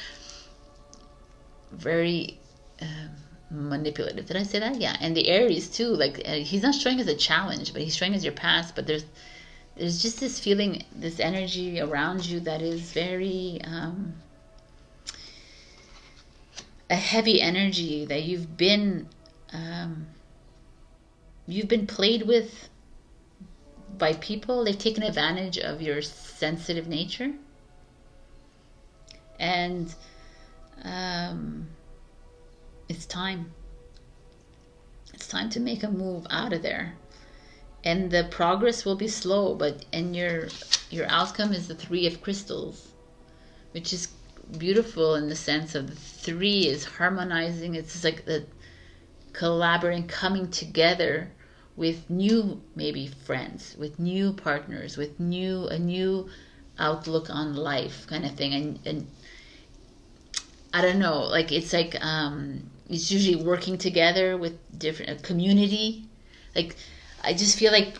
very manipulative. Did I say that? Yeah. And the Aries too, like he's not showing as a challenge, but he's showing as your past. But there's just this feeling, this energy around you that is very a heavy energy, that you've been played with by people. They've taken advantage of your sensitive nature, and it's time. It's time to make a move out of there. And the progress will be slow, but your outcome is the Three of Crystals, which is beautiful in the sense of the 3 is harmonizing. It's like the collaborating, coming together with new maybe friends, with new partners, with a new outlook on life kind of thing. And I don't know, like it's like it's usually working together with different community. Like I just feel like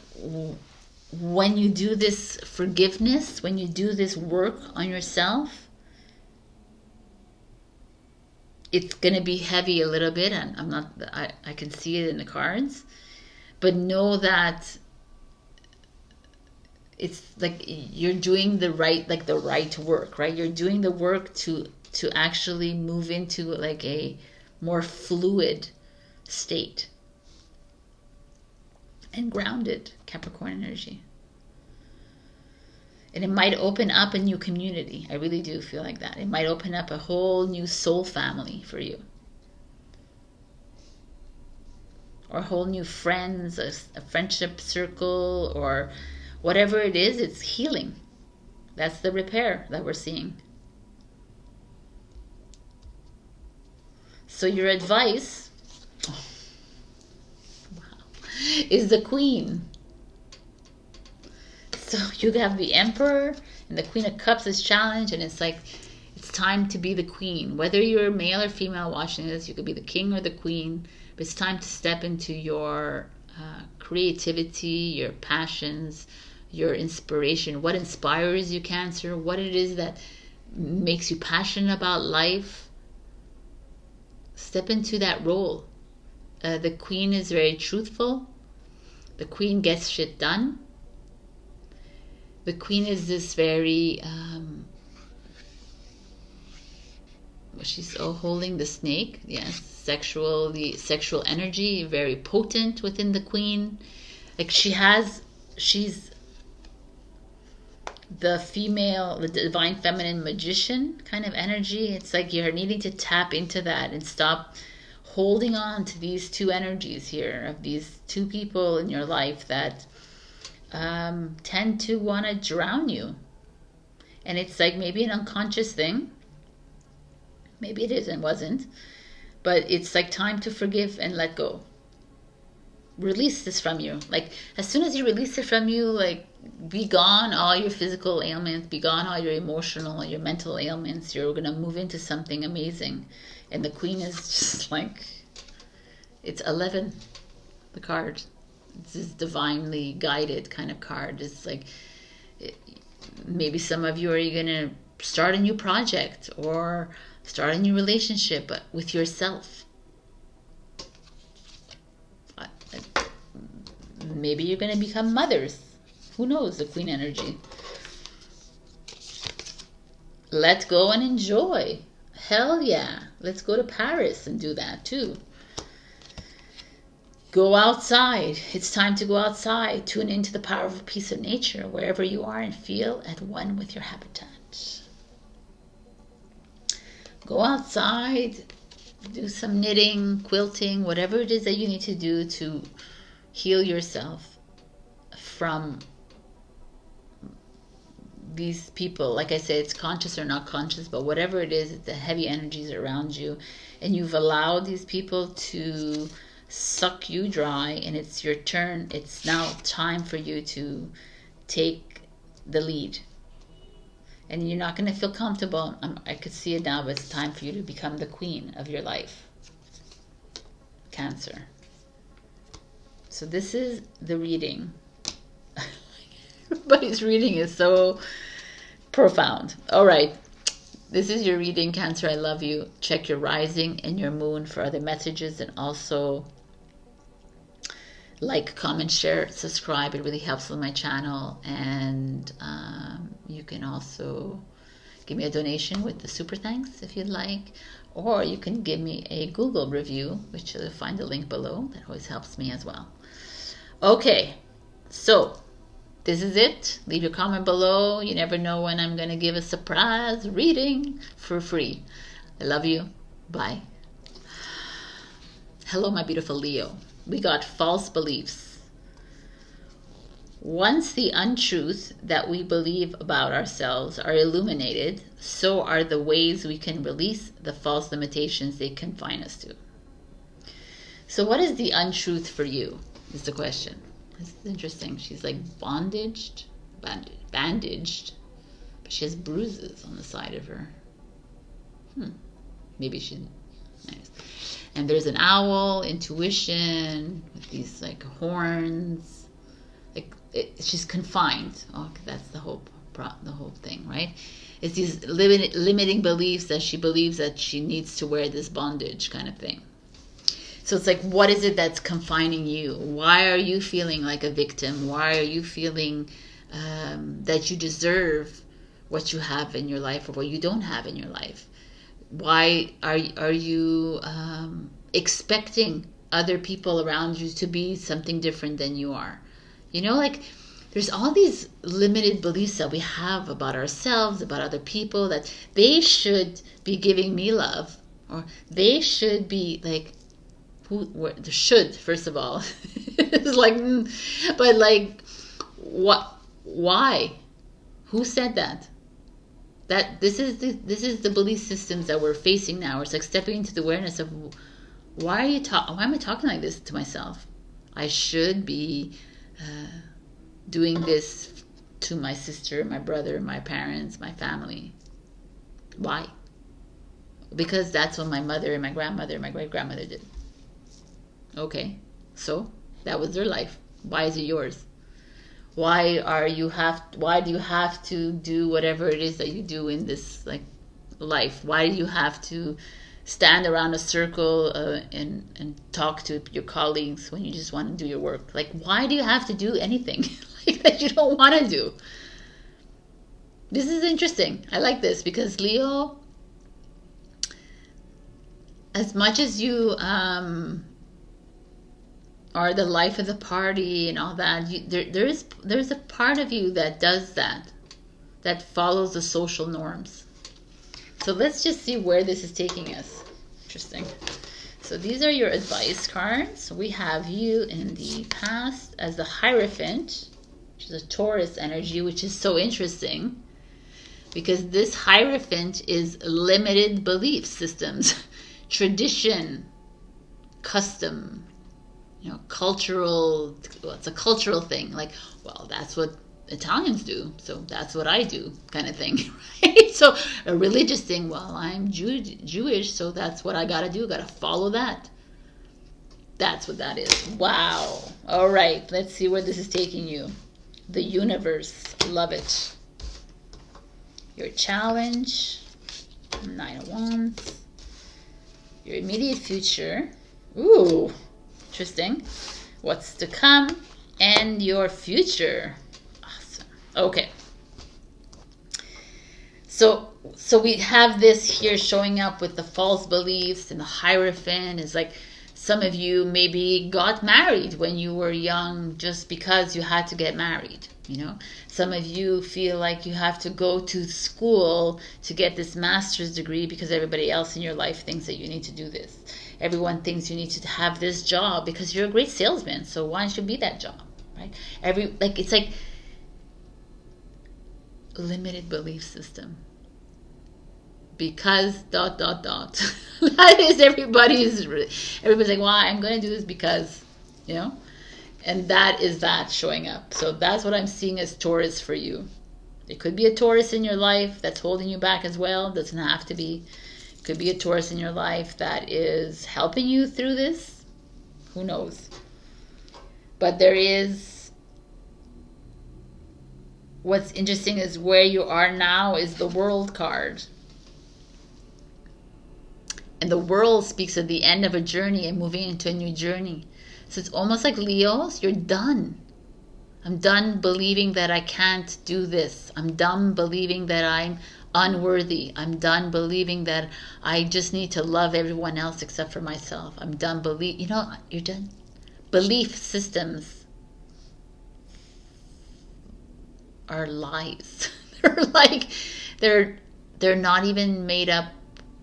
when you do this forgiveness, when you do this work on yourself, it's gonna be heavy a little bit, and I can see it in the cards, but know that it's like you're doing the right work, right? You're doing the work to actually move into like a more fluid state and grounded Capricorn energy. And it might open up a new community. I really do feel like that. It might open up a whole new soul family for you. Or a whole new friends, a friendship circle, or whatever it is, it's healing. That's the repair that we're seeing. So your advice is the Queen. So you have the Emperor and the Queen of Cups is challenged, and it's like it's time to be the Queen. Whether you're male or female watching this, you could be the King or the Queen, but it's time to step into your creativity, your passions, your inspiration, what inspires you, Cancer, what it is that makes you passionate about life. Step into that role. The Queen is very truthful. The Queen gets shit done. The Queen is this very, she's holding the snake. Yes, sexual energy, very potent within the Queen. Like she's the female, the divine feminine magician kind of energy. It's like you're needing to tap into that and stop holding on to these 2 energies here of these 2 people in your life that tend to want to drown you. And it's like maybe an unconscious thing. Maybe it is and wasn't. But it's like time to forgive and let go. Release this from you. Like as soon as you release it from you, like be gone all your physical ailments, be gone all your emotional, your mental ailments. You're going to move into something amazing. And the Queen is just like, it's 11, the card. It's this divinely guided kind of card. It's like maybe some of you are going to start a new project or start a new relationship with yourself. Maybe you're going to become mothers. Who knows, the Queen energy. Let go and enjoy. Hell yeah. Let's go to Paris and do that too. Go outside. It's time to go outside. Tune into the powerful peace of nature wherever you are and feel at one with your habitat. Go outside. Do some knitting, quilting, whatever it is that you need to do to heal yourself from these people. Like I said, it's conscious or not conscious, but whatever it is, it's the heavy energies around you, and you've allowed these people to suck you dry, and it's your turn. It's now time for you to take the lead, and you're not going to feel comfortable. I could see it now, but it's time for you to become the queen of your life, Cancer. So this is the reading. Everybody's reading is so profound. All right. This is your reading, Cancer. I love you. Check your rising and your moon for other messages, and also like, comment, share, subscribe. It really helps with my channel. And you can also give me a donation with the super thanks if you'd like, or you can give me a Google review, which you'll find the link below. That always helps me as well. Okay, so this is it. Leave your comment below. You never know when I'm going to give a surprise reading for free. I love you. Bye. Hello, my beautiful Leo. We got false beliefs. Once the untruth that we believe about ourselves are illuminated, so are the ways we can release the false limitations they confine us to. So what is the untruth for you, is the question. This is interesting. She's like bandaged, but she has bruises on the side of her. Maybe she, nice. And there's an owl, intuition, with these like horns. Like she's confined. Oh, that's the whole thing, right? It's these limiting beliefs that she believes that she needs to wear this bondage kind of thing. So it's like, what is it that's confining you? Why are you feeling like a victim? Why are you feeling that you deserve what you have in your life or what you don't have in your life? Why are you expecting other people around you to be something different than you are? You know, like there's all these limited beliefs that we have about ourselves, about other people, that they should be giving me love, or they should be like, should, first of all. It's like, but like, what? Why? Who said that? That this is the belief systems that we're facing now. It's like stepping into the awareness of why am I talking like this to myself? I should be doing this to my sister, my brother, my parents, my family. Why? Because that's what my mother and my grandmother and my great-grandmother did. Okay, so that was their life. Why is it yours? Why do you have to do whatever it is that you do in this like life? Why do you have to stand around a circle and talk to your colleagues when you just want to do your work? Like, why do you have to do anything like that you don't want to do? This is interesting. I like this because Leo, as much as you are the life of the party and all that, there's a part of you that does that follows the social norms. So let's just see where this is taking us. Interesting. So these are your advice cards. We have you in the past as the Hierophant, which is a Taurus energy, which is so interesting because this Hierophant is limited belief systems, tradition, custom, you know, cultural. Well, it's a cultural thing. Like, well, that's what Italians do, so that's what I do, kind of thing, right? So a religious thing. Well, I'm Jewish, so that's what I gotta do. Gotta follow that. That's what that is. Wow. All right. Let's see where this is taking you. The universe. Love it. Your challenge. 9 of Wands. Your immediate future. Ooh. Interesting. What's to come and your future. Awesome. Okay. So we have this here showing up with the false beliefs and the Hierophant. Is like some of you maybe got married when you were young just because you had to get married. You know, some of you feel like you have to go to school to get this master's degree because everybody else in your life thinks that you need to do this. Everyone thinks you need to have this job because you're a great salesman. So why don't you be that job, right? It's like limited belief system. Because ... That is everybody's like, well, I'm going to do this because, you know, and that is that showing up. So that's what I'm seeing as Taurus for you. It could be a Taurus in your life that's holding you back as well. Doesn't have to be. Could be a Taurus in your life that is helping you through this. Who knows? But there is, what's interesting is where you are now is the World card. And the World speaks of the end of a journey and moving into a new journey. So it's almost like Leos, you're done. I'm done believing that I can't do this. I'm done believing that I'm unworthy. I'm done believing that I just need to love everyone else except for myself. I'm done you're done. Belief systems are lies. They're like, they're not even made up.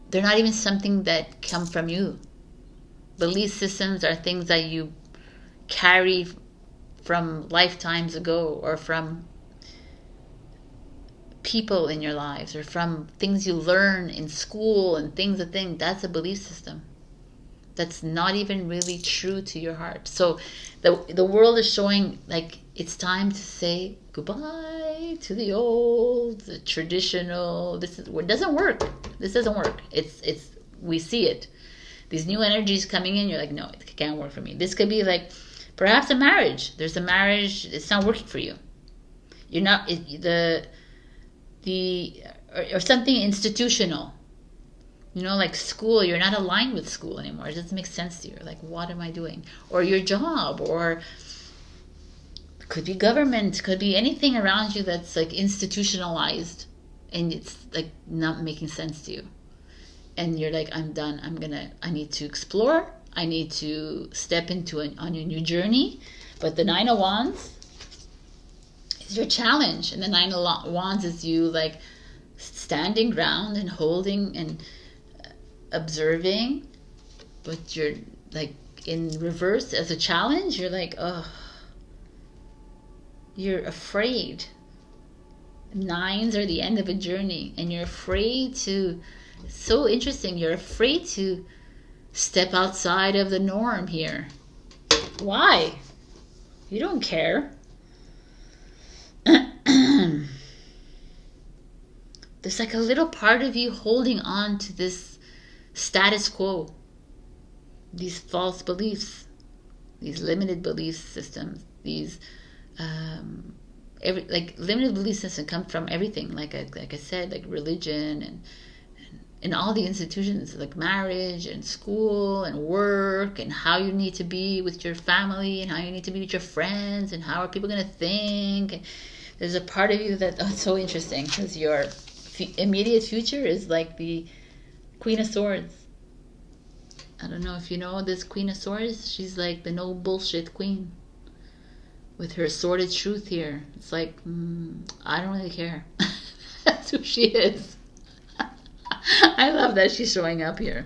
They're not even something that come from you. Belief systems are things that you carry from lifetimes ago, or from people in your lives, or from things you learn in school and things that think that's a belief system that's not even really true to your heart. So the world is showing like it's time to say goodbye to the old, the traditional. This is what doesn't work. This doesn't work. It's we see it. These new energies coming in, you're like, no, it can't work for me. This could be like perhaps a marriage. There's a marriage, it's not working for you. You're not or something institutional, you know, like school. You're not aligned with school anymore. It doesn't make sense to you. Like, what am I doing? Or your job, or could be government, could be anything around you that's like institutionalized, and it's like not making sense to you. And you're like, I'm done. I need to explore. I need to step into on a new journey. But the Nine of Wands is your challenge, and the Nine of Wands is you like standing ground and holding and observing. But you're like in reverse as a challenge. You're like, oh, you're afraid. Nines are the end of a journey, and you're afraid to. So interesting. You're afraid to step outside of the norm here. Why? You don't care. There's like a little part of you holding on to this status quo, these false beliefs, these limited belief systems, these limited belief systems come from everything. Like I said, like religion and all the institutions, like marriage and school and work, and how you need to be with your family and how you need to be with your friends, and how are people going to think. There's a part of you that, oh, it's so interesting, because your immediate future is like the Queen of Swords. I don't know if you know this Queen of Swords. She's like the no bullshit queen with her sordid truth here. It's like, I don't really care. That's who she is. I love that she's showing up here.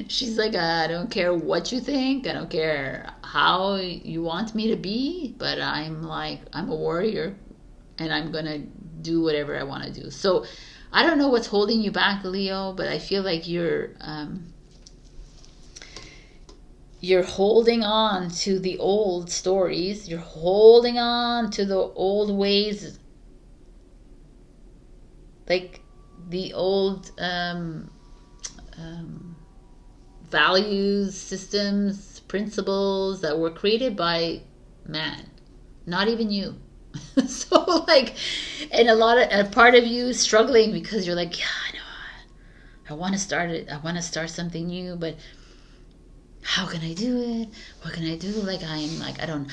She's like, I don't care what you think. I don't care how you want me to be. But I'm a warrior, and I'm going to do whatever I want to do. So I don't know what's holding you back, Leo, but I feel like you're holding on to the old stories. You're holding on to the old ways. Like the old values, systems, principles that were created by man, not even you. So like, and a part of you is struggling because you're like, yeah, I know, I want to start it. I want to start something new, but how can I do it? What can I do? Like I don't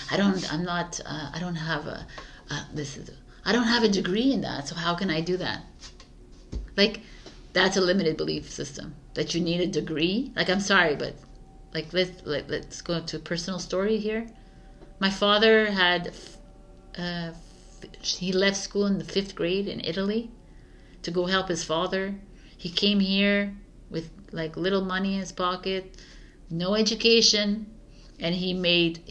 have a degree in that. So how can I do that? Like, that's a limited belief system, that you need a degree. Like, I'm sorry, but like let's go to a personal story here. My father had he left school in the 5th grade in Italy to go help his father. He came here with like little money in his pocket, no education, and he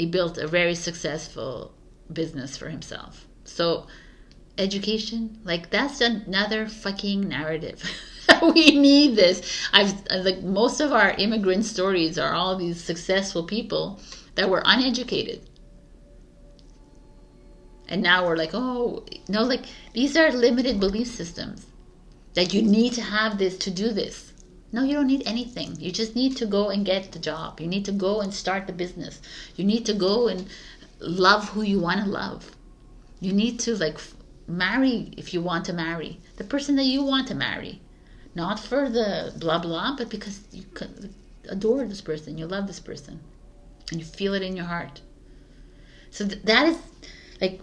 built a very successful business for himself. So education, like, that's another fucking narrative. We need this. Like, most of our immigrant stories are all these successful people that were uneducated, and now we're like, oh no, like, these are limited belief systems that you need to have this to do this. No, you don't need anything. You just need to go and get the job. You need to go and start the business. You need to go and love who you want to love. You need to like marry if you want to marry the person that you want to marry, not for the blah blah, but because you adore this person, you love this person, and you feel it in your heart. So that is like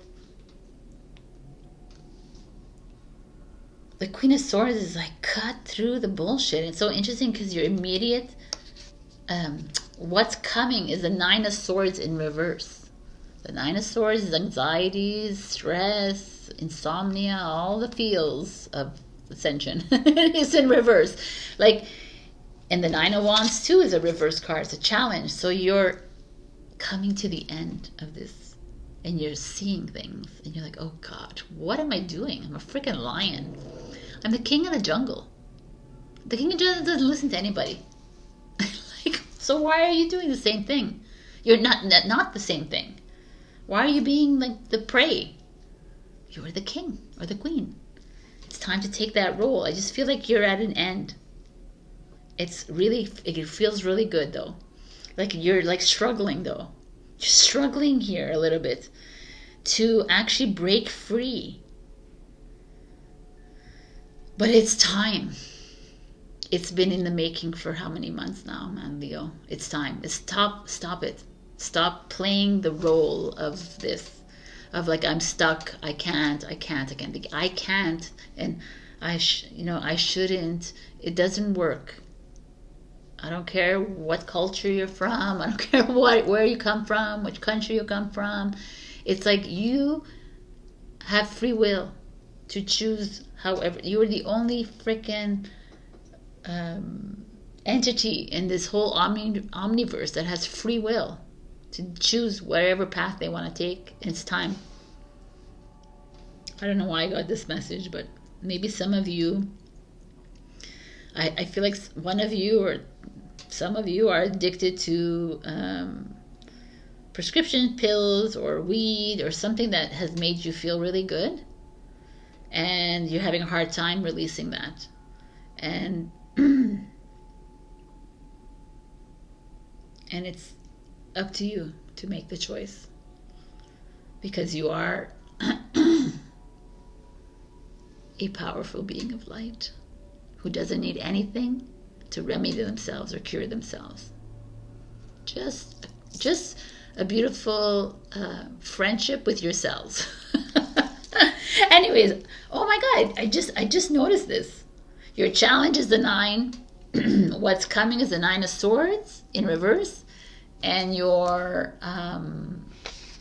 the Queen of Swords is like cut through the bullshit. It's so interesting because your immediate what's coming is the Nine of Swords in reverse. The Nine of Swords is anxieties, stress, insomnia, all the feels of ascension. It's in reverse. Like, and the Nine of Wands too is a reverse card. It's a challenge. So you're coming to the end of this and you're seeing things, and you're like, oh God, what am I doing? I'm a freaking lion. I'm the king of the jungle. The king of the jungle doesn't listen to anybody. Like, so why are you doing the same thing? You're not the same thing. Why are you being like the prey? You're the king or the queen. It's time to take that role. I just feel like you're at an end. It feels really good though. Like you're like struggling though. You're struggling here a little bit to actually break free. But it's time. It's been in the making for how many months now, man, Leo? It's time. Stop it. Stop playing the role of this, of like, I'm stuck, I can't, and I shouldn't. It doesn't work. I don't care what culture you're from. I don't care where you come from, which country you come from. It's like you have free will to choose however. You're the only freaking entity in this whole omniverse that has free will to choose whatever path they want to take. It's time. I don't know why I got this message, but maybe some of you, I feel like one of you or some of you are addicted to prescription pills or weed or something that has made you feel really good, and you're having a hard time releasing that. And and it's up to you to make the choice, because you are a powerful being of light who doesn't need anything to remedy themselves or cure themselves. Just a beautiful friendship with yourselves. Anyways, oh my God, I just noticed this. Your challenge is the 9. What's coming is the 9 of Swords in reverse. And your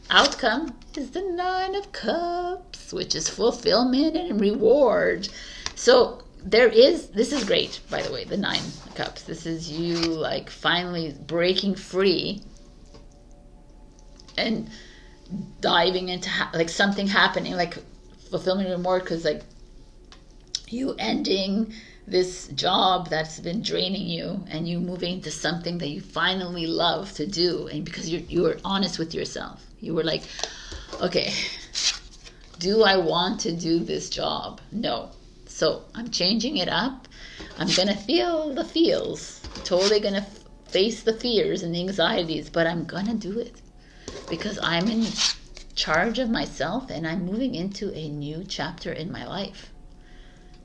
outcome is the 9 of Cups, which is fulfillment and reward. So this is great, by the way, the 9 of Cups. This is you like finally breaking free and diving into like something happening, like fulfillment and reward, because like you ending this job that's been draining you and you moving into something that you finally love to do. And because you were honest with yourself, you were like, okay, do I want to do this job? No. So I'm changing it up. I'm gonna feel the feels, totally gonna face the fears and the anxieties, but I'm gonna do it because I'm in charge of myself and I'm moving into a new chapter in my life,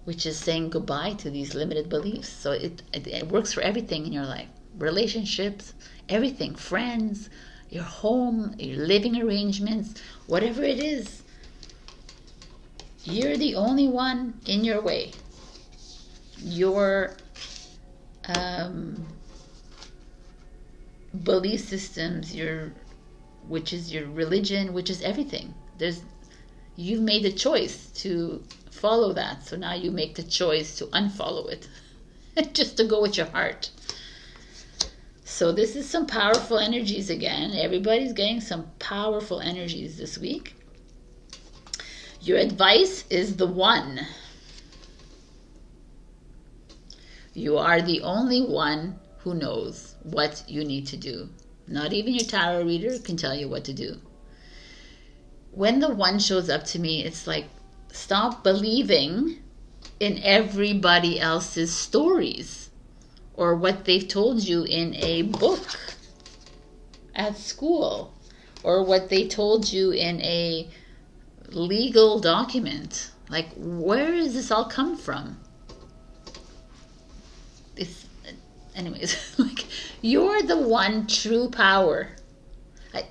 which is saying goodbye to these limited beliefs. So it works for everything in your life. Relationships, everything, friends, your home, your living arrangements, whatever it is. You're the only one in your way. Your belief systems, which is your religion, which is everything. You've made a choice to follow that, so now you make the choice to unfollow it, just to go with your heart. So this is some powerful energies again. Everybody's getting some powerful energies this week. Your advice is the 1. You are the only one who knows what you need to do. Not even your tarot reader can tell you what to do. When the 1 shows up to me, it's like, stop believing in everybody else's stories or what they've told you in a book at school or what they told you in a legal document. Like, where does this all come from? Anyways, like, you're the one true power.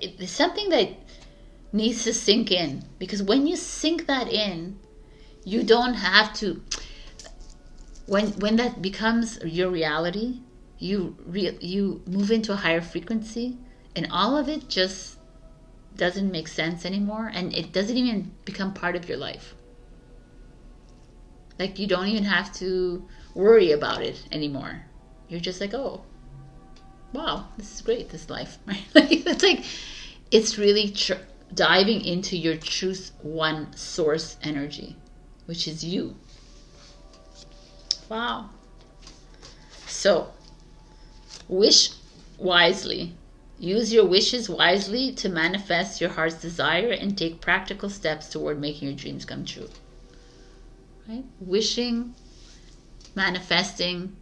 It's something that needs to sink in, because when you sink that in, you don't have to. When that becomes your reality, you move into a higher frequency, and all of it just doesn't make sense anymore, and it doesn't even become part of your life. Like, you don't even have to worry about it anymore. You're just like, oh, wow, this is great, this life, right? Like, it's really diving into your truth one source energy, which is you. Wow. So, wish wisely. Use your wishes wisely to manifest your heart's desire and take practical steps toward making your dreams come true. Right? Wishing, manifesting,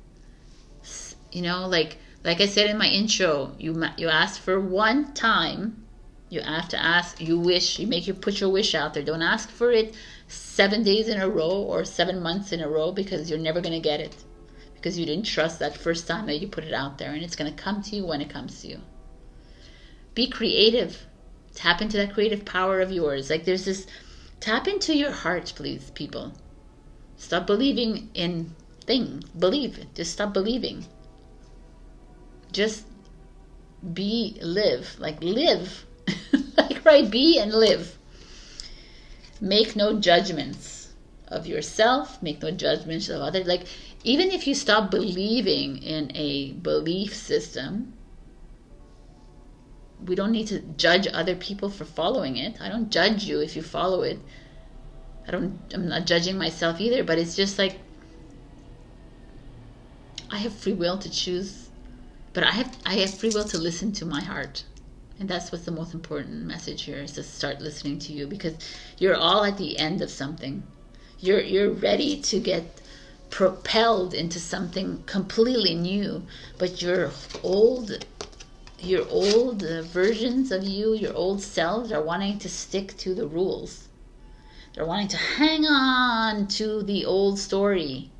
you know, like I said in my intro, you ask for one time. You have to ask, you wish, put your wish out there. Don't ask for it 7 days in a row or 7 months in a row, because you're never going to get it. Because you didn't trust that first time that you put it out there, and it's going to come to you when it comes to you. Be creative. Tap into that creative power of yours. Like there's this, tap into your heart, please, people. Stop believing in things. Believe it. Just stop believing. Just live. Like live. Like, right, be and live. Make no judgments of yourself. Make no judgments of others. Like, even if you stop believing in a belief system, we don't need to judge other people for following it. I don't judge you if you follow it. I'm not judging myself either, but it's just like, I have free will to choose, but I have free will to listen to my heart. And that's what's the most important message here, is to start listening to you, because you're all at the end of something. You're ready to get propelled into something completely new, but your old versions of you, your old selves, are wanting to stick to the rules. They're wanting to hang on to the old story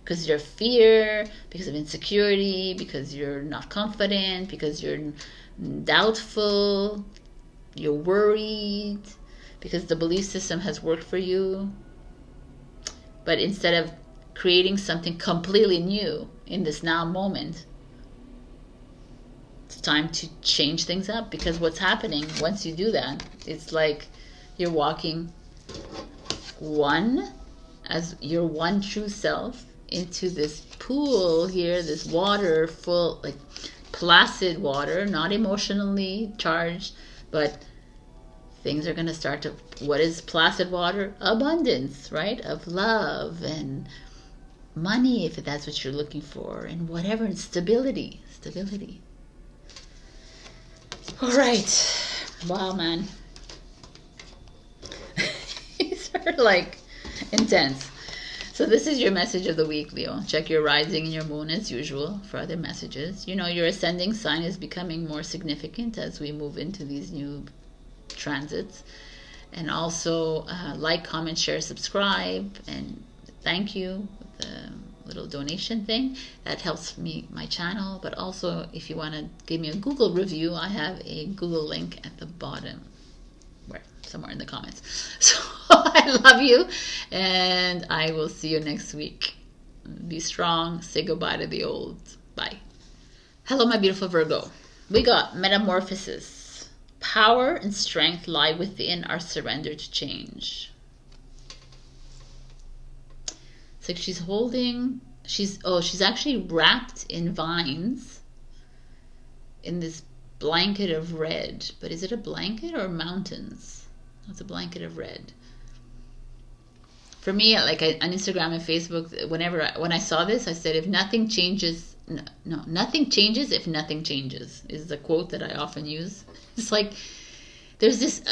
because of fear, because of insecurity, because you're not confident, because you're doubtful, you're worried, because the belief system has worked for you. But instead of creating something completely new in this now moment, it's time to change things up. Because what's happening once you do that, it's like you're walking as your one true self into this pool here, this water full, like placid water, not emotionally charged, but things are going to start to, what is placid water? Abundance, right? Of love and money, if that's what you're looking for, and whatever, and stability. All right. Wow, man. These are like intense. So this is your message of the week, Leo. Check your rising and your moon as usual for other messages. You know, your ascending sign is becoming more significant as we move into these new transits. And also like, comment, share, subscribe, and thank you with the little donation thing. That helps me, my channel. But also, if you want to give me a Google review, I have a Google link at the bottom, somewhere in the comments. So I love you, and I will see you next week. Be strong. Say goodbye to the old. Bye. Hello, my beautiful Virgo. We got metamorphosis. Power and strength lie within our surrender to change. It's like she's actually wrapped in vines in this blanket of red. But is it a blanket or mountains? It's a blanket of red. For me, like on Instagram and Facebook, when I saw this, I said, if nothing changes, nothing changes if nothing changes, is the quote that I often use. It's like, there's this,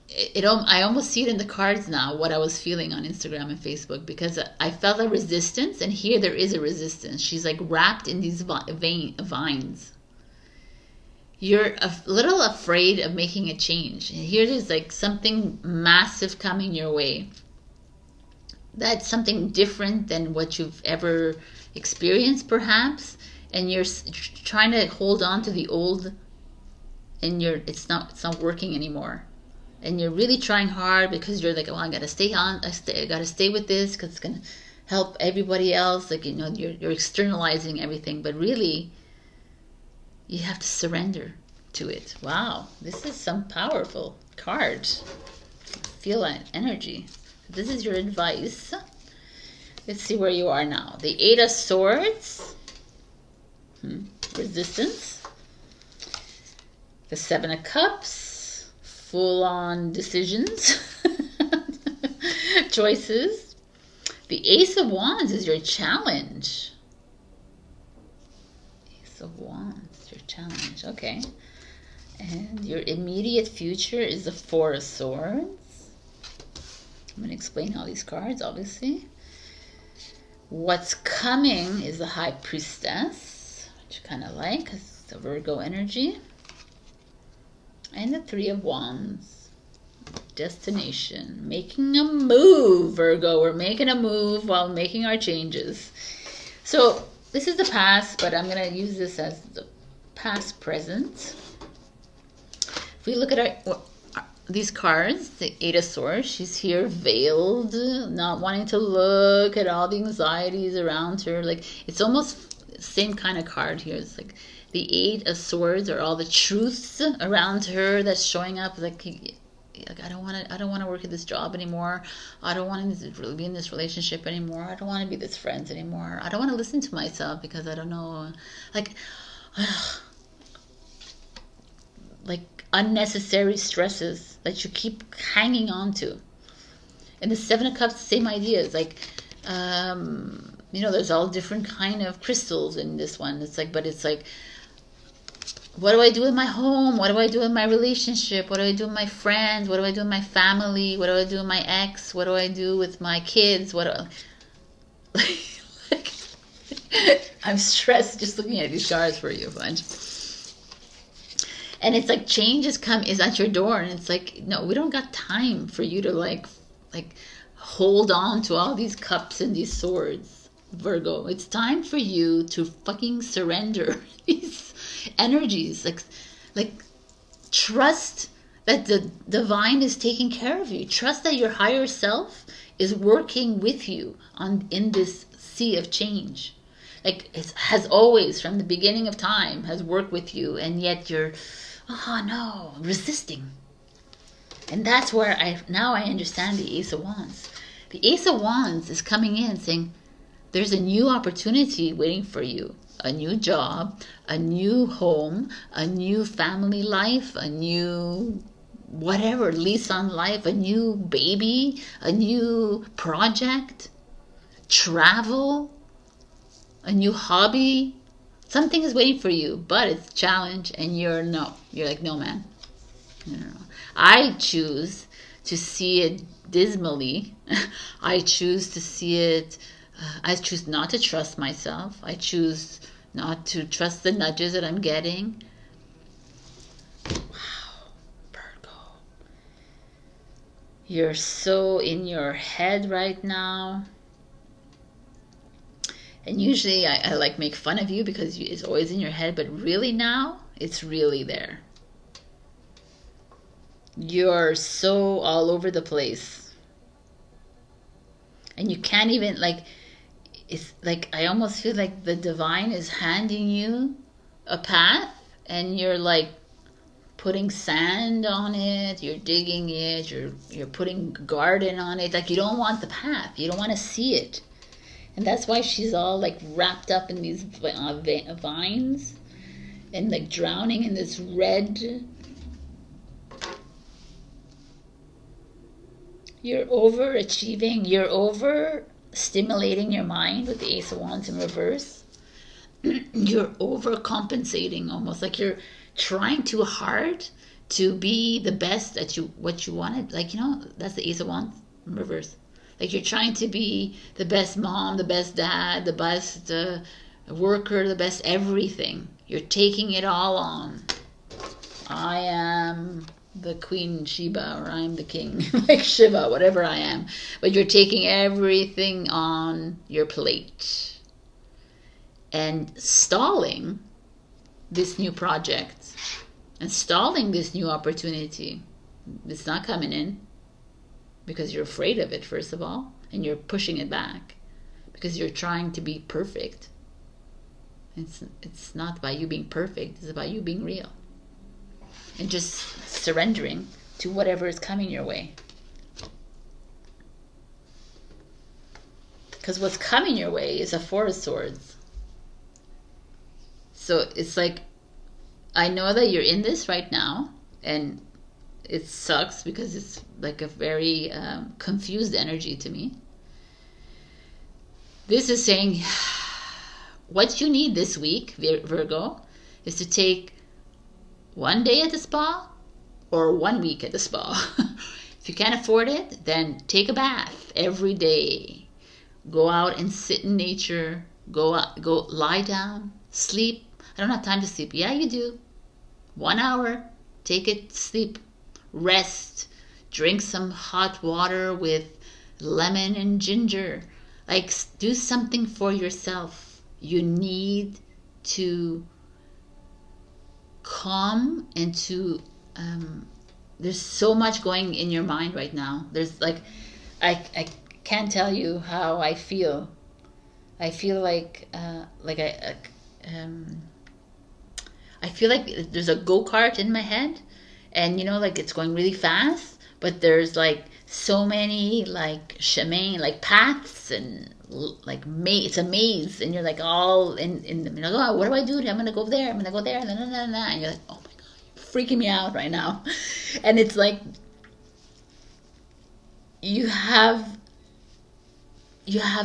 I almost see it in the cards now, what I was feeling on Instagram and Facebook, because I felt a resistance, and here there is a resistance. She's like wrapped in these vines. You're a little afraid of making a change. And here there's like something massive coming your way. That's something different than what you've ever experienced, perhaps. And you're trying to hold on to the old, and it's not working anymore. And you're really trying hard because you're like, well, I gotta stay on. I gotta stay with this because it's gonna help everybody else. Like, you know, you're externalizing everything, but really, you have to surrender to it. Wow, this is some powerful card. Feel that energy. This is your advice. Let's see where you are now. The 8 of Swords. Resistance. The 7 of Cups. full-on decisions, choices. The Ace of Wands is your challenge. Ace of Wands, your challenge. Okay. And your immediate future is the Four of Swords. I'm going to explain all these cards, obviously. What's coming is the High Priestess, which I kind of like, because it's the Virgo energy. And the Three of Wands. Destination. Making a move, Virgo. We're making a move while making our changes. So this is the past, but I'm going to use this as the past present. If we look at these cards, the Eight of Swords, she's here veiled, not wanting to look at all the anxieties around her. Like, it's almost the same kind of card here. It's like the Eight of Swords are all the truths around her that's showing up. Like I don't want to work at this job anymore. I don't want to really be in this relationship anymore. I don't want to be this friends anymore. I don't want to listen to myself because I don't know. Like unnecessary stresses that you keep hanging on to. And the Seven of Cups, same ideas. Like, you know, there's all different kind of crystals in this one. It's like, but it's like, what do I do with my home? What do I do with my relationship? What do I do with my friends? What do I do with my family? What do I do with my ex? What do I do with my kids? What do I... like, I'm stressed just looking at these cards for you a bunch. And it's like change is at your door, and it's like, no, we don't got time for you to like hold on to all these cups and these swords, Virgo. It's time for you to fucking surrender these energies. Like trust that the divine is taking care of you. Trust that your higher self is working with you in this sea of change. Like it has always, from the beginning of time, has worked with you, and yet you're resisting. And that's where I understand the Ace of Wands. The Ace of Wands is coming in saying there's a new opportunity waiting for you. A new job, a new home, a new family life, a new whatever, lease on life, a new baby, a new project, travel, a new hobby. Something is waiting for you, but it's a challenge, and you're like, no, man. No. I choose to see it dismally. I choose to see it. I choose not to trust myself. I choose not to trust the nudges that I'm getting. Wow, Virgo. You're so in your head right now. And usually I like make fun of you because it's always in your head, but really now, it's really there. You're so all over the place. And you can't even, it's like, I almost feel like the divine is handing you a path, and you're like putting sand on it, you're digging it, you're putting garden on it. Like, you don't want the path, you don't want to see it. And that's why she's all like wrapped up in these vines and like drowning in this red. You're overachieving. You're over stimulating your mind with the Ace of Wands in reverse. You're overcompensating, almost like you're trying too hard to be the best at what you wanted. Like, you know, that's the Ace of Wands in reverse. Like, you're trying to be the best mom, the best dad, the best worker, the best everything. You're taking it all on. I am the Queen Sheba, or I'm the king, like Shiva, whatever I am. But you're taking everything on your plate and stalling this new project and stalling this new opportunity. It's not coming in. Because you're afraid of it, first of all, and you're pushing it back because you're trying to be perfect. It's not about you being perfect, it's about you being real and just surrendering to whatever is coming your way. Because what's coming your way is a Four of Swords. So it's like, I know that you're in this right now, and it sucks because it's like a very confused energy to me. This is saying what you need this week, Virgo, is to take 1 day at the spa or 1 week at the spa. If you can't afford it, then take a bath every day. Go out and sit in nature. Go lie down, sleep. I don't have time to sleep. Yeah, you do. 1 hour, take it, sleep, rest, drink some hot water with lemon and ginger. Like, do something for yourself. You need to calm and to there's so much going in your mind right now. There's like I can't tell you how I feel. I feel like I feel like there's a go-kart in my head, and you know, like it's going really fast, but there's like so many like chemin, like paths, and like it's a maze, and you're like all in the, you're like, oh, what do I do? I'm gonna go there, I'm gonna go there, and you're like, oh my god, you're freaking me out right now. And it's like you have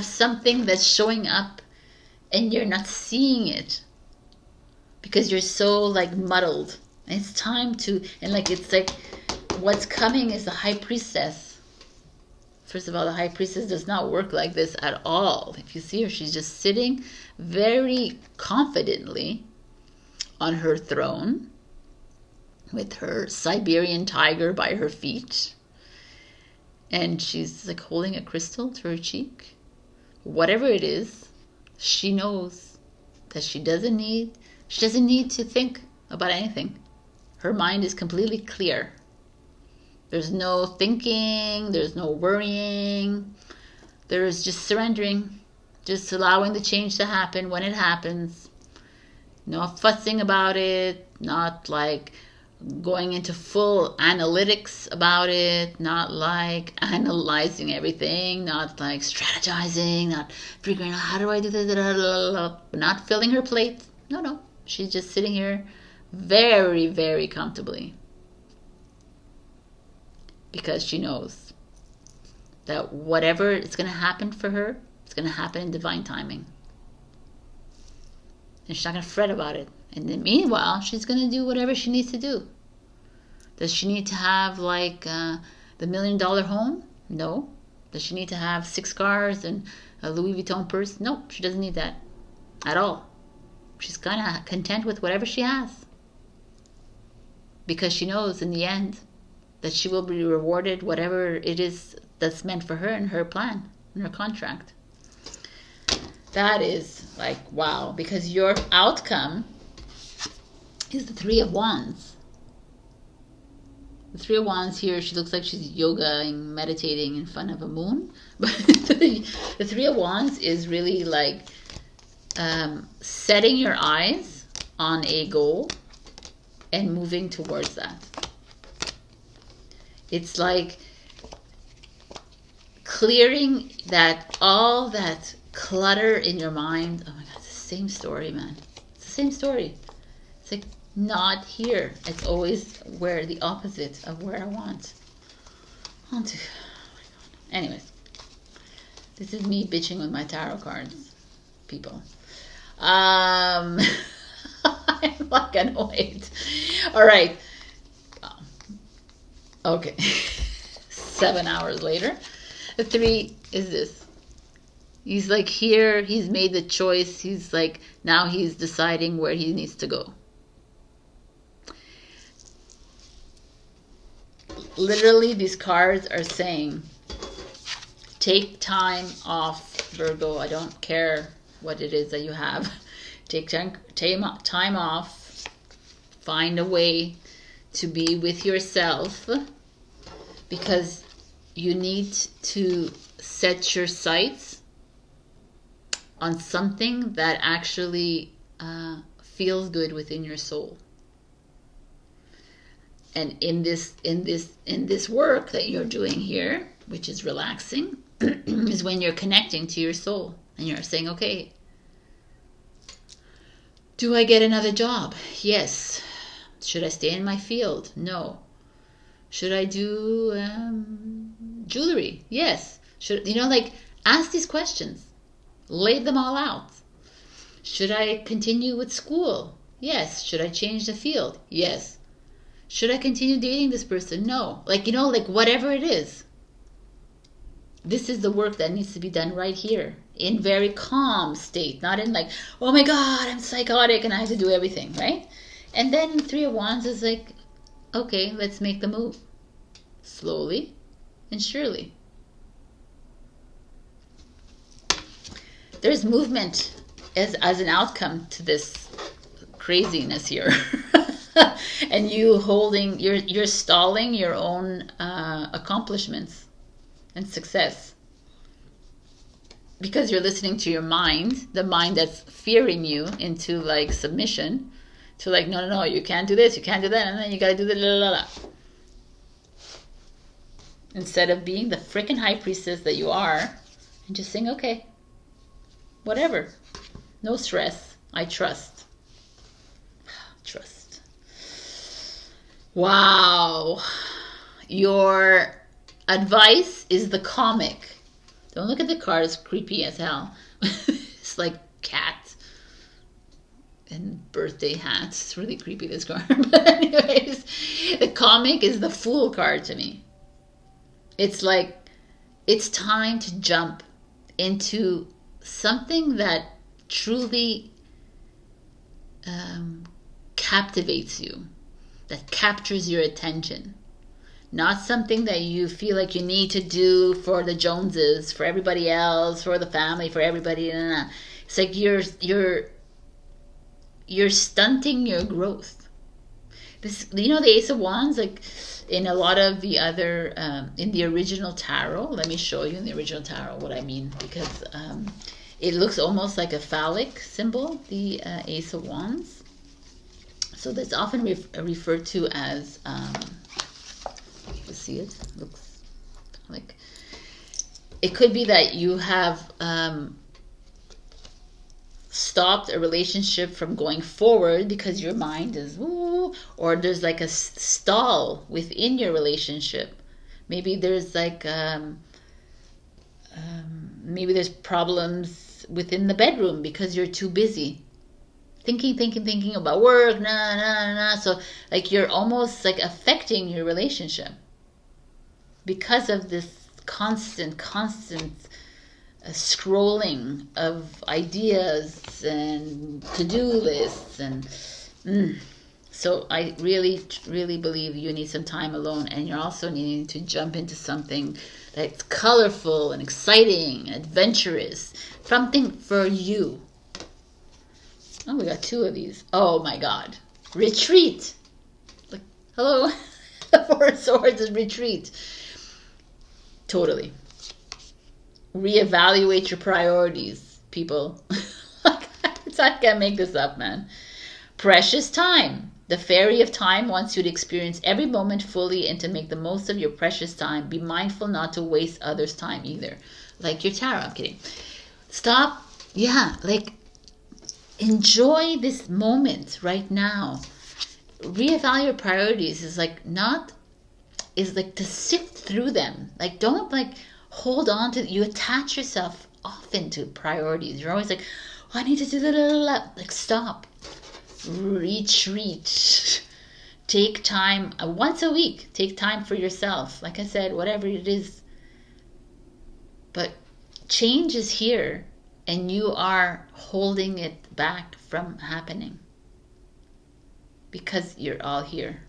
something that's showing up and you're not seeing it because you're so like muddled. And it's time to, and like it's like what's coming is the High Priestess. First of all, the High Priestess does not work like this at all. If you see her, she's just sitting very confidently on her throne with her Siberian tiger by her feet. And she's like holding a crystal to her cheek. Whatever it is, she knows that she doesn't need to think about anything. Her mind is completely clear. There's no thinking, there's no worrying. There's just surrendering, just allowing the change to happen when it happens. Not fussing about it, not like going into full analytics about it, not like analyzing everything, not like strategizing, not figuring out how do I do this, not filling her plate. No. She's just sitting here very, very comfortably because she knows that whatever is going to happen for her, it's going to happen in divine timing. And she's not going to fret about it. And then meanwhile, she's going to do whatever she needs to do. Does she need to have like the $1 million home? No. Does she need to have 6 cars and a Louis Vuitton purse? No, she doesn't need that at all. She's kind of content with whatever she has. Because she knows in the end that she will be rewarded whatever it is that's meant for her in her plan, in her contract. That is like, wow. Because your outcome is the 3 of Wands. The 3 of Wands here, she looks like she's yogaing, meditating in front of a moon. But the 3 of Wands is really like setting your eyes on a goal and moving towards that. It's like clearing that, all that clutter in your mind. Oh my god, it's the same story, man. It's the same story. It's like not here. It's always where the opposite of where I want. Oh my god. Anyways, this is me bitching with my tarot cards, people. I'm like annoyed. All right. Okay. 7 hours later. The 3 is this. He's like here. He's made the choice. He's like, now he's deciding where he needs to go. Literally, these cards are saying, take time off, Virgo. I don't care what it is that you have. Take time off. Find a way to be with yourself, because you need to set your sights on something that actually feels good within your soul. And in this work that you're doing here, which is relaxing, is when you're connecting to your soul and you're saying, okay, do I get another job? Yes. Should I stay in my field? No. Should I do jewelry? Yes. Should, you know, like, ask these questions. Lay them all out. Should I continue with school? Yes. Should I change the field? Yes. Should I continue dating this person? No. Like, you know, like whatever it is. This is the work that needs to be done right here in very calm state, not in like, oh my God, I'm psychotic and I have to do everything, right? And then Three of Wands is like, okay, let's make the move. Slowly and surely. There's movement as an outcome to this craziness here. And you holding, you're stalling your own accomplishments and success. Because you're listening to your mind, the mind that's fearing you into like submission, to like, no, no, no, you can't do this, you can't do that, and then you gotta do the la la la. Instead of being the freaking high priestess that you are, and just saying, okay, whatever. No stress. I trust. Trust. Wow. Your advice is the comic. Don't look at the cards, creepy as hell. It's like cat and birthday hats. It's really creepy, this card. But anyways, the comic is the Fool card to me. It's like, it's time to jump into something that truly captivates you, that captures your attention. Not something that you feel like you need to do for the Joneses, for everybody else, for the family, for everybody. It's like you're stunting your growth. This, you know, the Ace of Wands, like in a lot of the other, in the original tarot, let me show you in the original tarot what I mean, because it looks almost like a phallic symbol, the Ace of Wands. So that's often referred to as, you see it? Looks like, it could be that you have stopped a relationship from going forward because your mind is, ooh, or there's like a stall within your relationship. Maybe there's like, maybe there's problems within the bedroom because you're too busy. Thinking about work, So like you're almost like affecting your relationship because of this constant scrolling of ideas and to-do lists. And so I really believe you need some time alone, and you're also needing to jump into something that's colorful and exciting and adventurous, something for you. Oh, we got two of these. Oh my God. Retreat. Like, hello. The Four of Swords is retreat. Totally. Reevaluate your priorities, people. I can't make this up, man. Precious time. The Fairy of Time wants you to experience every moment fully and to make the most of your precious time. Be mindful not to waste others' time either. Like your tarot. I'm kidding. Stop. Yeah, like, enjoy this moment right now. Reevaluate priorities is like to sift through them. Like, don't like hold on to, you attach yourself often to priorities. You're always like, oh, I need to do that. Like, stop. Retreat. Take time once a week. Take time for yourself. Like I said, whatever it is. But change is here, and you are holding it back from happening because you're all here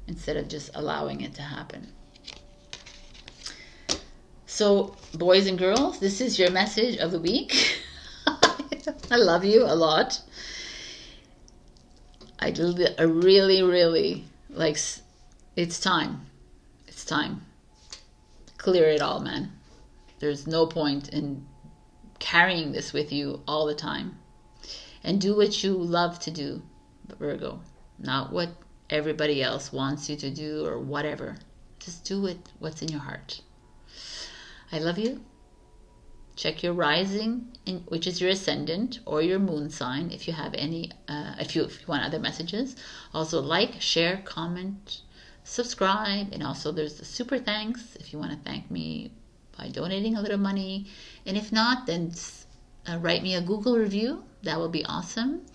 instead of just allowing it to happen. So, boys and girls, this is your message of the week. I love you a lot. I really like, it's time. It's time. Clear it all, man. There's no point in carrying this with you all the time. And do what you love to do, Virgo. Not what everybody else wants you to do or whatever. Just do what's in your heart. I love you. Check your rising, which is your ascendant, or your moon sign if you have any, if you want other messages. Also like, share, comment, subscribe. And also there's the super thanks if you want to thank me by donating a little money. And if not, then write me a Google review. That will be awesome.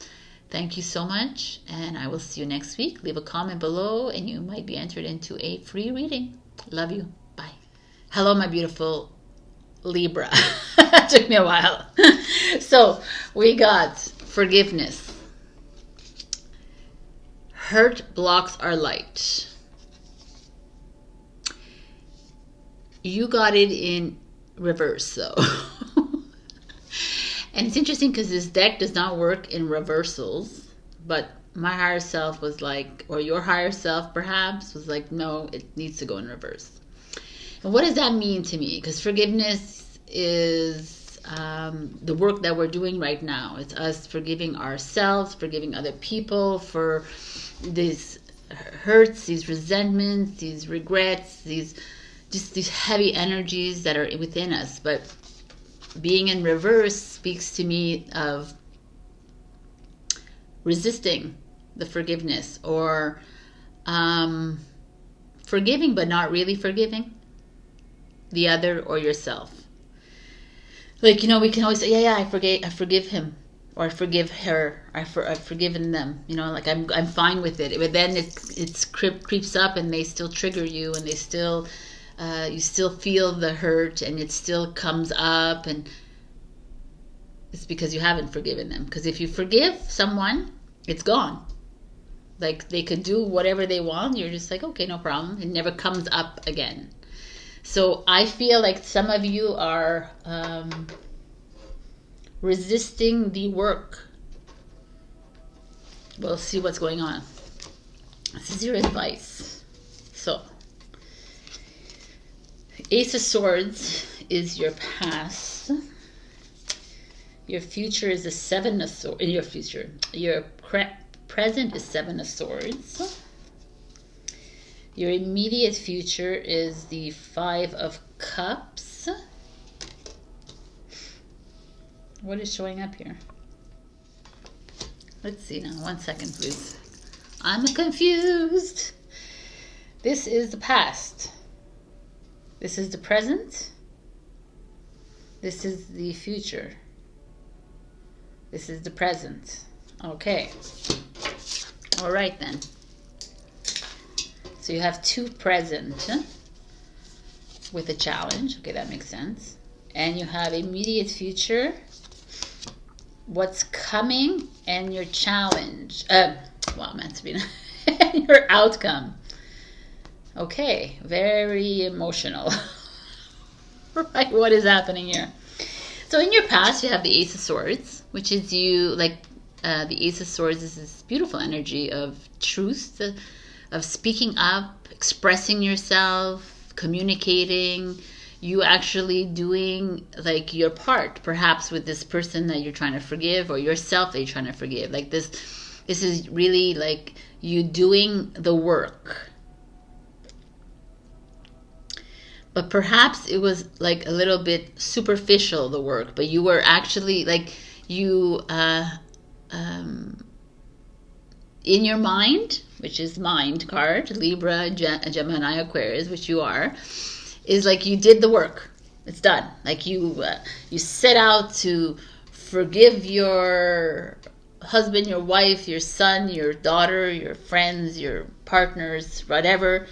Thank you so much, and I will see you next week. Leave a comment below and you might be entered into a free reading. Love you. Bye. Hello, my beautiful Libra. It took me a while. So we got forgiveness. Hurt blocks our light. You got it in reverse though. And it's interesting because this deck does not work in reversals, but my higher self was like, or your higher self perhaps was like, no, it needs to go in reverse. And what does that mean to me? Because forgiveness is the work that we're doing right now. It's us forgiving ourselves, forgiving other people for these hurts, these resentments, these regrets, these heavy energies that are within us. But being in reverse speaks to me of resisting the forgiveness, or forgiving but not really forgiving the other or yourself. Like, you know, we can always say, yeah, I forgive him, or I forgive her, I've forgiven them. You know, like I'm fine with it. But then it creeps up, and they still trigger you, and they still you still feel the hurt, and it still comes up, and it's because you haven't forgiven them. Because if you forgive someone, it's gone. Like, they could do whatever they want. You're just like, okay, no problem. It never comes up again. So I feel like some of you are resisting the work. We'll see what's going on. This is your advice. So, Ace of Swords is your past. Your future is the Seven of Swords. In your future, your present is Seven of Swords. Your immediate future is the Five of Cups. What is showing up here? Let's see now. 1 second, please. I'm confused. This is the past. This is the present. This is the future. This is the present. Okay. All right then. So you have two present with a challenge. Okay, that makes sense. And you have immediate future, what's coming, and your challenge. Wow, man, Sabrina. And your outcome. Okay, very emotional. Right, what is happening here? So in your past, you have the Ace of Swords, which is you, like, the Ace of Swords is this beautiful energy of truth, of speaking up, expressing yourself, communicating, you actually doing, like, your part, perhaps with this person that you're trying to forgive, or yourself that you're trying to forgive. Like, this is really like you doing the work. But perhaps it was like a little bit superficial, the work, but you were actually, like, you in your mind, which is mind card, Libra, Gemini, Aquarius, which you are, is like you did the work. It's done. Like you set out to forgive your husband, your wife, your son, your daughter, your friends, your partners, whatever,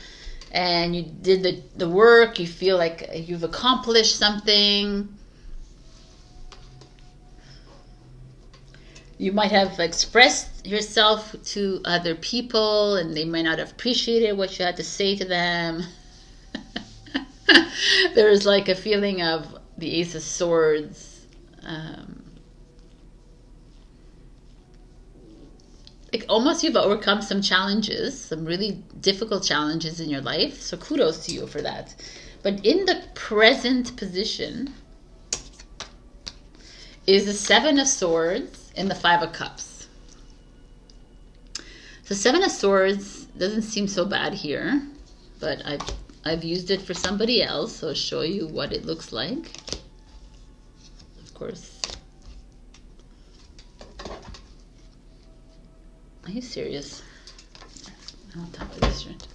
and you did the work. You feel like you've accomplished something. You might have expressed yourself to other people, and they might not have appreciated what you had to say to them. There's like a feeling of the Ace of Swords. Like almost you've overcome some challenges, some really difficult challenges in your life. So kudos to you for that. But in the present position is the Seven of Swords and the Five of Cups. So Seven of Swords doesn't seem so bad here, but I've used it for somebody else, so I'll show you what it looks like. Of course. Are you serious? On top of this shirt.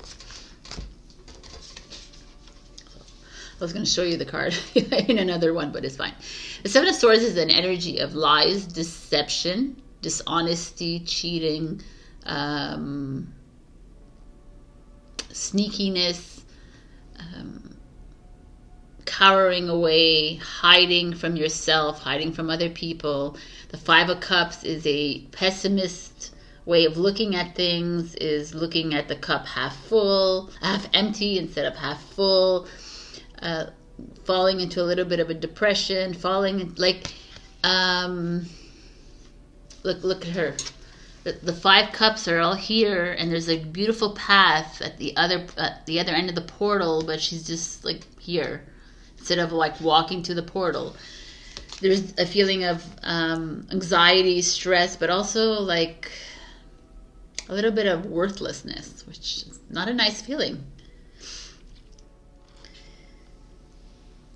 was going to show you the card in another one, but it's fine. The Seven of Swords is an energy of lies, deception, dishonesty, cheating, sneakiness, cowering away, hiding from yourself, hiding from other people. The Five of Cups is a pessimist way of looking at things, is looking at the cup half full, half empty instead of half full, falling into a little bit of a depression, falling like, look at her. The Five Cups are all here, and there's a beautiful path at the other end of the portal, but she's just like here instead of like walking to the portal. There's a feeling of anxiety, stress, but also like a little bit of worthlessness, which is not a nice feeling.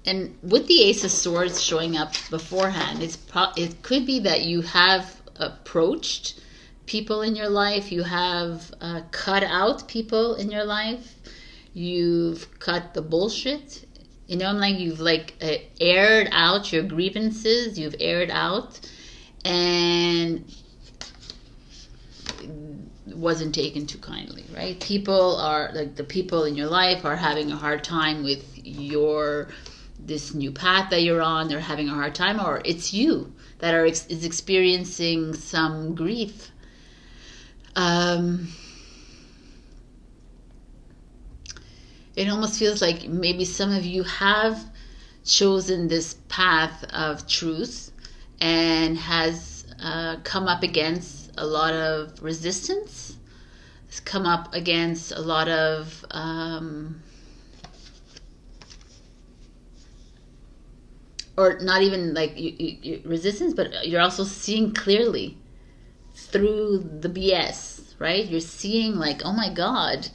And with the Ace of Swords showing up beforehand, it could be that you have approached people in your life, you have cut out people in your life, you've cut the bullshit. You know, like you've like aired out your grievances, you've aired out, and it wasn't taken too kindly, right? People are like, the people in your life are having a hard time with this new path that you're on. They're having a hard time, or it's you that is experiencing some grief. It almost feels like maybe some of you have chosen this path of truth and has come up against a lot of resistance. It's come up against a lot of or not even like resistance, but you're also seeing clearly through the BS, right? You're seeing like, oh my God,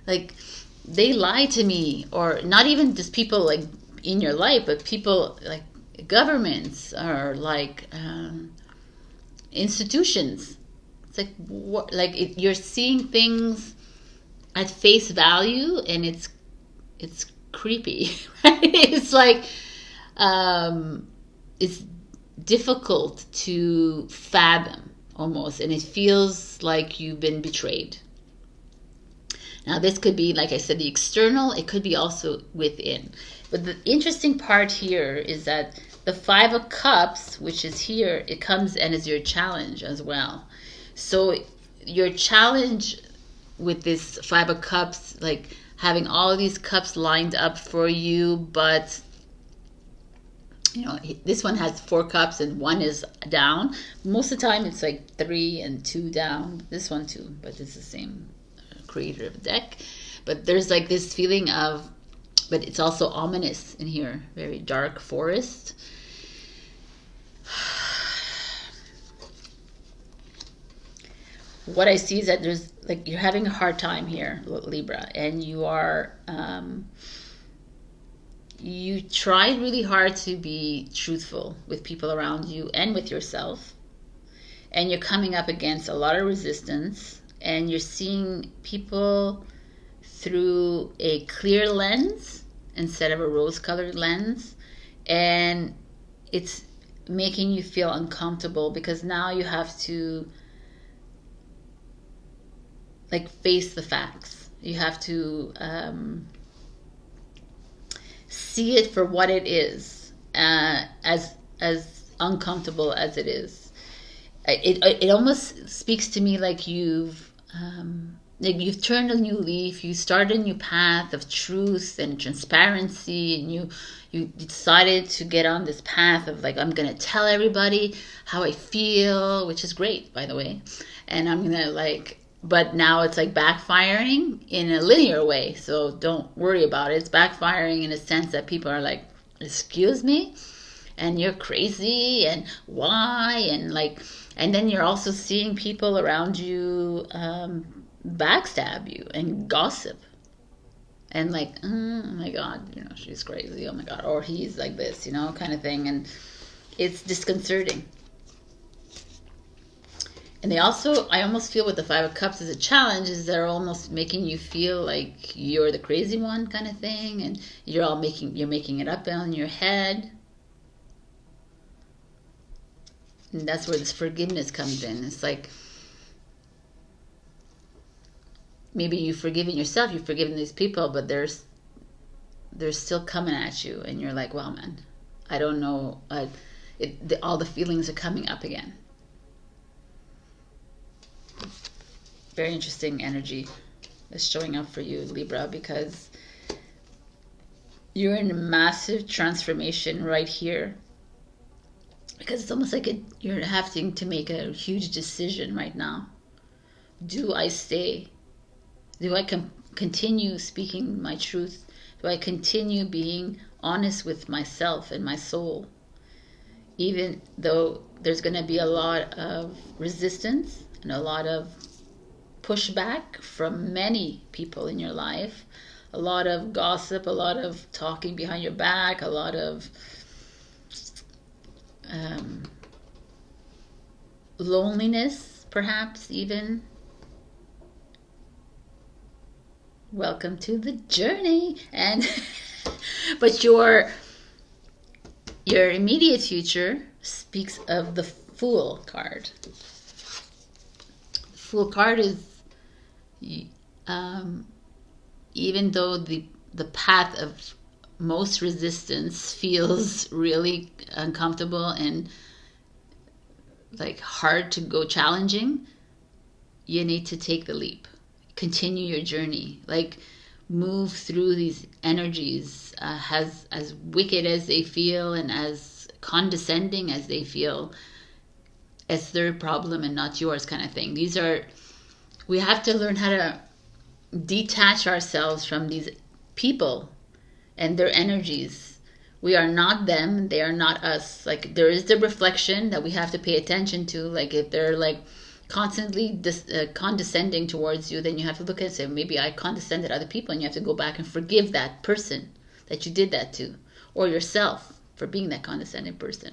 like they lied to me. Or not even just people like in your life, but people like governments or like institutions. It's like what, like you're seeing things at face value, and it's creepy, right? It's like it's difficult to fathom almost, and it feels like you've been betrayed. Now this could be, like I said, the external. It could be also within. But the interesting part here is that the Five of Cups, which is here, it comes and is your challenge as well. So your challenge with this Five of Cups, like having all of these cups lined up for you, but you know, this one has 4 cups and 1 is down. Most of the time it's like 3 and 2 down. This one too, but it's the same creator of the deck. But there's like this feeling of, but it's also ominous in here, very dark forest. What I see is that there's like, you're having a hard time here, Libra, and you are you tried really hard to be truthful with people around you and with yourself, and you're coming up against a lot of resistance, and you're seeing people through a clear lens instead of a rose-colored lens, and it's making you feel uncomfortable because now you have to like face the facts. You have to see it for what it is, as uncomfortable as it is. It almost speaks to me like you've turned a new leaf. You started a new path of truth and transparency, and you decided to get on this path of like, I'm gonna tell everybody how I feel, which is great, by the way, and I'm gonna like. But now it's like backfiring in a linear way. So don't worry about it. It's backfiring in a sense that people are like, excuse me? And you're crazy, and why? And like, and then you're also seeing people around you backstab you and gossip. And like, oh my God, you know, she's crazy. Oh my God. Or he's like this, you know, kind of thing. And it's disconcerting. And they also, I almost feel with the Five of Cups as a challenge is they're almost making you feel like you're the crazy one kind of thing, and you're making it up in your head. And that's where this forgiveness comes in. It's like maybe you've forgiven yourself, you've forgiven these people, but they're still coming at you, and you're like, well, man, I don't know. All the feelings are coming up again. Very interesting energy is showing up for you, Libra, because you're in a massive transformation right here. Because it's almost like you're having to make a huge decision right now. Do I stay? Do I continue speaking my truth? Do I continue being honest with myself and my soul? Even though there's going to be a lot of resistance and a lot of pushback from many people in your life, a lot of gossip, a lot of talking behind your back, a lot of loneliness, perhaps even. Welcome to the journey. And but your immediate future speaks of the Fool card. The Fool card is even though the path of most resistance feels really uncomfortable and like hard to go challenging, you need to take the leap. Continue your journey. Like move through these energies, as wicked as they feel and as condescending as they feel. It's their problem and not yours, kind of thing. We have to learn how to detach ourselves from these people and their energies. We are not them, they are not us. Like there is the reflection that we have to pay attention to. Like if they're like constantly condescending towards you, then you have to look at it and say, maybe I condescended other people, and you have to go back and forgive that person that you did that to, or yourself for being that condescending person.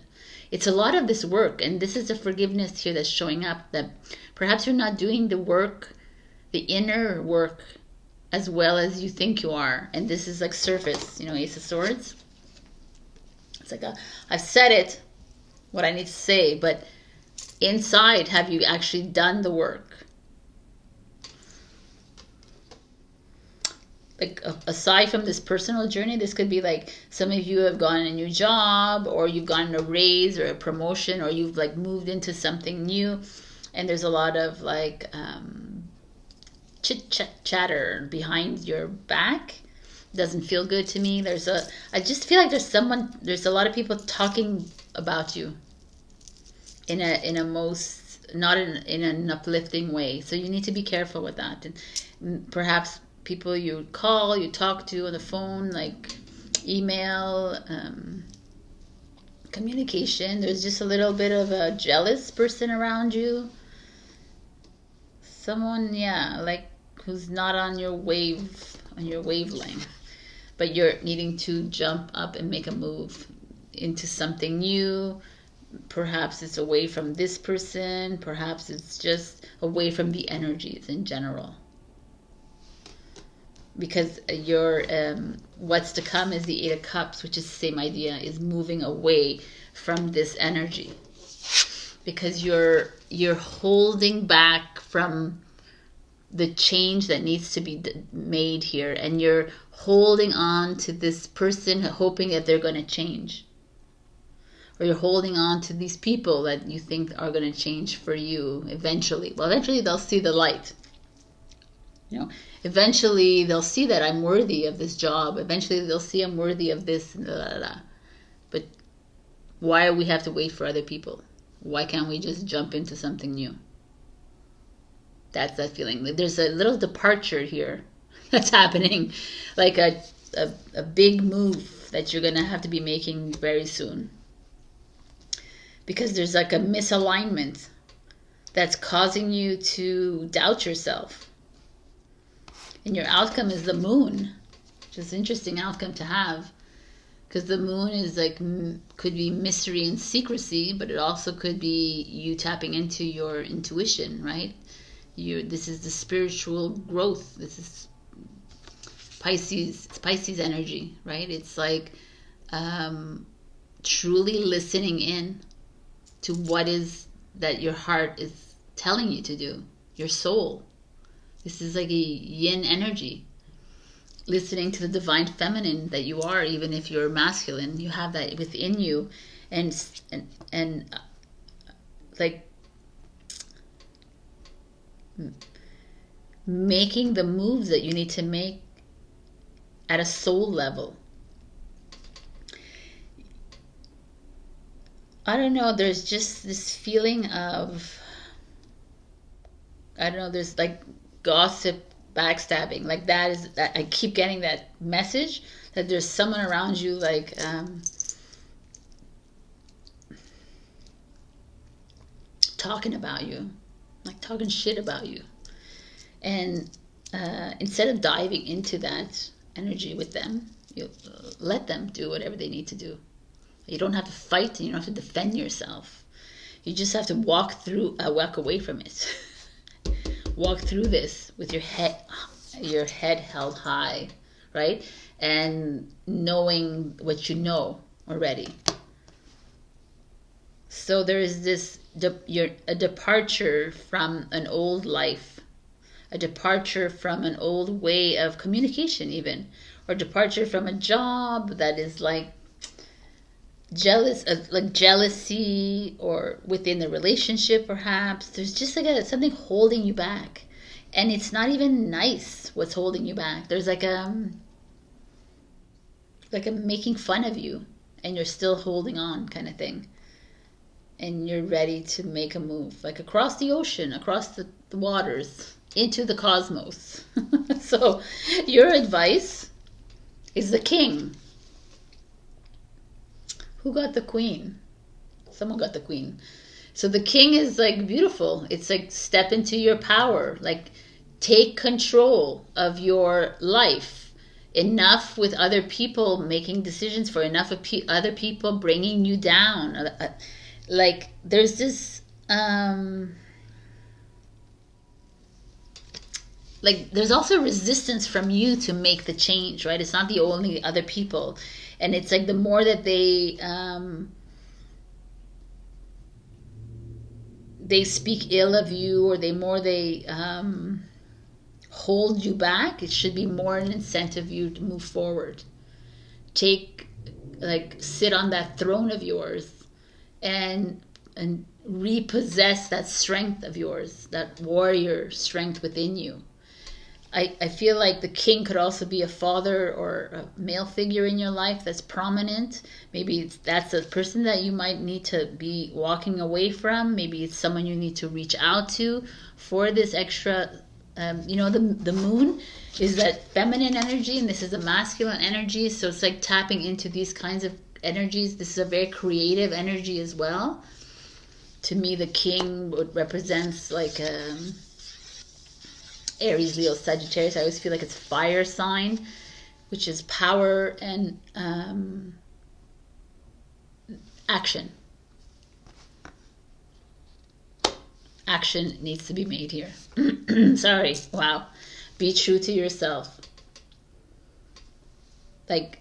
It's a lot of this work, and this is the forgiveness here that's showing up, that perhaps you're not doing the work, the inner work, as well as you think you are. And this is like surface, Ace of Swords. It's like I've said it, what I need to say, but inside, have you actually done the work? Like aside from this personal journey, this could be like some of you have gotten a new job, or you've gotten a raise or a promotion, or you've like moved into something new, and there's a lot of like chatter behind your back. Doesn't feel good to me. I just feel like there's a lot of people talking about you in a most, not in an uplifting way. So you need to be careful with that. And perhaps people you call, you talk to on the phone, like email, communication, there's just a little bit of a jealous person around you. Someone, like who's not on your wavelength, but you're needing to jump up and make a move into something new. Perhaps it's away from this person, perhaps it's just away from the energies in general. Because your what's to come is the Eight of Cups, which is the same idea, is moving away from this energy. Because you're holding back from the change that needs to be made here, and you're holding on to this person hoping that they're going to change. Or you're holding on to these people that you think are going to change for you eventually. Well, eventually they'll see the light. Eventually they'll see that I'm worthy of this job. Eventually they'll see I'm worthy of this. But why do we have to wait for other people? Why can't we just jump into something new? That's that feeling. There's a little departure here that's happening. Like a big move that you're going to have to be making very soon. Because there's like a misalignment that's causing you to doubt yourself. And your outcome is the Moon, which is an interesting outcome to have. Because the moon is like, could be mystery and secrecy, but it also could be you tapping into your intuition, right? This is the spiritual growth. This is Pisces. It's Pisces energy, right? It's like truly listening in to what is that your heart is telling you to do, your soul. This is like a yin energy. Listening to the divine feminine that you are, even if you're masculine, you have that within you, and like making the moves that you need to make at a soul level. I don't know, there's just this feeling of, I don't know, there's like gossip, backstabbing, like that is that I keep getting that message that there's someone around you like talking about you, like talking shit about you, and instead of diving into that energy with them, you let them do whatever they need to do. You don't have to fight and you don't have to defend yourself. You just have to walk away from it. Walk through this with your head held high, right? And knowing what you know already. So there is this, a departure from an old life, a departure from an old way of communication even, or departure from a job that is like jealousy, or within the relationship perhaps. There's just like something holding you back, and it's not even nice what's holding you back. There's like a making fun of you, and you're still holding on kind of thing, and you're ready to make a move, like across the ocean, across the waters, into the cosmos. So your advice is the king. Who got the queen? Someone got the queen. So the king is like beautiful. It's like step into your power. Like take control of your life. Enough with other people making decisions for, enough of other people bringing you down. Like there's this like there's also resistance from you to make the change, right? It's not the only other people. And it's like the more that they speak ill of you, or they hold you back, it should be more an incentive for you to move forward. Sit on that throne of yours and repossess that strength of yours, that warrior strength within you. I feel like the king could also be a father or a male figure in your life that's prominent. Maybe that's a person that you might need to be walking away from. Maybe it's someone you need to reach out to for this extra. The moon is that feminine energy, and this is a masculine energy. So it's like tapping into these kinds of energies. This is a very creative energy as well. To me, the king represents like Aries, Leo, Sagittarius. I always feel like it's fire sign, which is power and action. Action needs to be made here. Sorry. Wow. Be true to yourself. Like,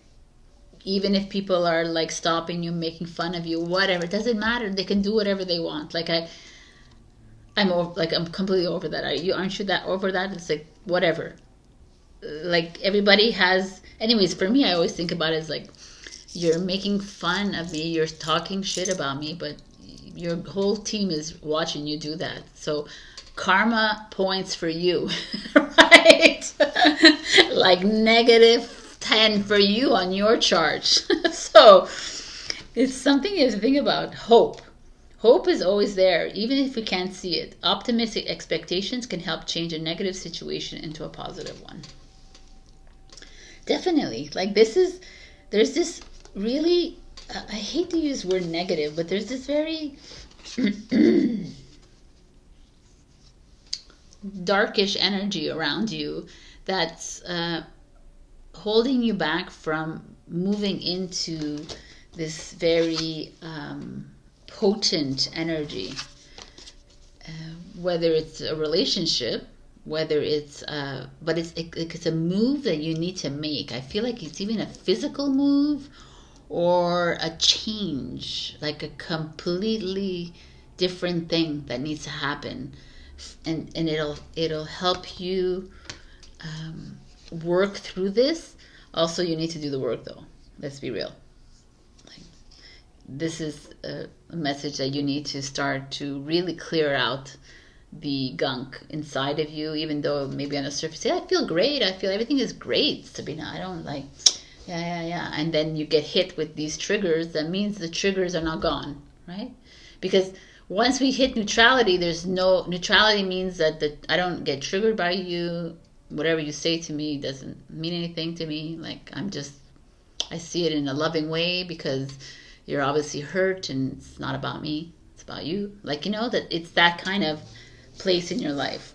even if people are like stopping you, making fun of you, whatever, it doesn't matter. They can do whatever they want. I'm completely over that. Aren't you that over that? It's like whatever. Like everybody has. Anyways, for me, I always think about it as like, you're making fun of me, you're talking shit about me, but your whole team is watching you do that. So karma points for you, right? Like -10 for you on your chart. So it's something you have to think about. Hope. Hope is always there, even if we can't see it. Optimistic expectations can help change a negative situation into a positive one. Definitely. Like there's this really, I hate to use the word negative, but there's this very darkish energy around you that's holding you back from moving into this very potent energy, whether it's a relationship, whether it's but it's a move that you need to make. I feel like it's even a physical move or a change, like a completely different thing that needs to happen, and it'll help you work through this. Also, you need to do the work, though. Let's be real. Like, this is a message that you need to start to really clear out the gunk inside of you, even though maybe on the surface, yeah, I feel great. I feel everything is great, Sabrina. I don't like, yeah. And then you get hit with these triggers. That means the triggers are not gone, right? Because once we hit neutrality, there's no, neutrality means that I don't get triggered by you. Whatever you say to me doesn't mean anything to me. Like, I see it in a loving way because you're obviously hurt and it's not about me. It's about you. Like, that it's that kind of place in your life.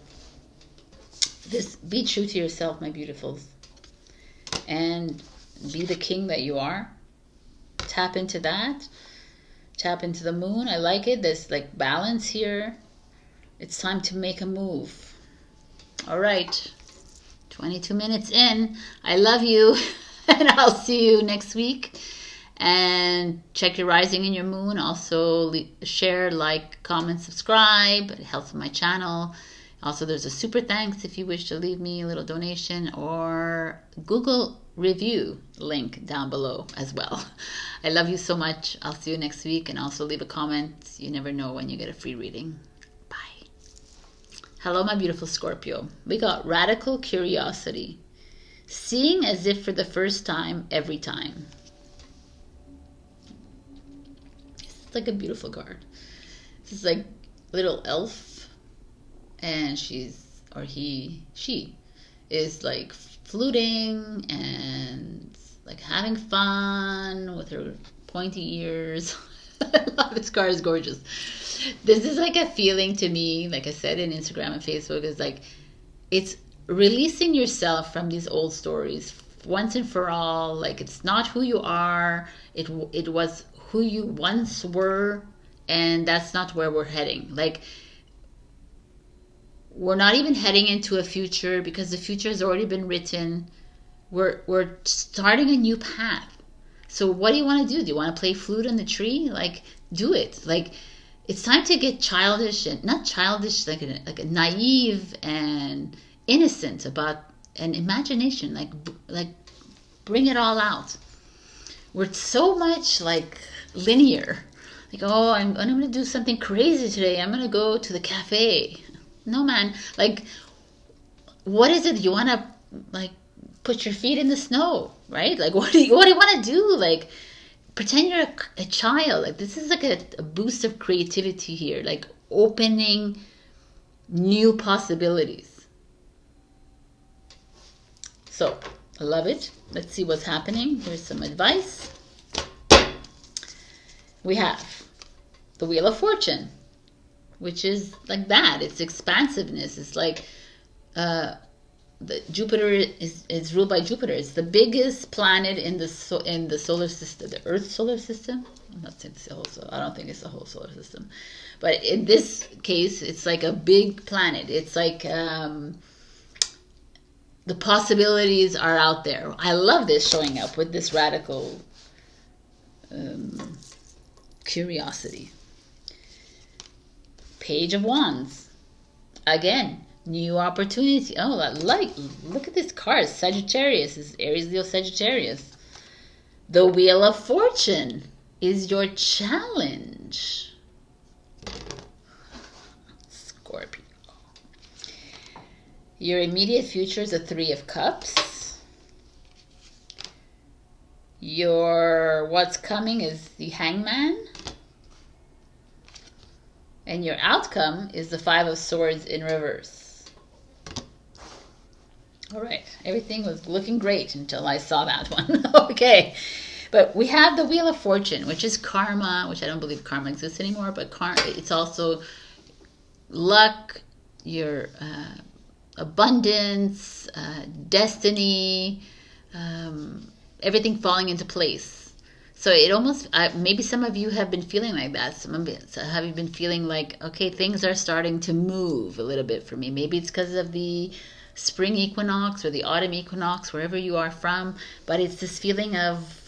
Be true to yourself, my beautifuls. And be the king that you are. Tap into that. Tap into the moon. I like it. There's like balance here. It's time to make a move. All right. 22 minutes in. I love you. And I'll see you next week. And check your rising and your moon. Also share, like, comment, subscribe. It helps my channel. Also, there's a super thanks if you wish to leave me a little donation, or Google review link down below as well. I love you so much. I'll see you next week. And also leave a comment. You never know when you get a free reading. Bye. Hello, my beautiful Scorpio. We got radical curiosity. Seeing as if for the first time every time. It's like a beautiful card. This is like little elf, and she is like fluting and like having fun with her pointy ears. I love this card. Is gorgeous. This is like a feeling to me, like I said in Instagram and Facebook, is like it's releasing yourself from these old stories once and for all. Like, it's not who you are. It was who you once were, and that's not where we're heading. Like, we're not even heading into a future because the future has already been written. We're starting a new path. So what do you want to do? Do you want to play flute on the tree? Like, do it. Like, it's time to get childish, and not childish, like a naive and innocent about an imagination. Like bring it all out. We're so much like linear. Like, oh, I'm going to do something crazy today. I'm going to go to the cafe. No, man. Like, what is it? You want to, like, put your feet in the snow, right? Like, what do you want to do? Like, pretend you're a child. Like, this is like a boost of creativity here. Like, opening new possibilities. So, I love it. Let's see what's happening. Here's some advice. We have the Wheel of Fortune, which is like that. It's expansiveness. It's like Jupiter is ruled by Jupiter. It's the biggest planet in the solar system, the Earth solar system. I'm not saying it's the whole. I don't think it's the whole solar system, but in this case, it's like a big planet. It's like the possibilities are out there. I love this showing up with this radical curiosity. Page of Wands. Again, new opportunity. Oh, look at this card. Sagittarius is Aries, Leo, Sagittarius. The Wheel of Fortune is your challenge. Scorpio. Your immediate future is the Three of Cups. Your what's coming is the Hangman. And your outcome is the Five of Swords in reverse. All right. Everything was looking great until I saw that one. Okay. But we have the Wheel of Fortune, which is karma, which I don't believe karma exists anymore, but it's also luck, your abundance, destiny, everything falling into place. So it almost, maybe some of you have been feeling like that. Some of you have been feeling like, okay, things are starting to move a little bit for me. Maybe it's because of the spring equinox or the autumn equinox, wherever you are from. But it's this feeling of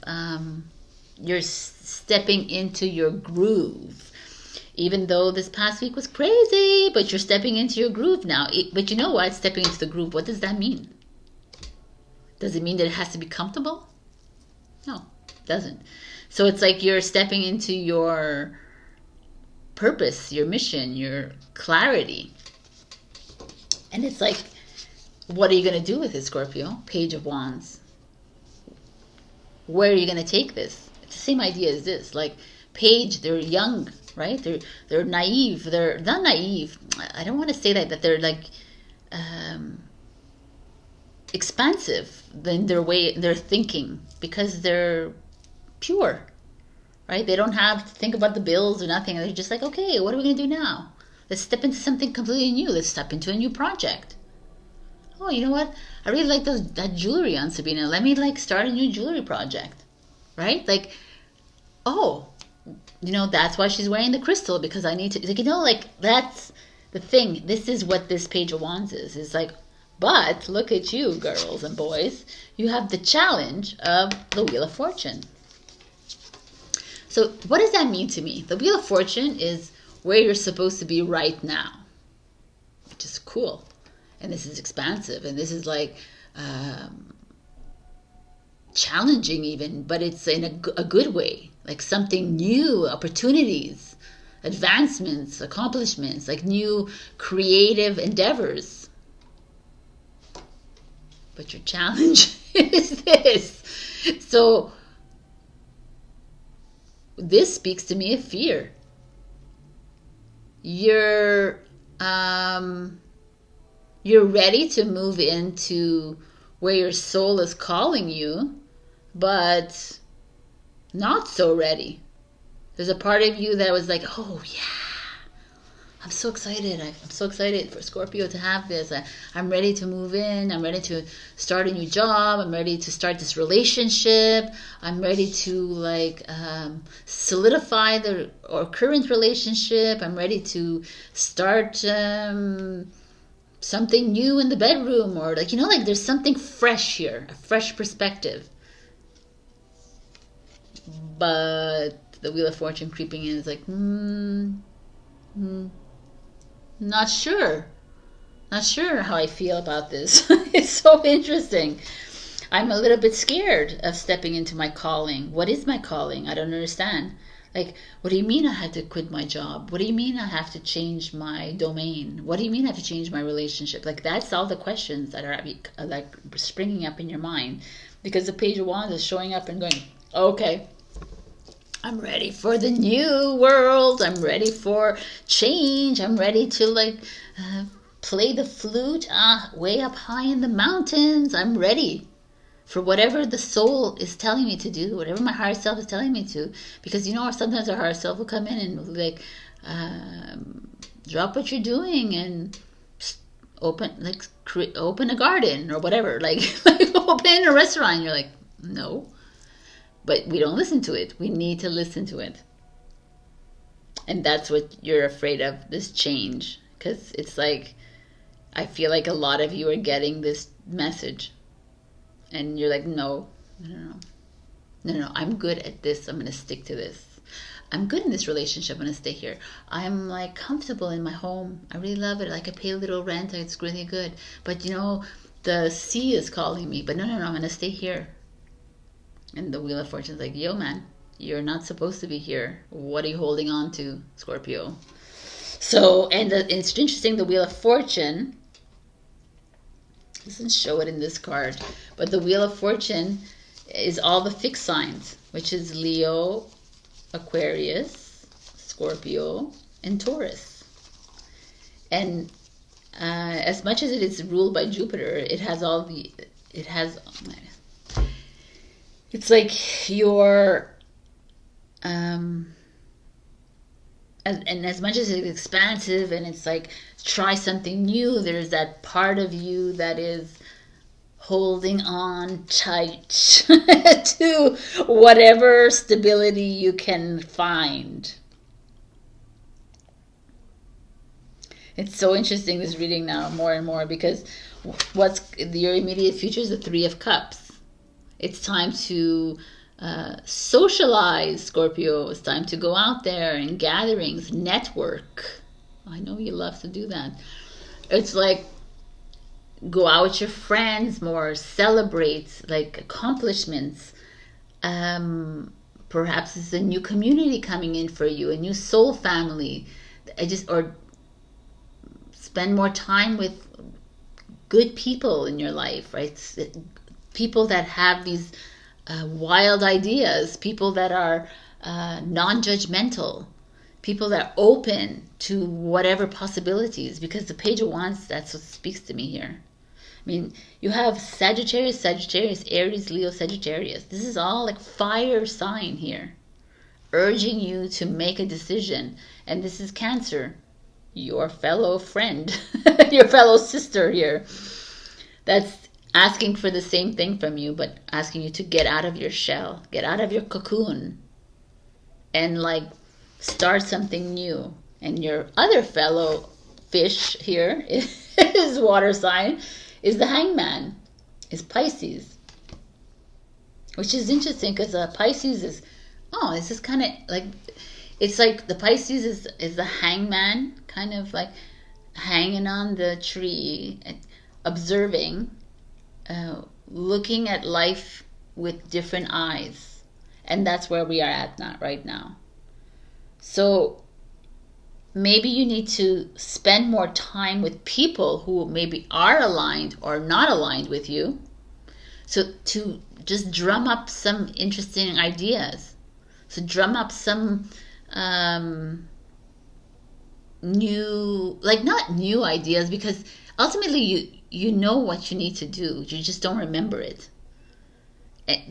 you're stepping into your groove. Even though this past week was crazy, but you're stepping into your groove now. But you know what? Stepping into the groove, what does that mean? Does it mean that it has to be comfortable? No, it doesn't. So it's like you're stepping into your purpose, your mission, your clarity. And it's like, what are you going to do with it, Scorpio? Page of Wands. Where are you going to take this? It's the same idea as this. Like, Page, they're young, right? They're naive. They're not naive. I don't want to say that they're like expansive in their way, their thinking, because they're pure, right? They don't have to think about the bills or nothing. They're just like, okay, what are we going to do now? Let's step into something completely new. Let's step into a new project. Oh, you know what? I really like that jewelry on Sabrina. Let me like start a new jewelry project, right? Like, oh, you know, that's why she's wearing the crystal, because I need to, like, you know, like, that's the thing. This is what this Page of Wands is. It's like, but look at you, girls and boys. You have the challenge of the Wheel of Fortune. So what does that mean to me? The Wheel of Fortune is where you're supposed to be right now, which is cool. And this is expansive. And this is like challenging even, but it's in a good way. Like something new, opportunities, advancements, accomplishments, like new creative endeavors. But your challenge is this. So this speaks to me of fear. You're ready to move into where your soul is calling you, but not so ready. There's a part of you that was like, oh yeah, I'm so excited. I'm so excited for Scorpio to have this. I'm ready to move in. I'm ready to start a new job. I'm ready to start this relationship. I'm ready to like solidify our current relationship. I'm ready to start something new in the bedroom, or like, you know, like there's something fresh here, a fresh perspective. But the Wheel of Fortune creeping in is like, not sure how I feel about this. It's so interesting. I'm a little bit scared of stepping into my calling. What is my calling? I don't understand. Like, what do you mean I have to quit my job? What do you mean I have to change my domain? What do you mean I have to change my relationship? Like, that's all the questions that are like springing up in your mind, because the Page of Wands is showing up and going, okay, I'm ready for the new world. I'm ready for change. I'm ready to like play the flute way up high in the mountains. I'm ready for whatever the soul is telling me to do, whatever my higher self is telling me to. Because, you know, sometimes our higher self will come in and like drop what you're doing and open a garden or whatever, like open a restaurant. You're like, no. But we don't listen to it. We need to listen to it. And that's what you're afraid of, this change. Because it's like, I feel like a lot of you are getting this message. And you're like, no, I'm good at this. I'm going to stick to this. I'm good in this relationship. I'm going to stay here. I'm like comfortable in my home. I really love it. Like I pay a little rent. It's really good. But, you know, the sea is calling me. But no, I'm going to stay here. And the Wheel of Fortune is like, yo, man, you're not supposed to be here. What are you holding on to, Scorpio? So, and it's interesting, the Wheel of Fortune doesn't show it in this card, but the Wheel of Fortune is all the fixed signs, which is Leo, Aquarius, Scorpio, and Taurus. And as much as it is ruled by Jupiter, it's like your, and as much as it's expansive and it's like, try something new, there's that part of you that is holding on tight to whatever stability you can find. It's so interesting, this reading now, more and more, because what's your immediate future is the Three of Cups. It's time to socialize, Scorpio. It's time to go out there in gatherings, network. I know you love to do that. It's like go out with your friends more, celebrate like accomplishments. Perhaps it's a new community coming in for you, a new soul family. Or spend more time with good people in your life, right? People that have these wild ideas, people that are non-judgmental, people that are open to whatever possibilities, because the Page of Wands, that's what speaks to me here. I mean, you have Sagittarius, Aries, Leo, Sagittarius. This is all like fire sign here, urging you to make a decision. And this is Cancer, your fellow friend, your fellow sister here, that's asking for the same thing from you, but asking you to get out of your shell, get out of your cocoon, and like start something new. And your other fellow fish here is water sign, is the Hangman, is Pisces. Which is interesting because Pisces is, this is kind of like, it's like the Pisces is the hangman, kind of like hanging on the tree, observing, looking at life with different eyes. And that's where we are at right now. So maybe you need to spend more time with people who maybe are aligned or not aligned with you. So to just drum up some interesting ideas. So drum up some new, like not new ideas, because ultimately you know what you need to do, you just don't remember it.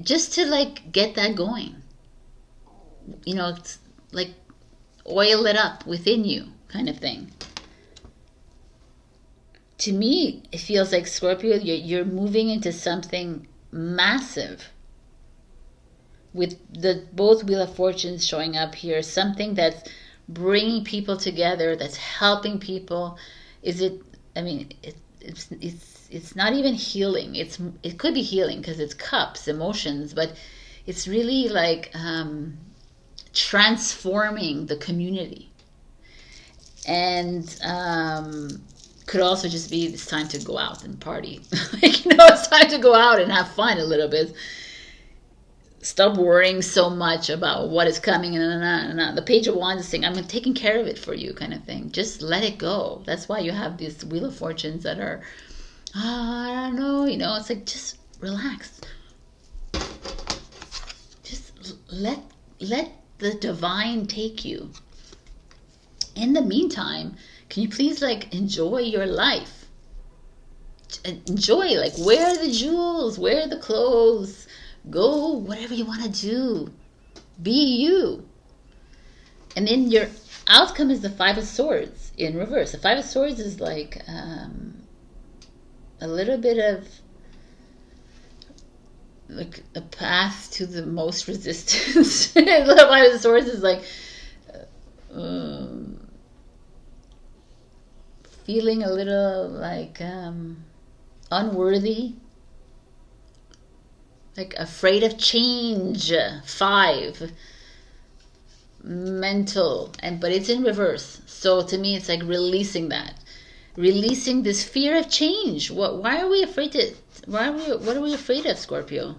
Just to like get that going, it's like oil it up within you, kind of thing. To me, it feels like, Scorpio, you're moving into something massive. With the both Wheel of Fortunes showing up here, something that's bringing people together, that's helping people. It's not even healing. It could be healing because it's cups, emotions, but it's really like transforming the community. And could also just be it's time to go out and party. It's time to go out and have fun a little bit. Stop worrying so much about what is coming and the Page of Wands is saying, I'm taking care of it for you, kind of thing. Just let it go. That's why you have these Wheel of Fortunes that are, I don't know, it's like, just relax. Just let the divine take you. In the meantime, can you please like enjoy your life? Enjoy, like wear the jewels, wear the clothes, go whatever you want to do. Be you. And then your outcome is the Five of Swords in reverse. The Five of Swords is like a little bit of like a path to the most resistance. The Five of Swords is like feeling a little like unworthy, like afraid of change. 5, mental, but it's in reverse. So to me, it's like releasing that, releasing this fear of change. Why are we afraid to? What are we afraid of, Scorpio?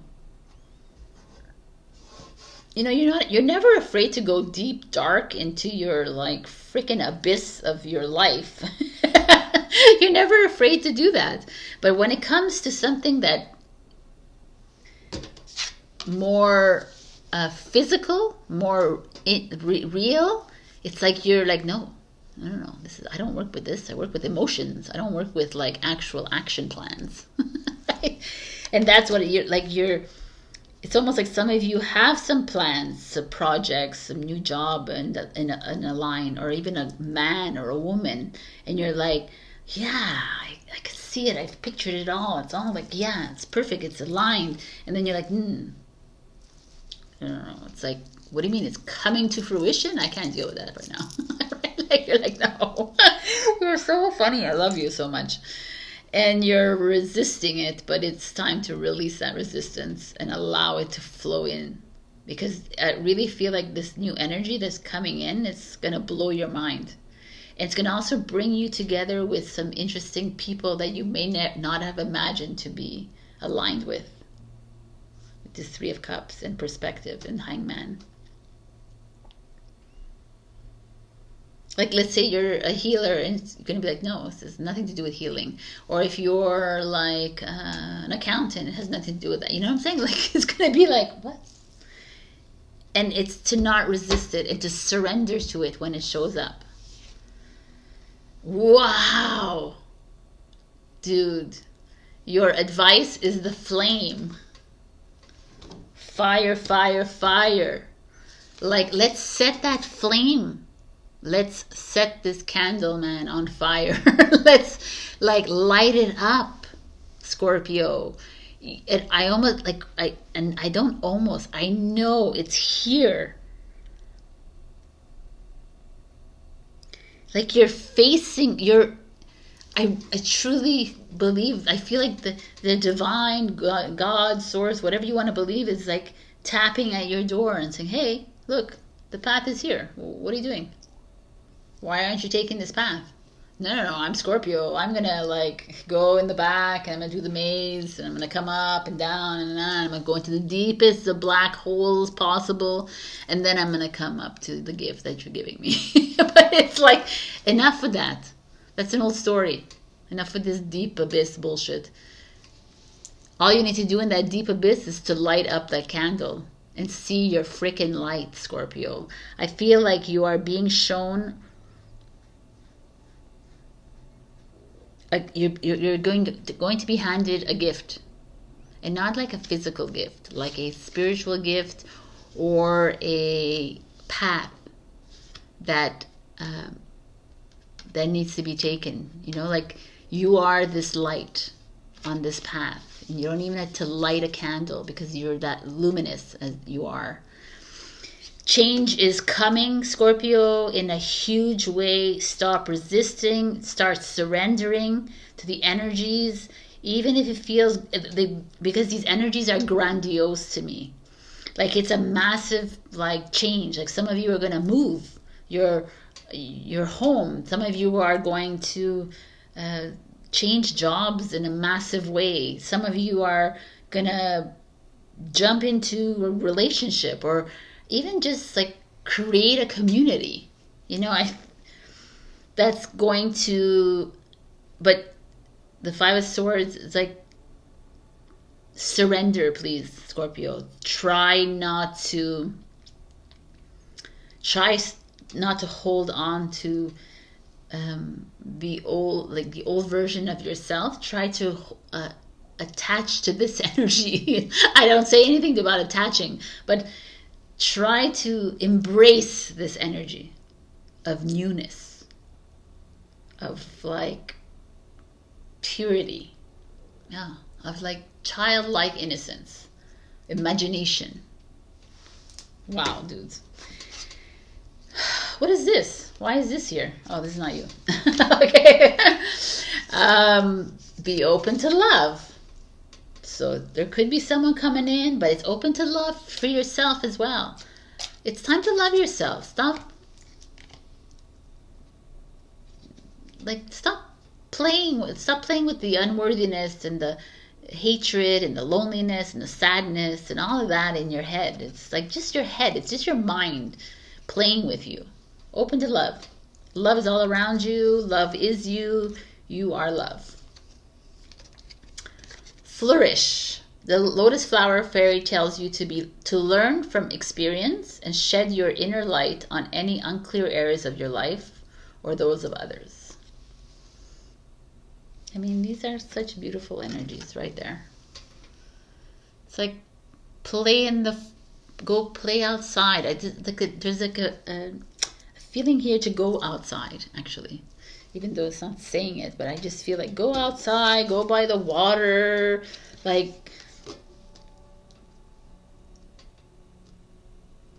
You're never afraid to go deep, dark into your like freaking abyss of your life. You're never afraid to do that. But when it comes to something that more physical, more real, it's like you're like, no. I don't work with this. I work with emotions. I don't work with like actual action plans. Right? And that's what it's almost like some of you have some plans, some projects, some new job in a line, or even a man or a woman, and you're like, yeah, I can see see it. I've pictured it all. It's all like, yeah, it's perfect. It's aligned. And then you're like, I don't know. It's like, what do you mean? It's coming to fruition? I can't deal with that right now. Like, you're like, no. You're so funny. I love you so much. And you're resisting it, but it's time to release that resistance and allow it to flow in. Because I really feel like this new energy that's coming in, it's going to blow your mind. And it's going to also bring you together with some interesting people that you may not have imagined to be aligned with. This Three of Cups and perspective and Hangman. Like, let's say you're a healer and it's going to be like, no, this has nothing to do with healing. Or if you're like an accountant, it has nothing to do with that. You know what I'm saying? Like, it's going to be like, what? And it's to not resist it and to surrender to it when it shows up. Wow. Dude, your advice is the flame. Fire, fire, fire. Like, let's set that flame. Let's set this candle, man, on fire. Let's, like, light it up, Scorpio. I almost, like, I know it's here. Like, you're facing, I truly believe, I feel like the divine God, source, whatever you want to believe, is like tapping at your door and saying, hey, look, the path is here. What are you doing? Why aren't you taking this path? No, I'm Scorpio. I'm going to like go in the back and I'm going to do the maze and I'm going to come up and down and I'm going to go into the deepest of black holes possible. And then I'm going to come up to the gift that you're giving me. But it's like, enough with that. That's an old story. Enough with this deep abyss bullshit. All you need to do in that deep abyss is to light up that candle and see your freaking light, Scorpio. I feel like you are being shown. You're going to be handed a gift, and not like a physical gift, like a spiritual gift or a path that needs to be taken. You know, like, you are this light on this path, and you don't even have to light a candle because you're that luminous as you are. Change is coming, Scorpio, in a huge way. Stop resisting, start surrendering to the energies, even if it feels, because these energies are grandiose to me. Like, it's a massive, like, change. Like, some of you are going to move your home. Some of you are going to change jobs in a massive way. Some of you are going to jump into a relationship, or even just like create a community. You know, that's going to, but the Five of Swords is like, surrender, please, Scorpio. Try not to hold on to the old version of yourself. Try to attach to this energy. I don't say anything about attaching, but try to embrace this energy of newness, of like purity, yeah, of like childlike innocence, imagination. Wow, dudes. What is this? Why is this here? Oh, this is not you. Okay. Be open to love. So there could be someone coming in, but it's open to love for yourself as well. It's time to love yourself. Stop playing with the unworthiness and the hatred and the loneliness and the sadness and all of that in your head. It's like just your head. It's just your mind playing with you. Open to love. Love is all around you. Love is you. You are love. Flourish. The lotus flower fairy tells you to learn from experience and shed your inner light on any unclear areas of your life or those of others. I mean, these are such beautiful energies right there. It's like go play outside. There's like a feeling here to go outside, actually. even though it's not saying it, but I just feel like go outside, go by the water, like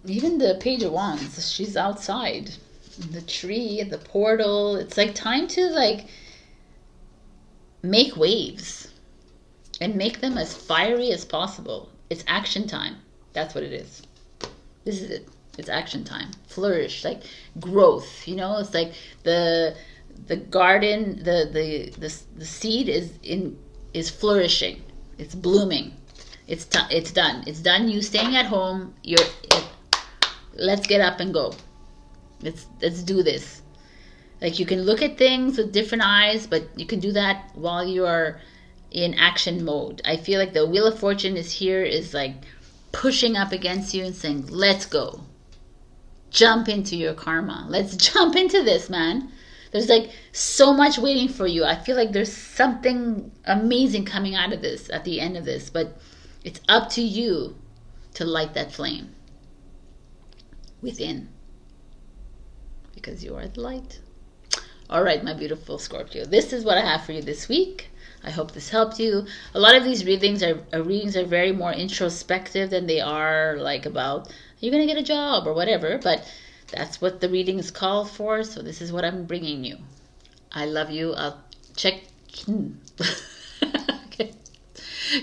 even the Page of Wands, she's outside, the tree, the portal. It's like time to like make waves and make them as fiery as possible. It's action time. That's what it is. This is it. It's action time. Flourish, like growth. You know, it's like the garden. The seed is flourishing. It's blooming. It's done. It's done. You staying at home. Let's get up and go. Let's do this. Like, you can look at things with different eyes, but you can do that while you are in action mode. I feel like the Wheel of Fortune is like pushing up against you and saying, let's go. Jump into your karma. Let's jump into this, man. There's like so much waiting for you. I feel like there's something amazing coming out of this at the end of this, but it's up to you to light that flame within, because you are the light. All right, my beautiful Scorpio, this is what I have for you this week. I hope this helped you. A lot of these readings are very more introspective than they are like about, you're going to get a job or whatever, but that's what the reading is called for, so this is what I'm bringing you. I love you. I'll check okay.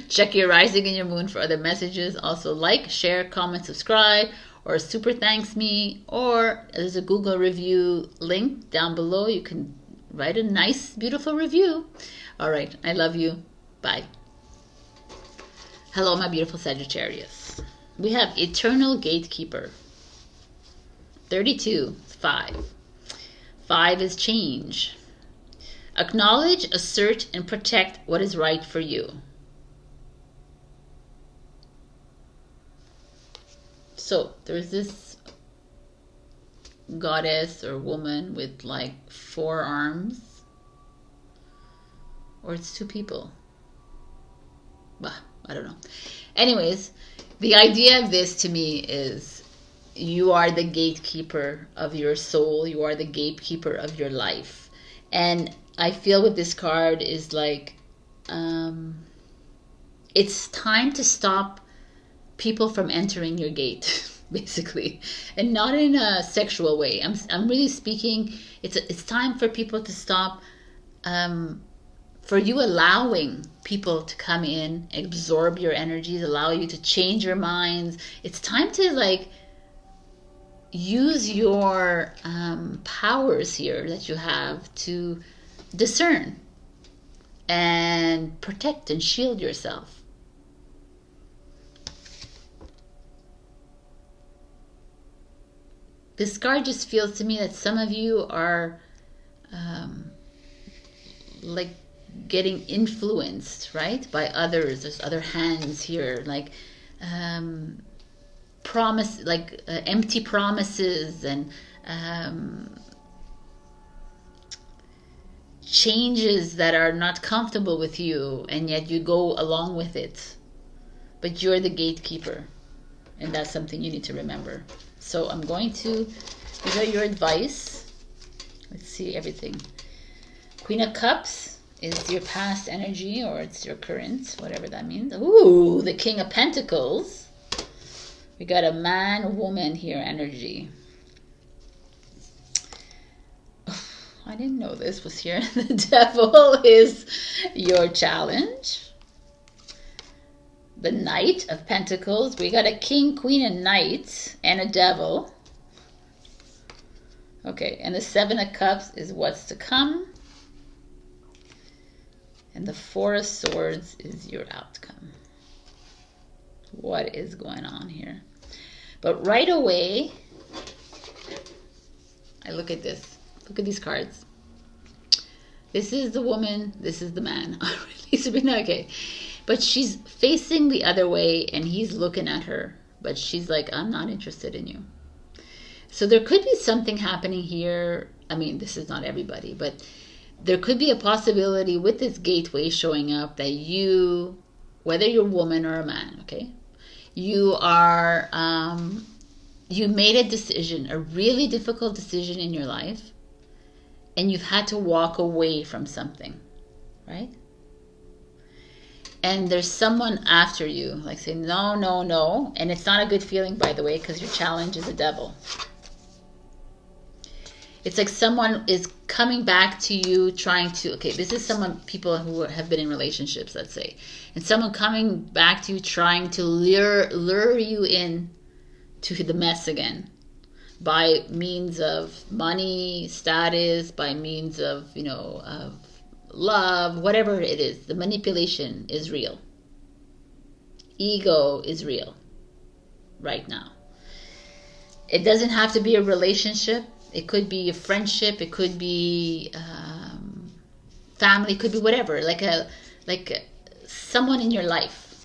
Check your rising and your moon for other messages. Also like, share, comment, subscribe, or super thanks me, or there's a Google review link down below. You can write a nice, beautiful review. All right, I love you. Bye. Hello, my beautiful Sagittarius. We have Eternal Gatekeeper. 32, 5. 5 is change. Acknowledge, assert, and protect what is right for you. So there's this goddess or woman with like 4 arms, or it's 2 people. Bah, I don't know. Anyways, the idea of this to me is you are the gatekeeper of your soul. You are the gatekeeper of your life. And I feel with this card is like, it's time to stop people from entering your gate, basically, and not in a sexual way. I'm really speaking. It's time for people to stop. For you allowing people to come in, absorb your energies, allow you to change your minds. It's time to like use your powers here that you have to discern and protect and shield yourself. This card just feels to me that some of you are like getting influenced, right, by others. There's other hands here, like empty promises and changes that are not comfortable with you, and yet you go along with it. But you're the gatekeeper, and that's something you need to remember. So I'm going to, these are your advice. Let's see everything. Queen of Cups is your past energy, or it's your current, whatever that means. Ooh, the King of Pentacles. We got a man, woman here energy. I didn't know this was here. The Devil is your challenge. The Knight of Pentacles. We got a King, Queen, and Knight, and a Devil. Okay, and the Seven of Cups is what's to come. And the Four of Swords is your outcome. What is going on here? But right away, I look at this. Look at these cards. This is the woman. This is the man. Really, Sabrina? Okay. But she's facing the other way, and he's looking at her. But she's like, I'm not interested in you. So there could be something happening here. I mean, this is not everybody, but there could be a possibility with this gateway showing up that you, whether you're a woman or a man, okay, you are, you made a decision, a really difficult decision in your life, and you've had to walk away from something, right? And there's someone after you, like saying, no, no, no. And it's not a good feeling, by the way, because your challenge is a devil. It's like someone is coming back to you trying to, okay, this is someone, people who have been in relationships, let's say. And someone coming back to you trying to lure you in to the mess again. By means of money, status, by means of, you know, of love, whatever it is. The manipulation is real. Ego is real right now. It doesn't have to be a relationship. It could be a friendship. It could be family. It could be whatever. Like someone in your life.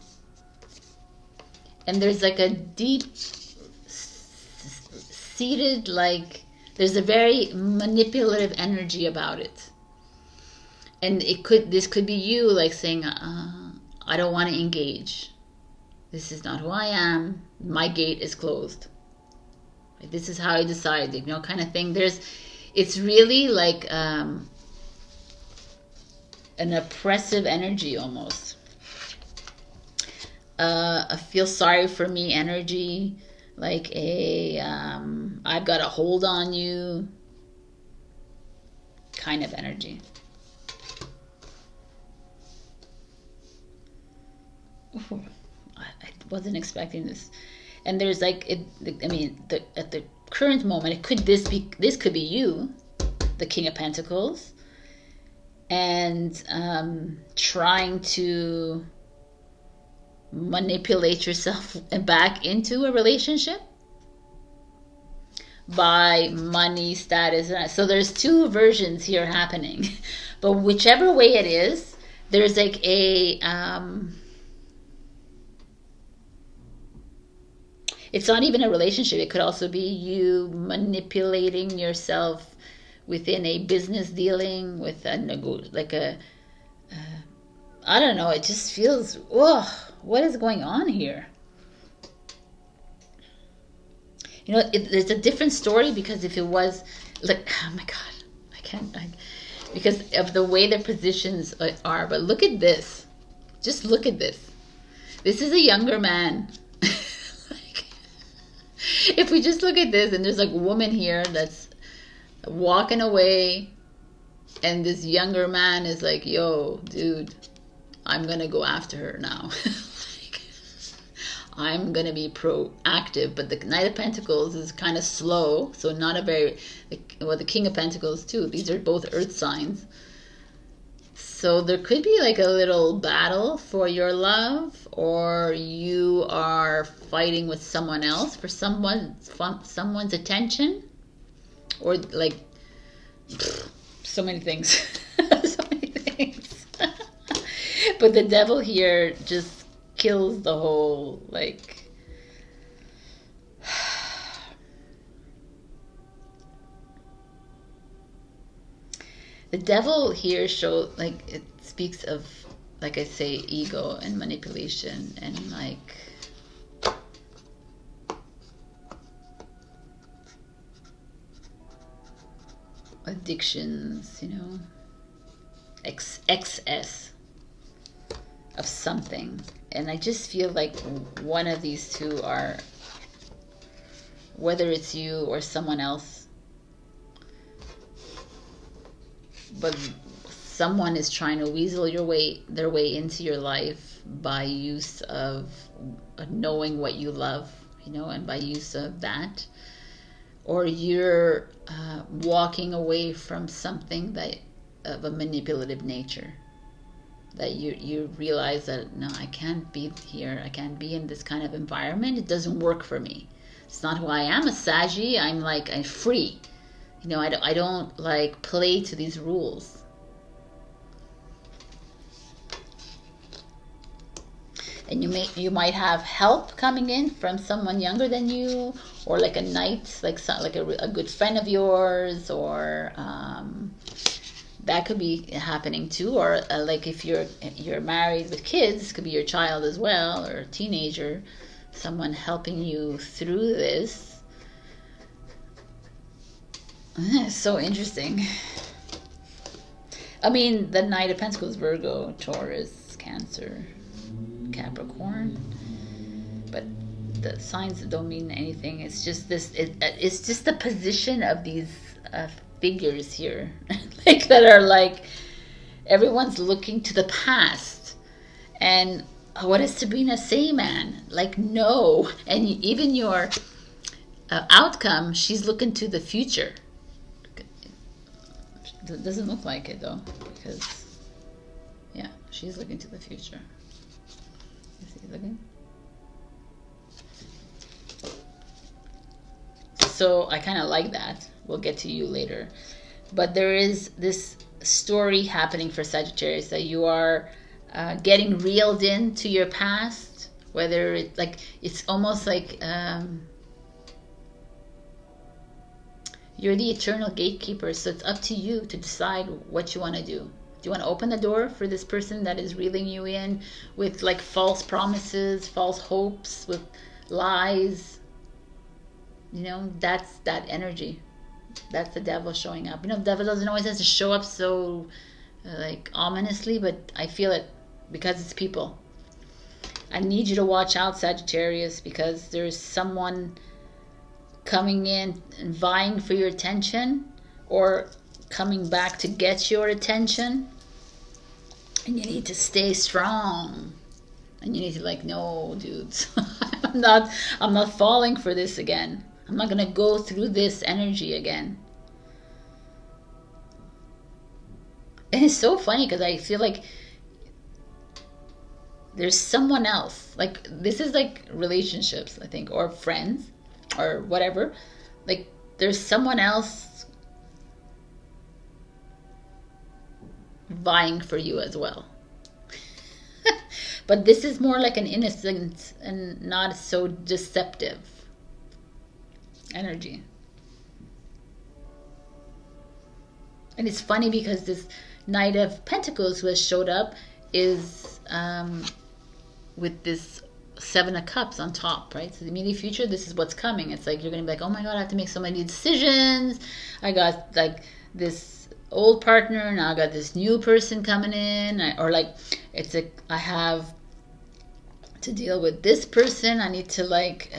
And there's like a deep seated, like there's a very manipulative energy about it. And this could be you, like saying, I don't want to engage. This is not who I am. My gate is closed. This is how I decided, you know, kind of thing. It's really like an oppressive energy almost. A feel sorry for me energy, like I've got a hold on you kind of energy. Ooh, I wasn't expecting this. And there's like, at the current moment, this could be you, the King of Pentacles, and trying to manipulate yourself back into a relationship by money, status. So there's two versions here happening. But whichever way it is, there's like it's not even a relationship. It could also be you manipulating yourself within a business dealing with I don't know. It just feels, what is going on here? You know, it's a different story, because if it was like, oh my God, because of the way their positions are. But look at this. Just look at this. This is a younger man. If we just look at this, and there's like a woman here that's walking away, and this younger man is like, yo, dude, I'm going to go after her now. I'm going to be proactive. But the Knight of Pentacles is kind of slow, so not a very, well, the King of Pentacles too. These are both earth signs. So there could be like a little battle for your love, or you are fighting with someone else for someone's attention, or like so many things. So many things. But the devil here just kills the whole, like, the devil here shows, like, it speaks of, like I say, ego and manipulation and like addictions, you know, excess of something. And I just feel like one of these two are, whether it's you or someone else, but someone is trying to weasel their way into your life by use of knowing what you love, you know, and by use of that. Or you're walking away from something that of a manipulative nature, that you realize that, no, I can't be here, I can't be in this kind of environment, it doesn't work for me, it's not who I am. A Saggy, I'm free, you know, I don't like play to these rules. And you might have help coming in from someone younger than you, or like a knight, like a good friend of yours, or that could be happening too. Or like if you're married with kids, could be your child as well, or a teenager, someone helping you through this. It's so interesting. I mean, the Knight of Pentacles, Virgo, Taurus, Cancer, Capricorn. But the signs don't mean anything. It's just this. It's just the position of these figures here, like that are like everyone's looking to the past. And what does Sabrina say, man? Like no, and even your outcome, she's looking to the future. It doesn't look like it though, because yeah, she's looking to the future. Is he looking? So I kind of like that. We'll get to you later. But there is this story happening for Sagittarius that you are getting reeled into your past, whether it's like, it's almost like you're the eternal gatekeeper, so it's up to you to decide what you want to do. Do you want to open the door for this person that is reeling you in with like false promises, false hopes, with lies? You know, that's that energy. That's the devil showing up. You know, the devil doesn't always have to show up so like ominously, but I feel it because it's people. I need you to watch out, Sagittarius, because there's someone coming in and vying for your attention, or coming back to get your attention, and you need to stay strong, and you need to like, no dudes, I'm not falling for this again. I'm not gonna go through this energy again. And it's so funny because I feel like there's someone else, like this is like relationships, I think, or friends or whatever, like there's someone else vying for you as well. But this is more like an innocent and not so deceptive energy. And it's funny because this Knight of Pentacles who has showed up is with this Seven of Cups on top, right? So the immediate future, this is what's coming. It's like you're gonna be like, oh my god, I have to make so many decisions. I got like this old partner, now I got this new person coming in, or like it's like I have to deal with this person. I need to like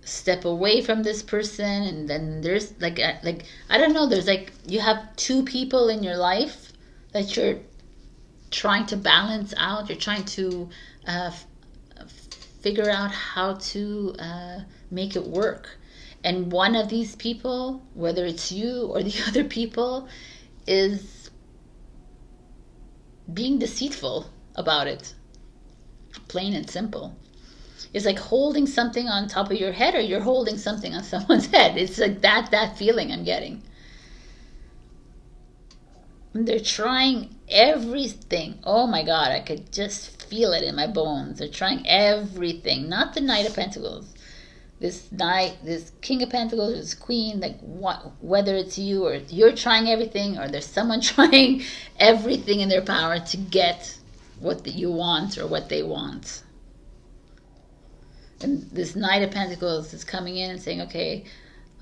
step away from this person, and then there's like I don't know. There's like you have two people in your life that you're trying to balance out. You're trying to figure out how to make it work. And one of these people, whether it's you or the other people, is being deceitful about it. Plain and simple. It's like holding something on top of your head, or you're holding something on someone's head. It's like that feeling I'm getting. And they're trying everything. Oh my god, I could just feel it in my bones. They're trying everything. Not the Knight of Pentacles. This Knight, this King of Pentacles, this Queen, like whether it's you or you're trying everything, or there's someone trying everything in their power to get what you want or what they want. And this Knight of Pentacles is coming in and saying, okay,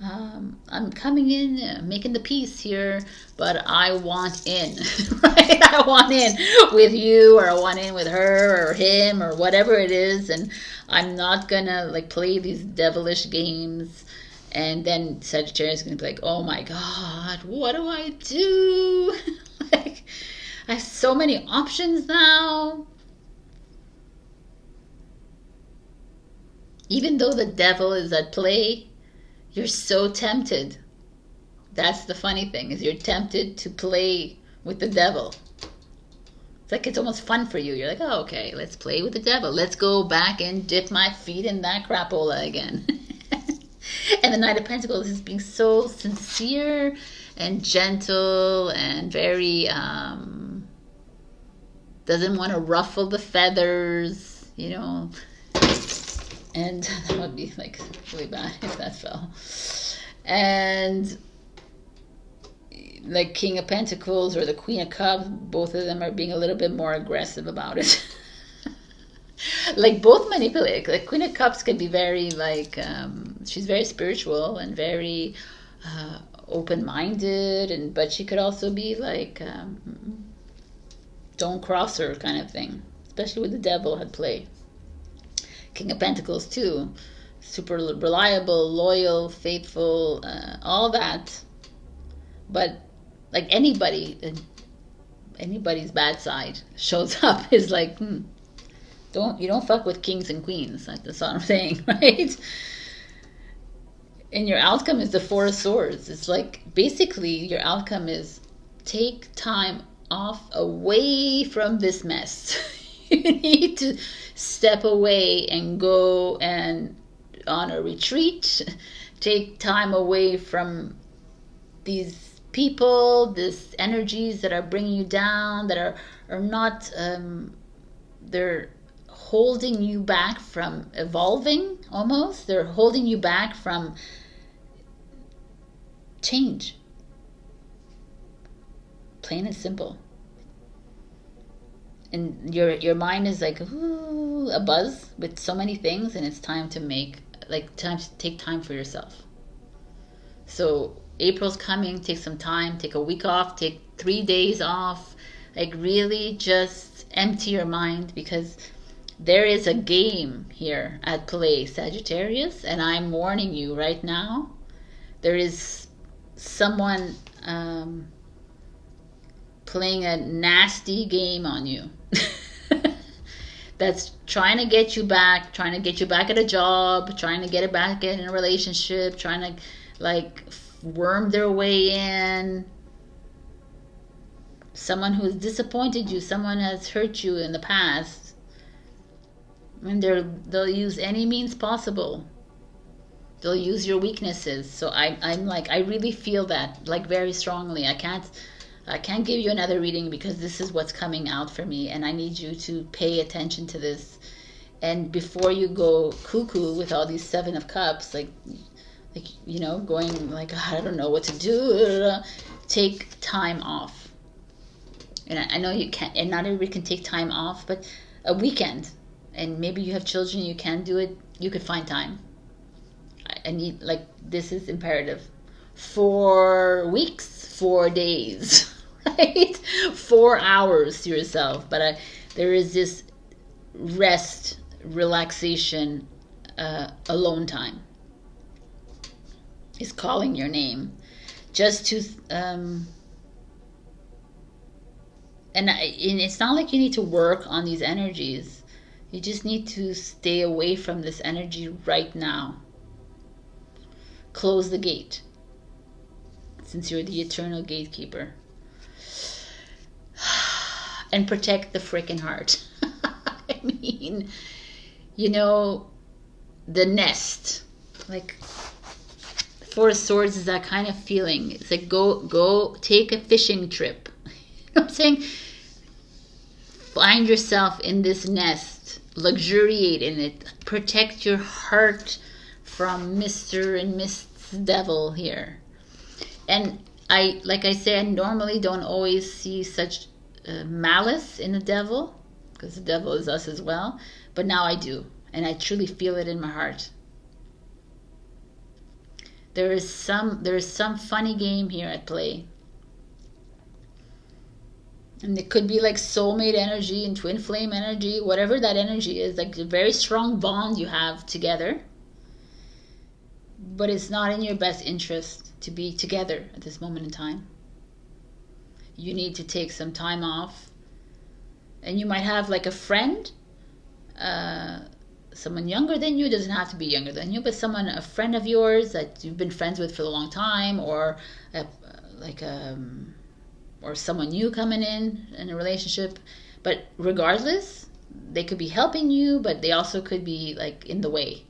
I'm coming in, making the peace here, but I want in, right? I want in with you, or I want in with her or him or whatever it is, and I'm not gonna like play these devilish games. And then Sagittarius is gonna be like, oh my god, what do I do? Like, I have so many options now. Even though the devil is at play, you're so tempted. That's the funny thing, is you're tempted to play with the devil. It's like it's almost fun for you. You're like, oh, okay, let's play with the devil. Let's go back and dip my feet in that crapola again. And the Knight of Pentacles is being so sincere and gentle and very, doesn't want to ruffle the feathers, you know. And that would be like really bad if that fell. And like King of Pentacles or the Queen of Cups, both of them are being a little bit more aggressive about it. Like both manipulate. Like Queen of Cups can be very like, she's very spiritual and very open-minded, and but she could also be like don't cross her kind of thing, especially with the devil at play. King of Pentacles too, super reliable, loyal, faithful, all that. But like anybody's bad side shows up is like, you don't fuck with kings and queens. That's what I'm saying, right? And your outcome is the Four of Swords. It's like basically your outcome is take time off away from this mess. You need to step away and go and on a retreat. Take time away from these people, these energies that are bringing you down, that are not, they're holding you back from evolving almost. They're holding you back from change. Plain and simple. And your mind is like a buzz with so many things, and it's time to take time for yourself. So April's coming, take some time, take a week off, take 3 days off, like really just empty your mind, because there is a game here at play, Sagittarius, and I'm warning you right now, there is someone playing a nasty game on you. That's trying to get you back at a job, trying to get it back in a relationship, trying to like worm their way in. Someone who's disappointed you, someone has hurt you in the past, and they'll use any means possible. They'll use your weaknesses. So I'm like, I really feel that like very strongly. I can't give you another reading because this is what's coming out for me, and I need you to pay attention to this. And before you go cuckoo with all these Seven of Cups, like going like, I don't know what to do, take time off. And I know you can't, and not everybody can take time off, but a weekend, and maybe you have children, you can't do it, you could find time. I need, like, this is imperative. 4 weeks, 4 days, right? 4 hours to yourself. But there is this rest, relaxation, alone time. Is calling your name. Just to, and it's not like you need to work on these energies. You just need to stay away from this energy right now. Close the gate, since you're the eternal gatekeeper. And protect the freaking heart. I mean, the nest. Like, Four of Swords is that kind of feeling. It's like, go take a fishing trip. You know what I'm saying? Find yourself in this nest. Luxuriate in it. Protect your heart from Mr. and Miss Devil here. And I normally don't always see such malice in the devil, because the devil is us as well, but now I do, and I truly feel it in my heart. There is some funny game here at play. And it could be like soulmate energy and twin flame energy, whatever that energy is, like a very strong bond you have together. But it's not in your best interest to be together at this moment in time. You need to take some time off. And you might have like a friend, someone younger than you, doesn't have to be younger than you, but a friend of yours that you've been friends with for a long time, or or someone new coming in a relationship. But regardless, they could be helping you, but they also could be like in the way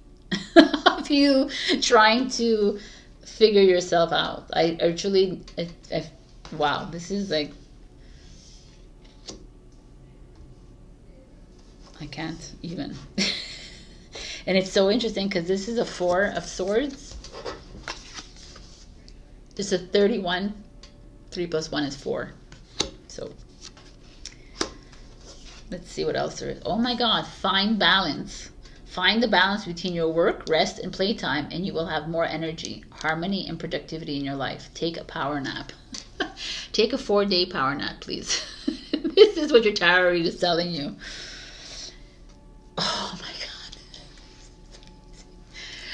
of you trying to figure yourself out. I truly, wow, this is like, I can't even. And it's so interesting because this is a 4 of Swords. It's a 31. 3 plus 1 is 4. So let's see what else there is. Oh my God, find balance. Find the balance between your work, rest, and playtime, and you will have more energy, harmony, and productivity in your life. Take a power nap. Take a 4-day power nap, please. This is what your tarot read is telling you. Oh my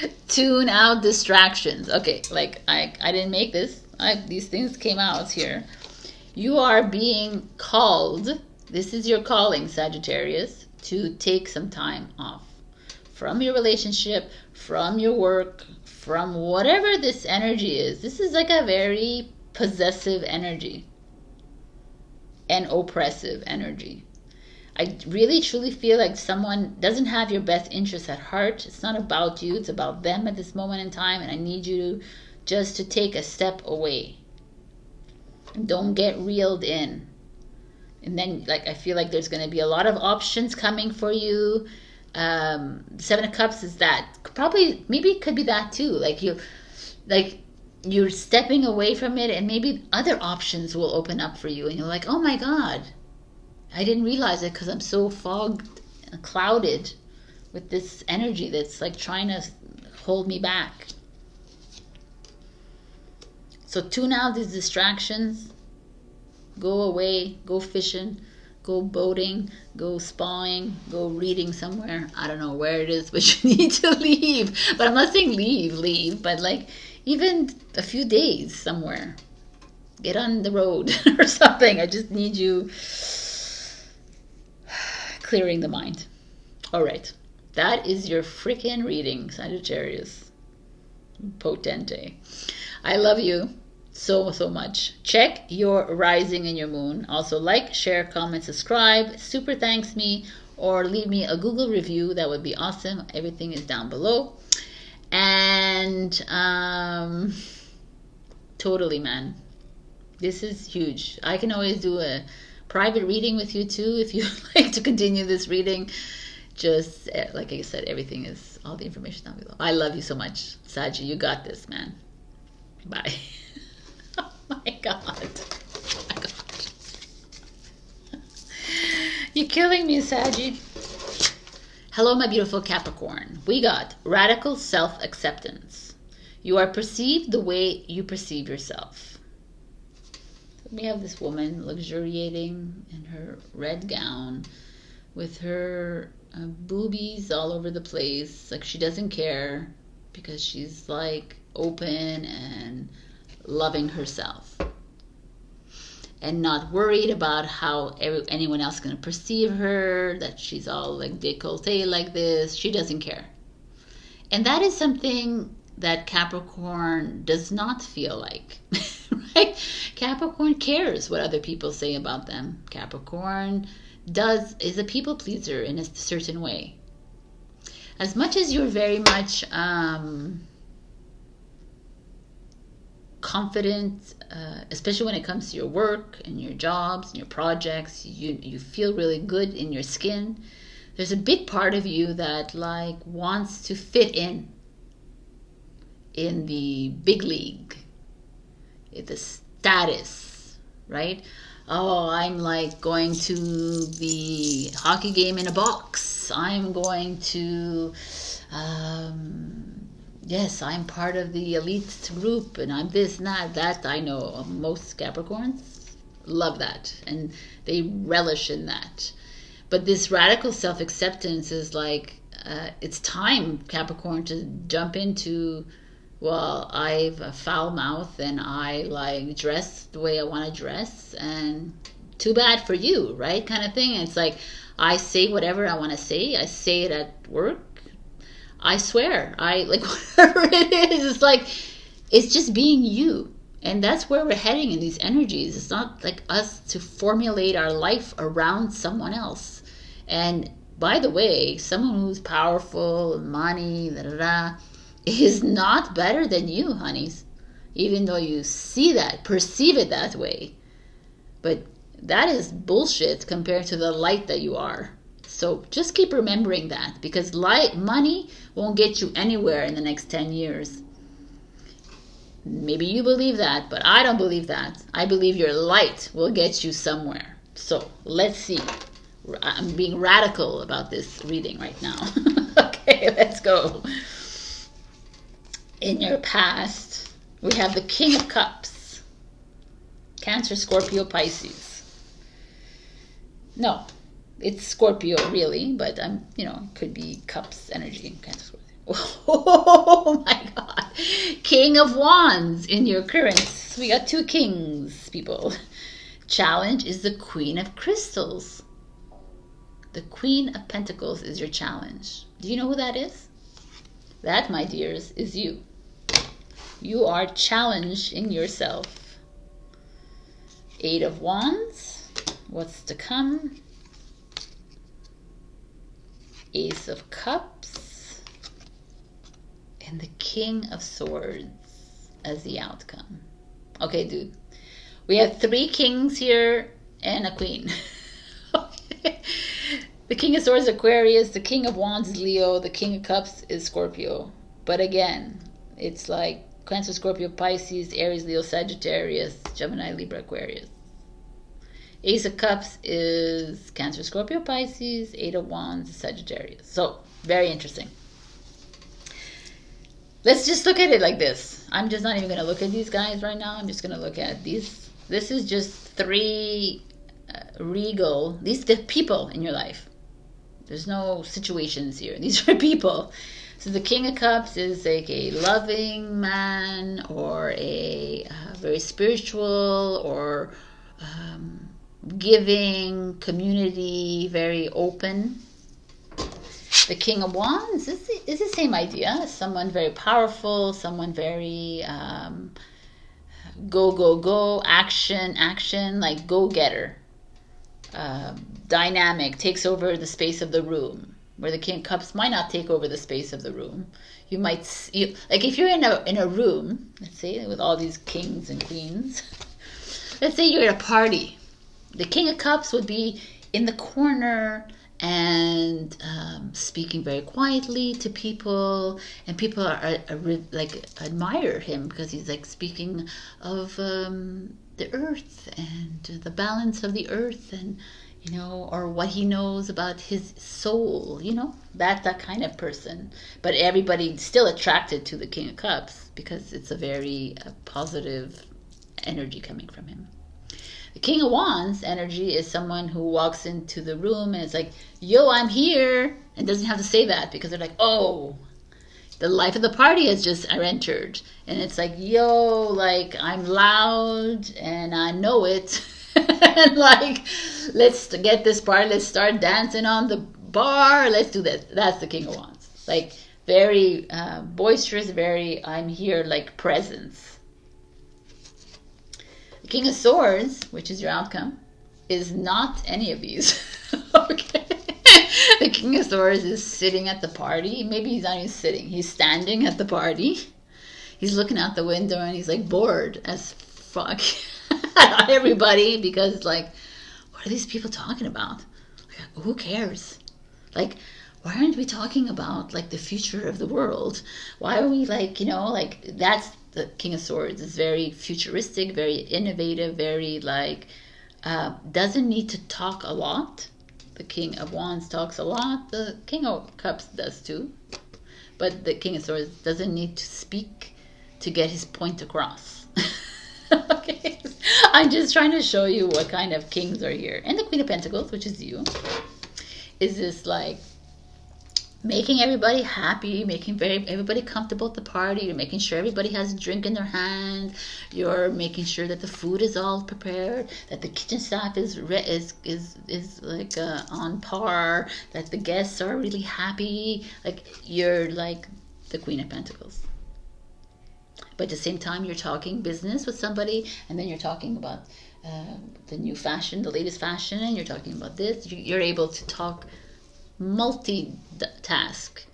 God. Tune out distractions. Okay, like I didn't make this. These things came out here. You are being called. This is your calling, Sagittarius, to take some time off from your relationship, from your work, from whatever this energy is. This is like a very possessive energy and oppressive energy. I really truly feel like someone doesn't have your best interest at heart. It's not about you, it's about them at this moment in time, and I need you just to take a step away. And don't get reeled in. And then, like, I feel like there's going to be a lot of options coming for you. 7 of Cups is that. Probably, maybe it could be that too. Like you're stepping away from it, and maybe other options will open up for you. And you're like, oh my God, I didn't realize it because I'm so fogged and clouded with this energy that's like trying to hold me back. So tune out these distractions. Go away, go fishing, go boating, go spawing, go reading somewhere. I don't know where it is, but you need to leave. But I'm not saying leave, but like even a few days somewhere. Get on the road or something. I just need you clearing the mind. All right. That is your freaking reading, Sagittarius. Potente. I love you so much. Check your rising and your moon. Also like, share, comment, subscribe. Super thanks me, or leave me a Google review. That would be awesome. Everything is down below. And totally, man, this is huge. I can always do a private reading with you too if you like to continue this reading. Just like I said, everything is, all the information down below. I love you so much, Saji. You got this, man. Bye. Oh my God. Oh my God. You're killing me, Saji. Hello, my beautiful Capricorn. We got radical self-acceptance. You are perceived the way you perceive yourself. We have this woman luxuriating in her red gown with her boobies all over the place. Like she doesn't care because she's like open and loving herself and not worried about how anyone else is going to perceive her, that she's all like décolleté like this. She doesn't care. And that is something that Capricorn does not feel like, right? Capricorn cares what other people say about them. Capricorn is a people pleaser in a certain way. As much as you're very much confident, especially when it comes to your work and your jobs and your projects, you feel really good in your skin. There's a big part of you that like wants to fit in the big league, the status, right? Oh, I'm like going to the hockey game in a box. I'm going to, yes, I'm part of the elite group and I'm this and that. That I know most Capricorns love that and they relish in that. But this radical self-acceptance is like, it's time, Capricorn, to jump into, well, I've a foul mouth and I like dress the way I want to dress and too bad for you, right? Kind of thing. And it's like, I say whatever I want to say. I say it at work. I swear. I like whatever it is. It's like, it's just being you. And that's where we're heading in these energies. It's not like us to formulate our life around someone else. And by the way, someone who's powerful, money, is not better than you, honeys. Even though you see that, perceive it that way. But that is bullshit compared to the light that you are. So just keep remembering that, because money won't get you anywhere in the next 10 years. Maybe you believe that, but I don't believe that. I believe your light will get you somewhere. So let's see. I'm being radical about this reading right now. Okay. Okay, let's go. In your past, we have the King of Cups. Cancer, Scorpio, Pisces. No, it's Scorpio really, but could be Cups energy. Cancer, Scorpio. Oh my God. King of Wands in your currents. We got two kings, people. Challenge is the Queen of Crystals. The Queen of Pentacles is your challenge. Do you know who that is? That, my dears, is you. You are challenging yourself. Eight of Wands. What's to come? Ace of Cups. And the King of Swords as the outcome. Okay, dude. We have three kings here and a queen. Okay. The King of Swords, Aquarius. The King of Wands is Leo. The King of Cups is Scorpio. But again, it's like Cancer, Scorpio, Pisces, Aries, Leo, Sagittarius, Gemini, Libra, Aquarius. Ace of Cups is Cancer, Scorpio, Pisces. Eight of Wands, Sagittarius. So, very interesting. Let's just look at it like this. I'm just not even going to look at these guys right now. I'm just going to look at these. This is just three regal. These are the people in your life. There's no situations here. These are people. So the King of Cups is like a loving man, or a very spiritual, or giving, community, very open. The King of Wands is the same idea. Someone very powerful, someone very go, action, like go-getter. Dynamic, takes over the space of the room. Where the King of Cups might not take over the space of the room. You might, like if you're in a room, let's say, with all these kings and queens. Let's say you're at a party. The King of Cups would be in the corner and speaking very quietly to people, and people are like admire him because he's like speaking of the earth and the balance of the earth, and or what he knows about his soul, that kind of person. But everybody's still attracted to the King of Cups because it's a very positive energy coming from him. The King of Wands energy is someone who walks into the room and is like, yo, I'm here, and doesn't have to say that because they're like, oh, the life of the party has just entered. And it's like, yo, like, I'm loud and I know it. And like, let's get this part, let's start dancing on the bar, let's do this. That's the King of Wands. Like, very boisterous, very I'm here, like, presence. The King of Swords, which is your outcome, is not any of these. Okay. The King of Swords is sitting at the party. Maybe he's not even sitting. He's standing at the party. He's looking out the window and he's like bored as fuck. Not everybody, because like, what are these people talking about? Like, who cares? Like, why aren't we talking about like the future of the world? Why are we like, like that's the King of Swords. Is very futuristic, very innovative, very like, doesn't need to talk a lot. The King of Wands talks a lot. The King of Cups does too. But the King of Swords doesn't need to speak to get his point across. Okay. I'm just trying to show you what kind of kings are here. And the Queen of Pentacles, which is you, is this like making everybody happy, making everybody comfortable at the party. You're making sure everybody has a drink in their hand. You're making sure that the food is all prepared, that the kitchen staff is like on par, that the guests are really happy. Like, you're like the Queen of Pentacles. But at the same time, you're talking business with somebody, and then you're talking about the new fashion, the latest fashion, and you're talking about this. You're able to talk multi-task,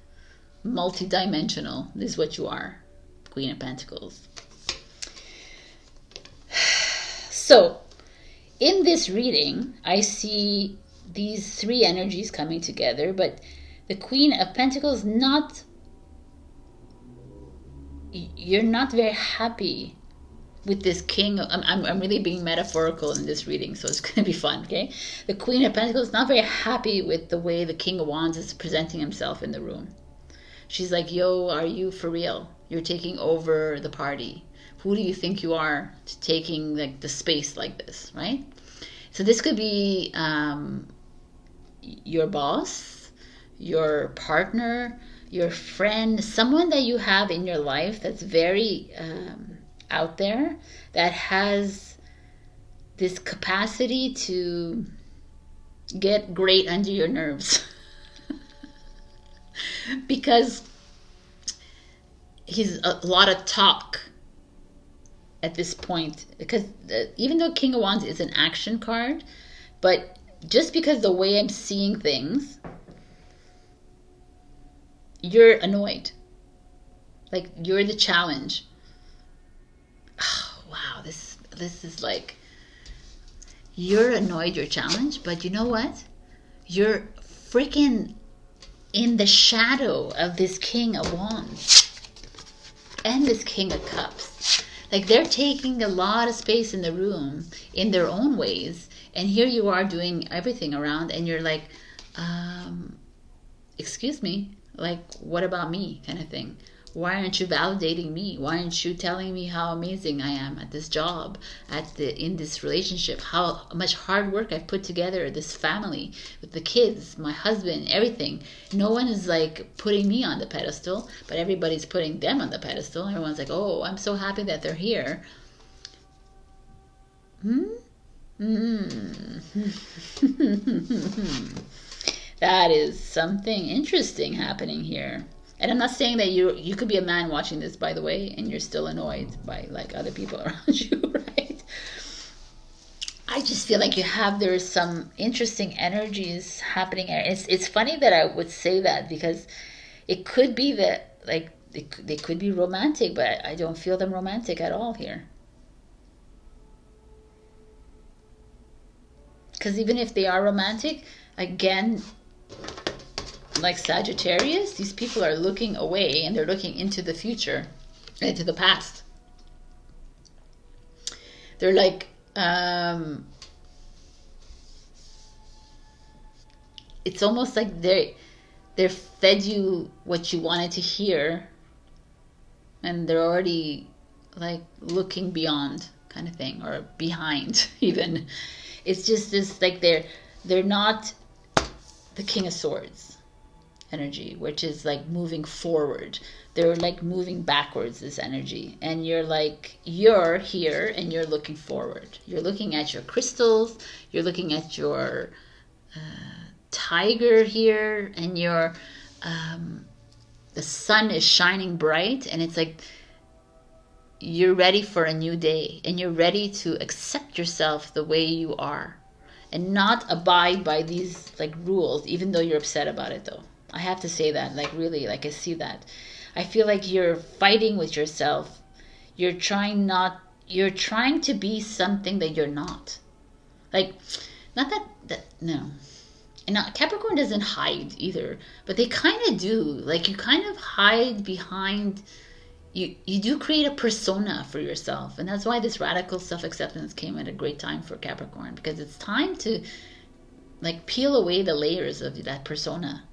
multi-dimensional. This is what you are, Queen of Pentacles. So, in this reading, I see these three energies coming together, but the Queen of Pentacles you're not very happy with this king. I'm really being metaphorical in this reading, so it's going to be fun, okay? The Queen of Pentacles is not very happy with the way the King of Wands is presenting himself in the room. She's like, yo, are you for real? You're taking over the party. Who do you think you are to taking like the space like this, right? So this could be your boss, your partner, your friend, someone that you have in your life that's very out there, that has this capacity to get great under your nerves. Because he's a lot of talk at this point. Because even though King of Wands is an action card, but just because the way I'm seeing things, you're annoyed. Like, you're the challenge. Oh, wow, this is like, you're annoyed, you're challenged, but you know what? You're freaking in the shadow of this King of Wands and this King of Cups. Like, they're taking a lot of space in the room in their own ways, and here you are doing everything around, and you're like, excuse me, like, what about me, kind of thing. Why aren't you validating me? Why aren't you telling me how amazing I am at this job, in this relationship, how much hard work I've put together, this family, with the kids, my husband, everything. No one is like putting me on the pedestal, but everybody's putting them on the pedestal. Everyone's like, oh, I'm so happy that they're here. That is something interesting happening here. And I'm not saying that you could be a man watching this, by the way, and you're still annoyed by like other people around you, right? I just feel like there's some interesting energies happening. It's funny that I would say that, because it could be that like they could be romantic, but I don't feel them romantic at all here. Because even if they are romantic, again, like Sagittarius, these people are looking away and they're looking into the future, into the past. They're like, it's almost like they're fed you what you wanted to hear, and they're already like looking beyond, kind of thing, or behind even. It's just this, like, they're not the King of Swords energy, which is like moving forward. They're like moving backwards, this energy. And you're like, you're here and you're looking forward. You're looking at your crystals, you're looking at your tiger here, and your the sun is shining bright, and it's like you're ready for a new day, and you're ready to accept yourself the way you are and not abide by these like rules, even though you're upset about it. Though I have to say that, like, really, like, I see that. I feel like you're fighting with yourself. You're trying to be something that you're not. Like, not that no. And not, Capricorn doesn't hide either, but they kind of do. Like, you kind of hide behind, you do create a persona for yourself. And that's why this radical self-acceptance came at a great time for Capricorn, because it's time to like peel away the layers of that persona.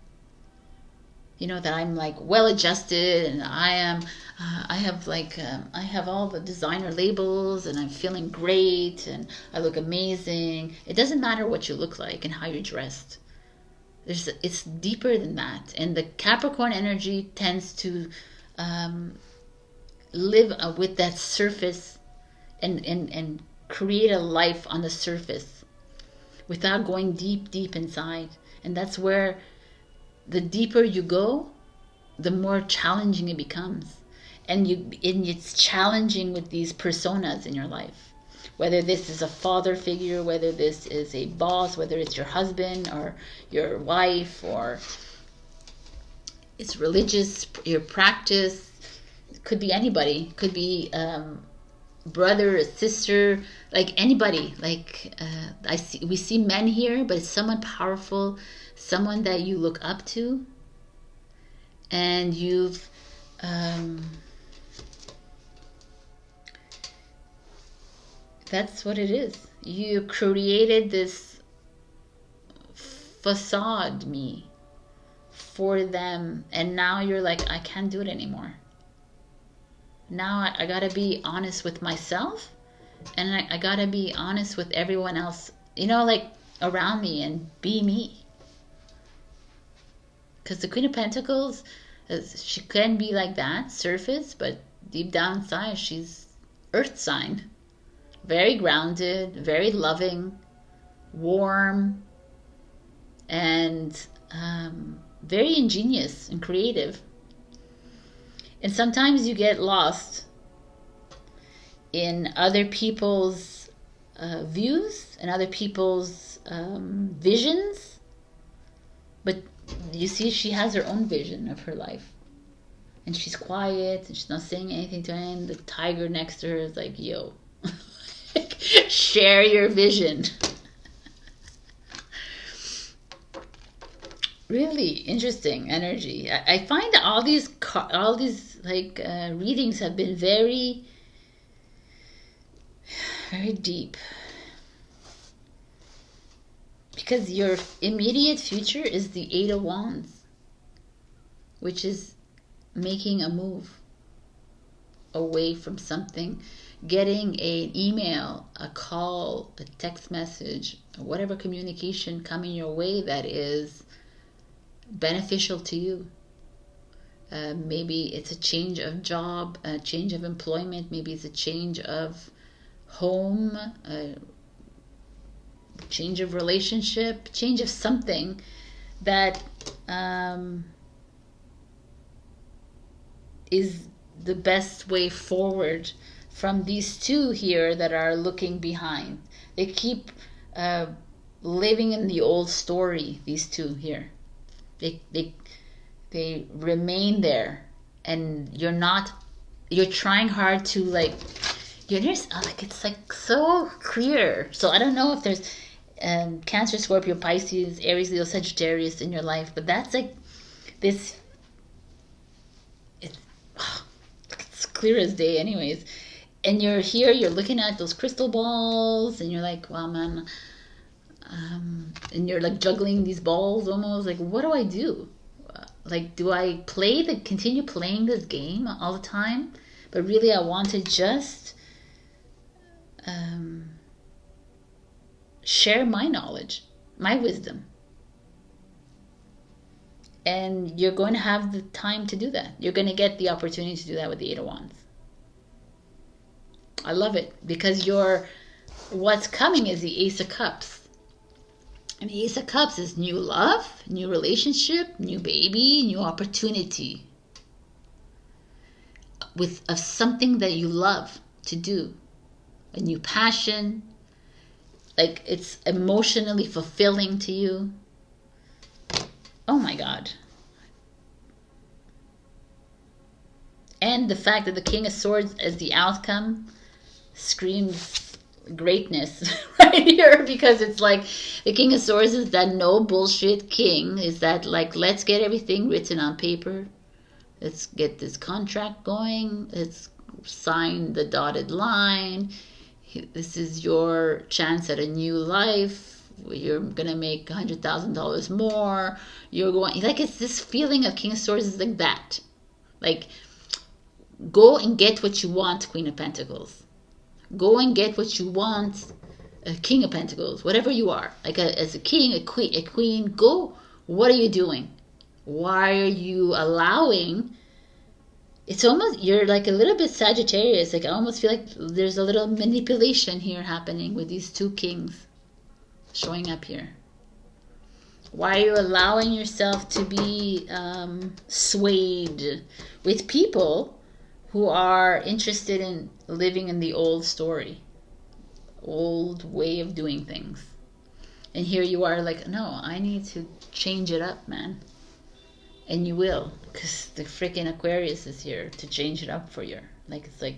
You know, that I'm like well adjusted, and I have all the designer labels, and I'm feeling great, and I look amazing. It doesn't matter what you look like and how you're dressed. It's deeper than that. And the Capricorn energy tends to live with that surface and create a life on the surface without going deep inside. And that's where the deeper you go, the more challenging it becomes. And it's challenging with these personas in your life. Whether this is a father figure, whether this is a boss, whether it's your husband or your wife, or it's religious, your practice. It could be anybody. It could be brother, a sister, like anybody. Like we see men here, but it's someone powerful, someone that you look up to, and you've that's what it is. You created this facade for them, and now you're like, I can't do it anymore. Now I gotta be honest with myself, and I gotta be honest with everyone else, you know, like around me, and be me. Because the Queen of Pentacles, she can be like that, surface, but deep down inside, she's earth sign. Very grounded, very loving, warm, and very ingenious and creative. And sometimes you get lost in other people's views and other people's visions. But you see, she has her own vision of her life. And she's quiet, and she's not saying anything to anyone. The tiger next to her is like, yo, share your vision. Really interesting energy. I find that all these like readings have been very, very deep, because your immediate future is the Eight of Wands, which is making a move away from something, getting an email, a call, a text message, whatever communication coming your way that is beneficial to you. Maybe it's a change of job, a change of employment, maybe it's a change of home, a change of relationship, change of something that is the best way forward from these two here that are looking behind. They keep living in the old story, these two here. They remain there, and you're trying hard to like, it's like so clear. So I don't know if there's Cancer, Scorpio, Pisces, Aries, Leo, Sagittarius in your life, but that's like this, it's clear as day anyways. And you're here, you're looking at those crystal balls, and you're like, wow, man, and you're like juggling these balls almost, like, what do I do? Like, do I continue playing this game all the time? But really I want to just share my knowledge, my wisdom. And you're going to have the time to do that. You're going to get the opportunity to do that with the Eight of Wands. I love it, because what's coming is the Ace of Cups. And the Ace of Cups is new love, new relationship, new baby, new opportunity. Of something that you love to do. A new passion. Like, it's emotionally fulfilling to you. Oh my God. And the fact that the King of Swords as the outcome screams greatness right here, because it's like the King of Swords is that no bullshit king, is that like, let's get everything written on paper, let's get this contract going, let's sign the dotted line, this is your chance at a new life, you're gonna make $100,000 more, you're going, like, it's this feeling of King of Swords is like that, like, go and get what you want, Queen of Pentacles. Go and get what you want, King of Pentacles, whatever you are. Like as a king, a queen, go. What are you doing? Why are you allowing? It's almost, you're like a little bit Sagittarius. Like, I almost feel like there's a little manipulation here happening with these two kings showing up here. Why are you allowing yourself to be swayed with people who are interested in living in the old story, old way of doing things? And here you are like, no, I need to change it up, man. And you will, because the freaking Aquarius is here to change it up for you. Like, it's like,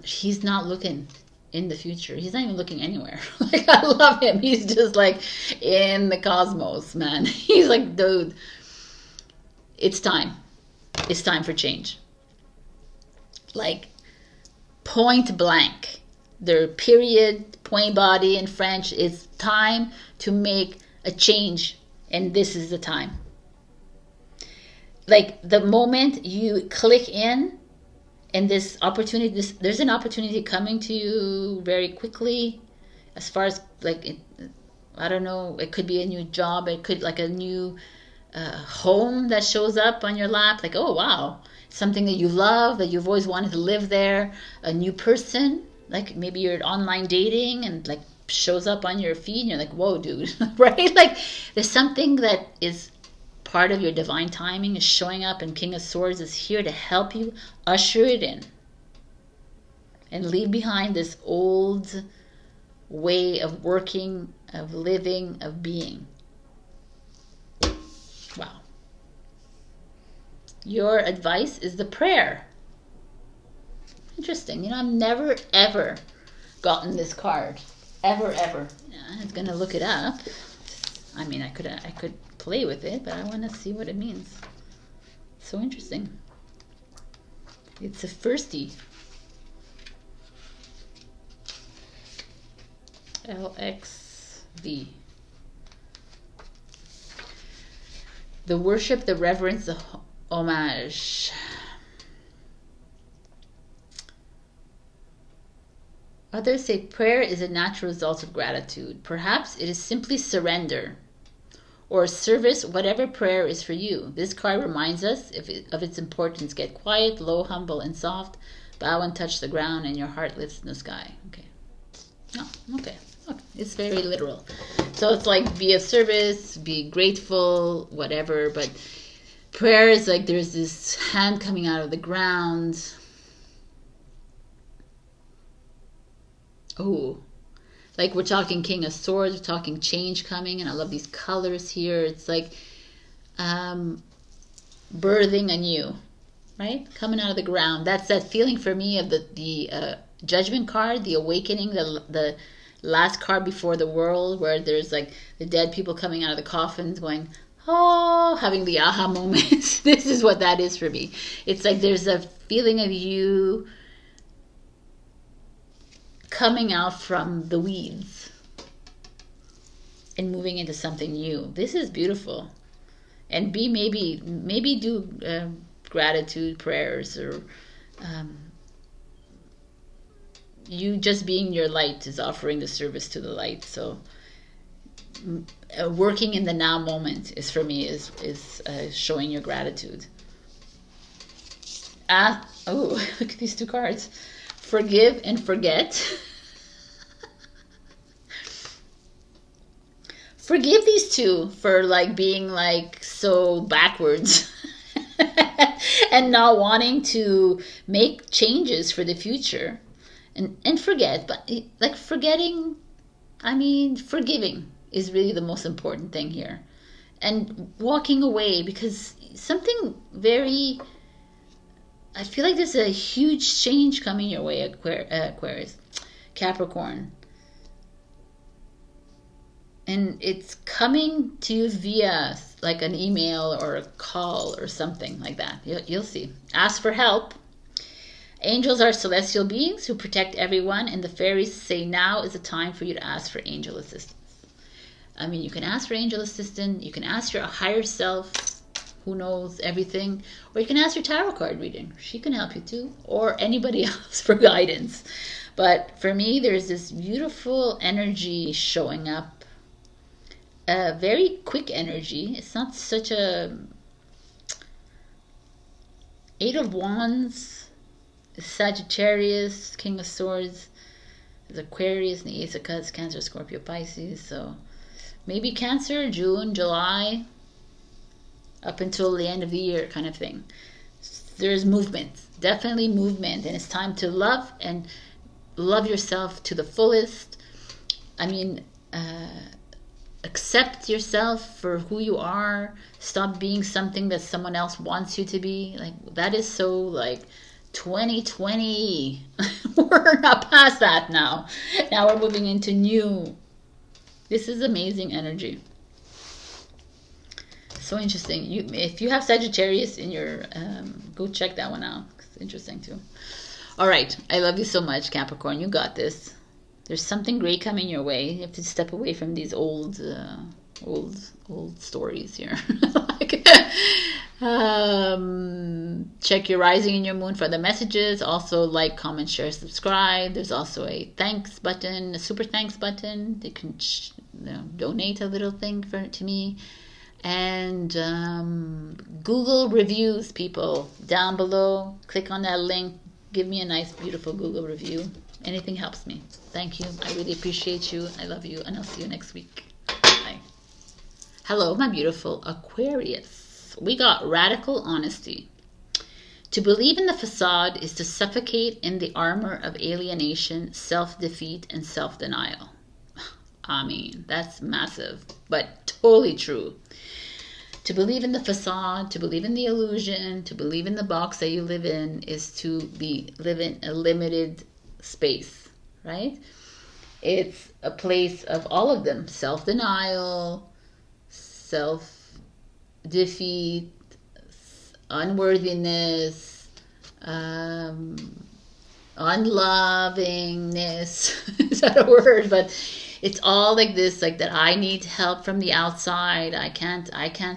he's not looking in the future. He's not even looking anywhere. Like, I love him. He's just like in the cosmos, man. He's like, dude, it's time. It's time for change. Like, point blank. Their period, point body in French, it's time to make a change. And this is the time. like the moment you click in, and this opportunity, there's an opportunity coming to you very quickly, as far as like I don't know, it could be a new job, it could like a new home that shows up on your lap, like, oh wow, something that you love, that you've always wanted to live there, a new person, like maybe you're online dating and like shows up on your feed and you're like, whoa dude, right? Like there's something that is part of your divine timing is showing up, and King of Swords is here to help you usher it in and leave behind this old way of working, of living, of being. Wow. Your advice is the prayer. Interesting. You know, I've never ever gotten this card. Ever. Yeah, I'm gonna look it up. I mean, I could play with it, but I want to see what it means. So interesting. It's a firstie. LXV. The worship, the reverence, the homage. Others say prayer is a natural result of gratitude. Perhaps it is simply surrender or service, whatever prayer is for you. This card reminds us of its importance. Get quiet, low, humble, and soft. Bow and touch the ground, and your heart lifts in the sky. Okay. Oh, okay. It's very literal. So it's like be of service, be grateful, whatever. But prayer is like there's this hand coming out of the ground. Oh, like we're talking King of Swords, we're talking change coming, and I love these colors here. It's like birthing anew, right? Coming out of the ground. That's that feeling for me of the Judgment card, the awakening, the last card before the world, where there's like the dead people coming out of the coffins going, oh, having the aha moments. This is what that is for me. It's like there's a feeling of you coming out from the weeds and moving into something new. This is beautiful. And maybe do gratitude prayers, or you just being your light is offering the service to the light. So working in the now moment is for me is showing your gratitude. Oh, look at these two cards. Forgive and forget. Forgive these two for like being like so backwards and not wanting to make changes for the future, and forget. But like forgetting, I mean, forgiving is really the most important thing here, and walking away, because something very, I feel like there's a huge change coming your way, Aquarius, Capricorn. And it's coming to you via like an email or a call or something like that. You'll see. Ask for help. Angels are celestial beings who protect everyone, and the fairies say now is the time for you to ask for angel assistance. I mean, you can ask for angel assistance. You can ask your higher self, who knows everything, or you can ask your tarot card reading. She can help you too, or anybody else for guidance. But for me, there's this beautiful energy showing up, a very quick energy. It's not such a Eight of Wands, Sagittarius, King of Swords, is Aquarius, and the Ace of Cups, Cancer, Scorpio, Pisces. So maybe Cancer, June, July, up until the end of the year kind of thing. There's movement, definitely movement, and it's time to love and love yourself to the fullest. I mean, accept yourself for who you are. Stop being something that someone else wants you to be. Like, that is so like 2020. We're not past that now. Now we're moving into new. This is amazing energy. So interesting. If you have Sagittarius in your, go check that one out. It's interesting too. All right. I love you so much, Capricorn. You got this. There's something great coming your way. You have to step away from these old stories here. Like, Check your rising and your moon for the messages. Also, like, comment, share, subscribe. There's also a thanks button, a super thanks button. You can donate a little thing to me. And Google reviews, people, down below. Click on that link. Give me a nice, beautiful Google review. Anything helps me. Thank you. I really appreciate you. I love you. And I'll see you next week. Bye. Hello, my beautiful Aquarius. We got radical honesty. To believe in the facade is to suffocate in the armor of alienation, self-defeat, and self-denial. I mean, that's massive, but totally true. To believe in the facade, to believe in the illusion, to believe in the box that you live in is to live in a limited space, right? It's a place of all of them: self-denial, self-defeat, unworthiness, unlovingness. Is that a word? But it's all like this, like that I need help from the outside. I can't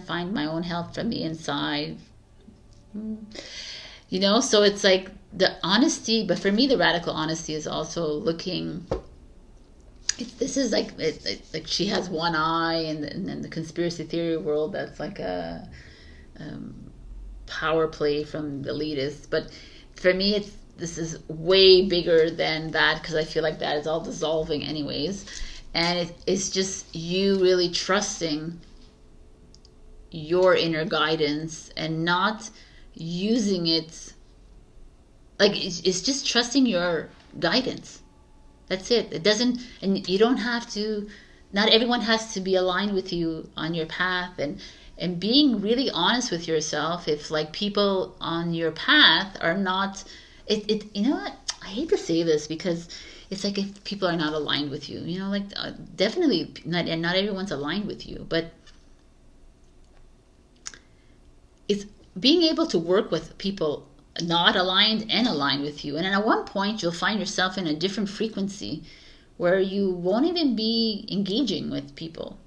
find my own help from the inside. You know, so it's like the honesty, but for me the radical honesty is also looking, this is like like she has one eye, and then the conspiracy theory world, that's like a power play from the elitists. But for me, this is way bigger than that, because I feel like that is all dissolving anyways. And it's just you really trusting your inner guidance and not using it, like it's just trusting your guidance. That's it. It doesn't, and you don't have to, not everyone has to be aligned with you on your path, and being really honest with yourself. If like people on your path are not, you know what, I hate to say this, because it's like if people are not aligned with you, you know, like definitely not everyone's aligned with you, but it's being able to work with people not aligned and aligned with you. And at one point you'll find yourself in a different frequency where you won't even be engaging with people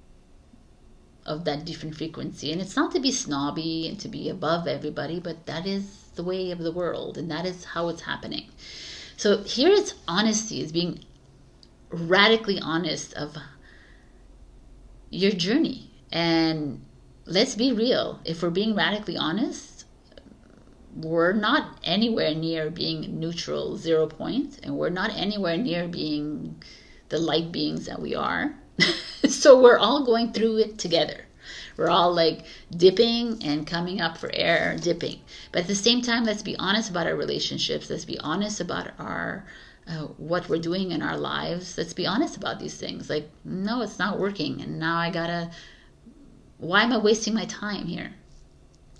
of that different frequency. And it's not to be snobby and to be above everybody, but that is the way of the world, and that is how it's happening. So here is honesty, is being radically honest of your journey. And let's be real, if we're being radically honest, we're not anywhere near being neutral, 0 point, and we're not anywhere near being the light beings that we are. So we're all going through it together. We're all like dipping and coming up for air, dipping. But at the same time, let's be honest about our relationships. Let's be honest about our what we're doing in our lives. Let's be honest about these things. Like, no, it's not working, and now why am I wasting my time here?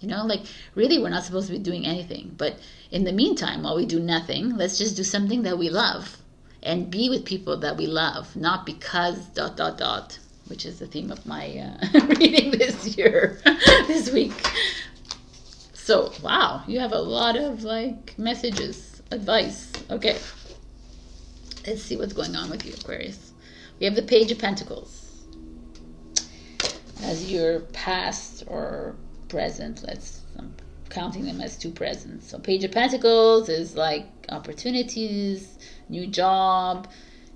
You know, like really, we're not supposed to be doing anything. But in the meantime, while we do nothing, let's just do something that we love and be with people that we love, not because ... which is the theme of my reading this year, this week. So, wow, you have a lot of like messages, advice. Okay, let's see what's going on with you, Aquarius. We have the Page of Pentacles as your past or present. I'm counting them as two presents. So Page of Pentacles is like opportunities, new job,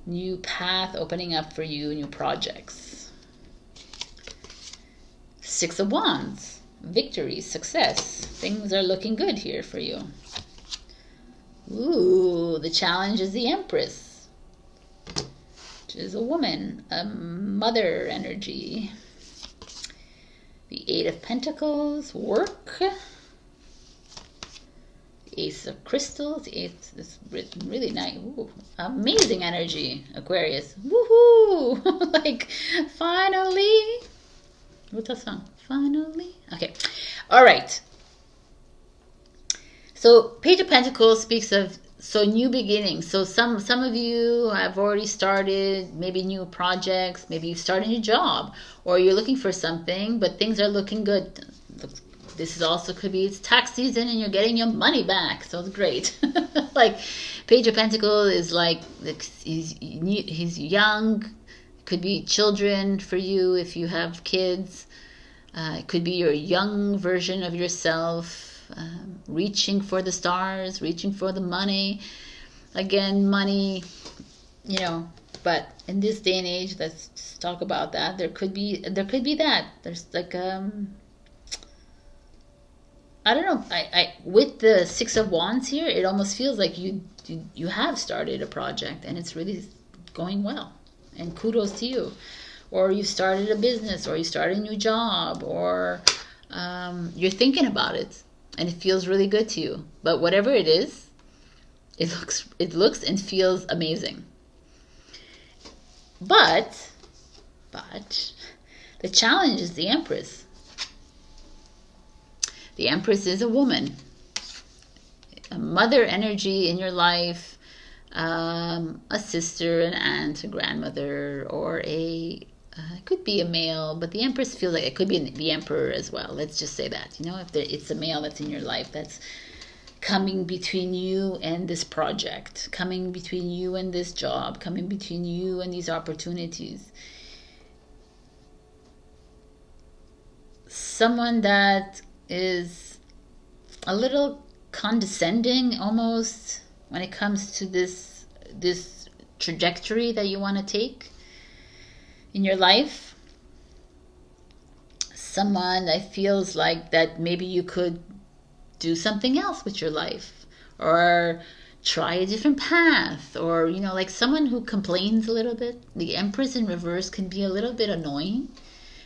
new path opening up for you, new projects. Six of Wands, victory, success. Things are looking good here for you. Ooh, the challenge is the Empress, which is a woman, a mother energy. The Eight of Pentacles, work. The Ace of Crystals. This really nice, ooh, amazing energy, Aquarius. Woohoo! Like, finally. What's that song? Finally. Okay. All right. So Page of Pentacles speaks of new beginnings. So some of you have already started maybe new projects. Maybe you've started a new job, or you're looking for something, but things are looking good. This is also could be it's tax season and you're getting your money back. So it's great. Like Page of Pentacles is like he's young. Could be children for you if you have kids. It could be your young version of yourself, reaching for the stars, reaching for the money. Again, money, you know, but in this day and age, let's just talk about that. There could be that. There's like I don't know. I with the Six of Wands here, it almost feels like you have started a project and it's really going well. And kudos to you. Or you started a business, or you started a new job, or you're thinking about it and it feels really good to you. But whatever it is, it looks and feels amazing. But the challenge is the Empress. The Empress is a woman, a mother energy in your life, a sister, an aunt, a grandmother, or it could be a male, but the Empress feels like it could be the Emperor as well. Let's just say that, you know, if it's a male that's in your life, that's coming between you and this project, coming between you and this job, coming between you and these opportunities. Someone that is a little condescending almost when it comes to this trajectory that you want to take in your life. Someone that feels like that maybe you could do something else with your life, or try a different path, or, you know, like someone who complains a little bit. The Empress in reverse can be a little bit annoying,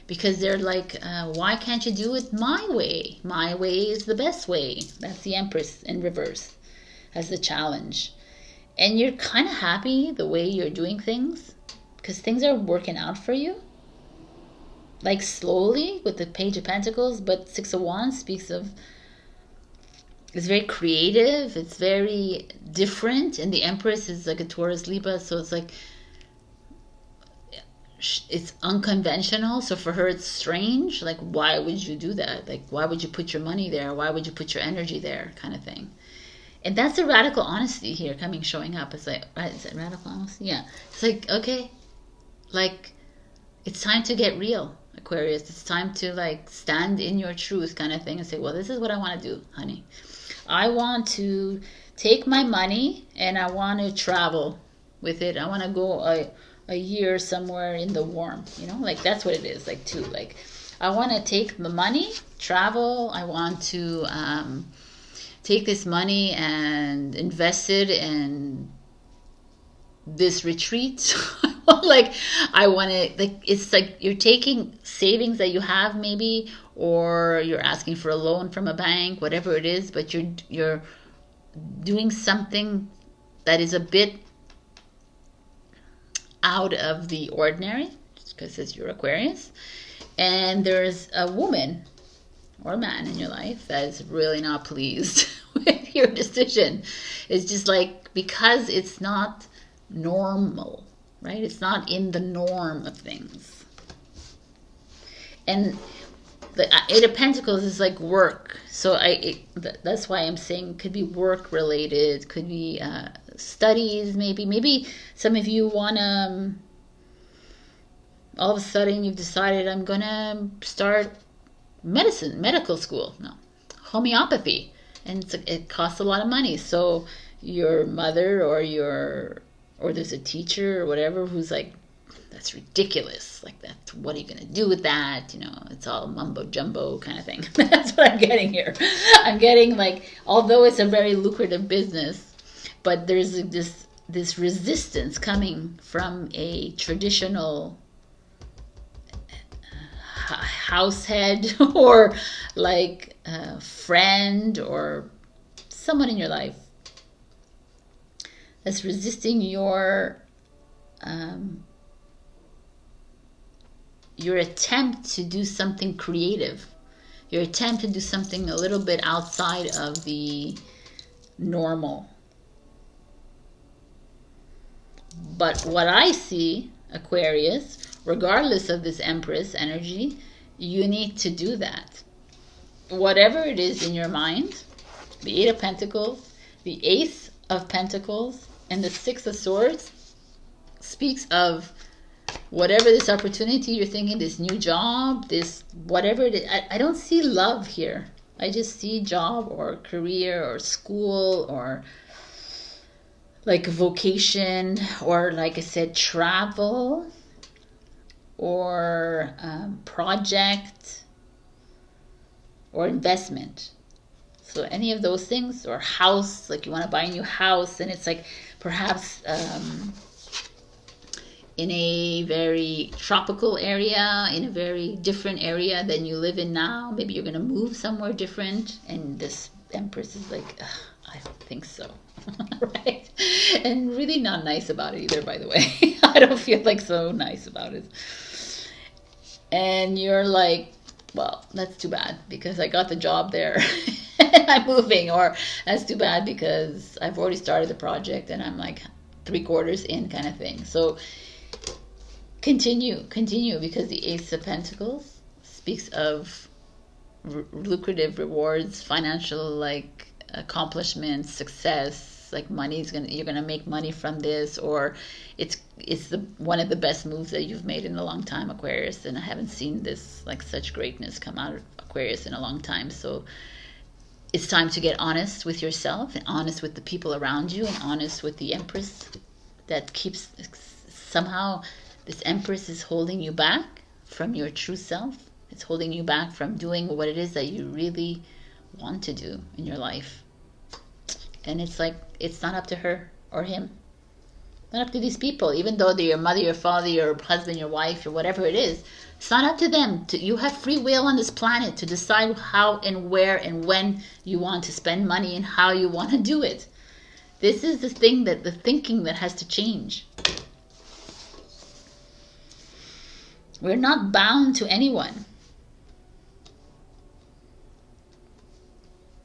because they're like, why can't you do it my way? My way is the best way. That's the Empress in reverse as the challenge. And you're kind of happy the way you're doing things, because things are working out for you. Like slowly with the Page of Pentacles, but Six of Wands speaks of, it's very creative, it's very different. And the Empress is like a Taurus Libra, so it's like, it's unconventional. So for her it's strange, like, why would you do that? Like, why would you put your money there? Why would you put your energy there, kind of thing. And that's a radical honesty here showing up. It's like, right, is that radical honesty? Yeah. It's like, okay, like, it's time to get real, Aquarius. It's time to like stand in your truth, kind of thing, and say, well, this is what I want to do, honey. I want to take my money and I want to travel with it. I want to go a year somewhere in the warm, you know, like that's what it is, like, too. Like, I want to take the money, travel. I want to take this money and invest it in this retreat. Like, I want to, like, it's like you're taking savings that you have maybe, or you're asking for a loan from a bank, whatever it is, but you're doing something that is a bit out of the ordinary, because it's your Aquarius. And there's a woman or a man in your life that is really not pleased with your decision. It's just like, because it's not normal, right? It's not in the norm of things. And the Eight of Pentacles is like work. So that's why I'm saying it could be work related, could be studies, maybe some of you want to, all of a sudden you've decided, I'm gonna start medical school, no, homeopathy, and it costs a lot of money. So your mother or there's a teacher or whatever who's like, that's ridiculous, like, that, what are you gonna do with that, you know, it's all mumbo jumbo kind of thing. That's what I'm getting here. I'm getting, like, although it's a very lucrative business, but there's this resistance coming from a traditional house head, or like a friend or someone in your life that's resisting your attempt to do something creative, your attempt to do something a little bit outside of the normal. But what I see, Aquarius, regardless of this Empress energy, you need to do that. Whatever it is in your mind, the Eight of Pentacles, the Ace of Pentacles, and the Six of Swords speaks of whatever this opportunity you're thinking, this new job, this whatever it is, I don't see love here. I just see job or career or school or like vocation or, like I said, travel or project or investment. So any of those things, or house, like you want to buy a new house, and it's like perhaps in a very tropical area, in a very different area than you live in now. Maybe you're going to move somewhere different, and this Empress is like, I don't think so. Right? And really not nice about it either, by the way. I don't feel like so nice about it. And you're like, well, that's too bad because I got the job there and I'm moving, or that's too bad because I've already started the project and I'm like 3/4 in, kind of thing. So continue, because the Ace of Pentacles speaks of lucrative rewards, financial like accomplishments, success. Like you're gonna make money from this, or it's one of the best moves that you've made in a long time, Aquarius. And I haven't seen this like such greatness come out of Aquarius in a long time. So it's time to get honest with yourself and honest with the people around you and honest with the Empress that keeps somehow this Empress is holding you back from your true self. It's holding you back from doing what it is that you really want to do in your life. And it's like, it's not up to her or him. Not up to these people, even though they're your mother, your father, your husband, your wife, or whatever it is. It's not up to them. You have free will on this planet to decide how and where and when you want to spend money and how you want to do it. This is the thinking that has to change. We're not bound to anyone.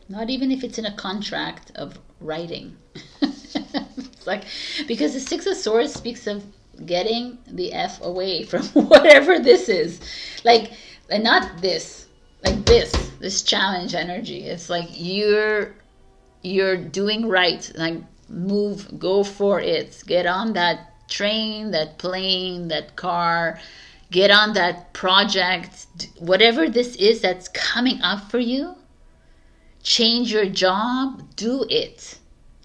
Not even if it's in a contract of writing. It's like, because the Six of Swords speaks of getting the F away from whatever this is. Like, and not this, like this challenge energy. It's like you're doing right. Like, move, go for it. Get on that train, that plane, that car. Get on that project. Whatever this is that's coming up for you. Change your job, do it.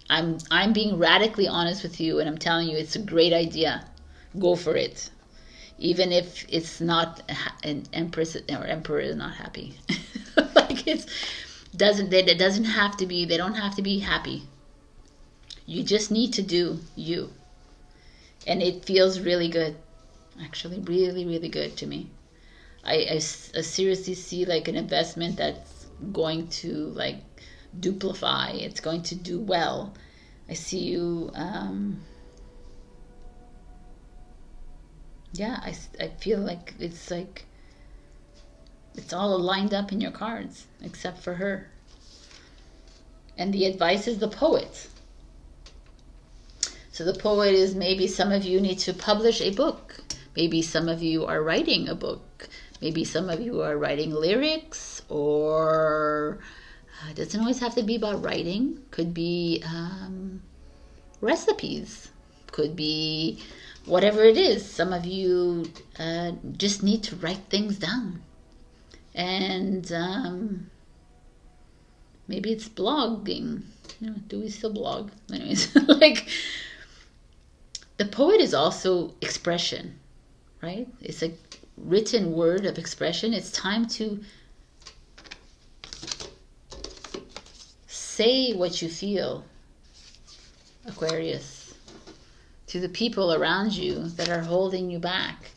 I'm being radically honest with you, and I'm telling you it's a great idea. Go for it. Even if it's not an Empress or Emperor is not happy. Like it doesn't have to be, they don't have to be happy. You just need to do you. And it feels really good. Actually, really, really good to me. I seriously see like an investment that's going to like duplify. It's going to do well. I see you yeah, I feel like it's all lined up in your cards except for her. And the advice is the poet. So the poet is, maybe some of you need to publish a book. Maybe some of you are writing a book. Maybe some of you are writing lyrics, or it doesn't always have to be about writing. Could be recipes. Could be whatever it is. Some of you just need to write things down. And maybe it's blogging. Do we still blog? Anyways, like, the poet is also expression, right? It's a written word of expression. It's time to say what you feel, Aquarius, to the people around you that are holding you back.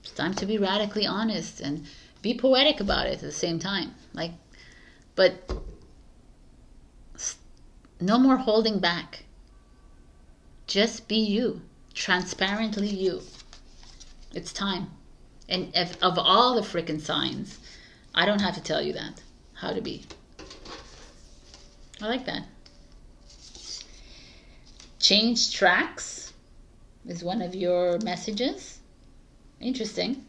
It's time to be radically honest and be poetic about it at the same time. Like, but no more holding back. Just be you, transparently you. It's time. And of all the frickin' signs, I don't have to tell you that, how to be. I like that. Change tracks is one of your messages. Interesting.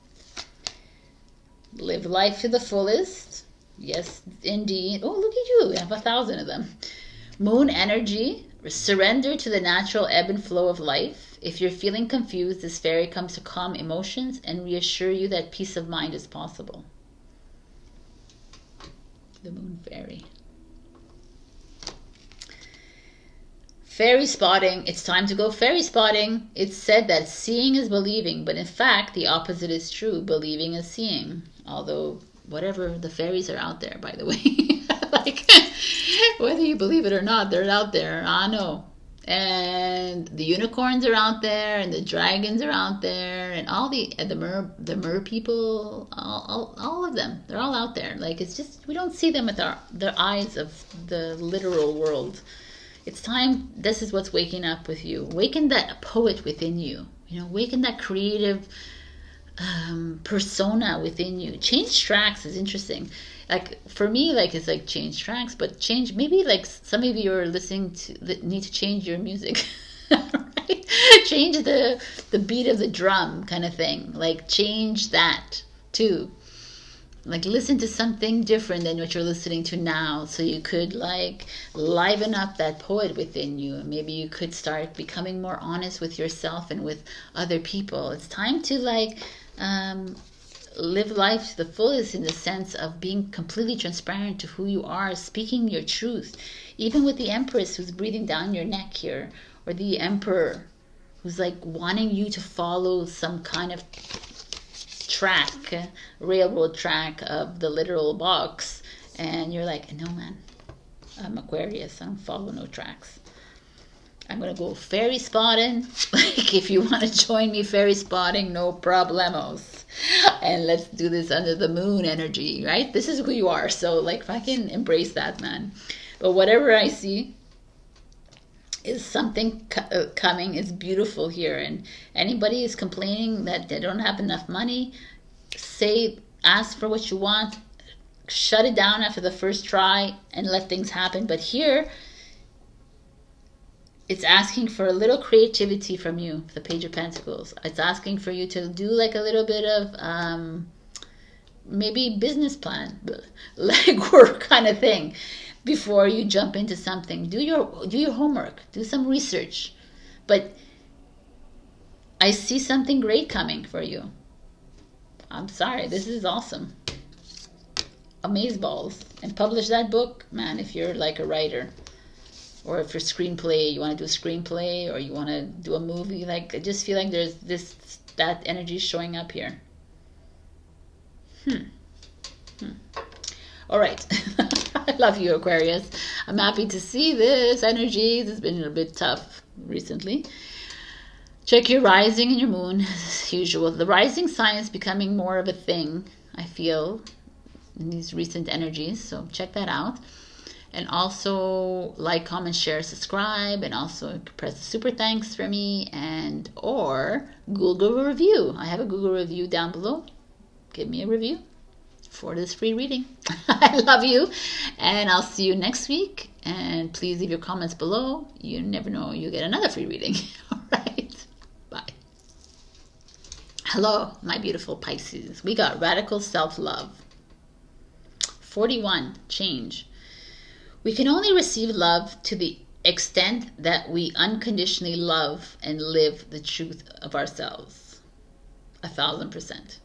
Live life to the fullest. Yes, indeed. Oh, look at you. We have 1,000 of them. Moon energy. Surrender to the natural ebb and flow of life. If you're feeling confused, this fairy comes to calm emotions and reassure you that peace of mind is possible. The moon fairy. Fairy spotting. It's time to go fairy spotting. It's said that seeing is believing, but in fact, the opposite is true. Believing is seeing. Although, whatever, the fairies are out there, by the way. Like, whether you believe it or not, they're out there. I know. And the unicorns are out there, and the dragons are out there, and all the mer people, all of them, they're all out there. Like, it's just, we don't see them with their eyes of the literal world. It's time. This is what's waking up with you. Waken that poet within you. You know, waken that creative persona within you. Change tracks is interesting. Like, for me, like, it's like change tracks, but change, maybe like some of you are listening to that need to change your music. Right? Change the beat of the drum kind of thing. Like, change that too. Like, listen to something different than what you're listening to now, so you could like liven up that poet within you. Maybe you could start becoming more honest with yourself and with other people. It's time to like live life to the fullest, in the sense of being completely transparent to who you are, speaking your truth, even with the Empress who's breathing down your neck here, or the Emperor who's like wanting you to follow some kind of track, railroad track of the literal box, and you're like, no man, I'm Aquarius, I don't follow no tracks. I'm gonna go fairy spotting. Like, if you want to join me fairy spotting, no problemos. And let's do this under the moon energy, right? This is who you are, so like, fucking embrace that, man. But whatever I see is something coming. It's beautiful here. And anybody is complaining that they don't have enough money, ask for what you want, shut it down after the first try, and let things happen. But here, it's asking for a little creativity from you, the Page of Pentacles. It's asking for you to do like a little bit of maybe business plan, legwork kind of thing, before you jump into something. Do your homework, do some research. But I see something great coming for you. I'm sorry, this is awesome. Amazeballs. And publish that book, man, if you're like a writer. Or if you're screenplay, you want to do a screenplay, or you want to do a movie. Like, I just feel like there's that energy showing up here. All right. I love you, Aquarius. I'm happy to see this energy. It's been a bit tough recently. Check your rising and your moon, as usual. The rising sign is becoming more of a thing, I feel, in these recent energies. So check that out. And also like, comment, share, subscribe, and also press the super thanks for me, and or Google review. I have a Google review down below. Give me a review for this free reading. I love you, and I'll see you next week. And please leave your comments below. You never know, you get another free reading. All right, bye. Hello, my beautiful Pisces. We got radical self-love. 41, change. We can only receive love to the extent that we unconditionally love and live the truth of ourselves. 1000%.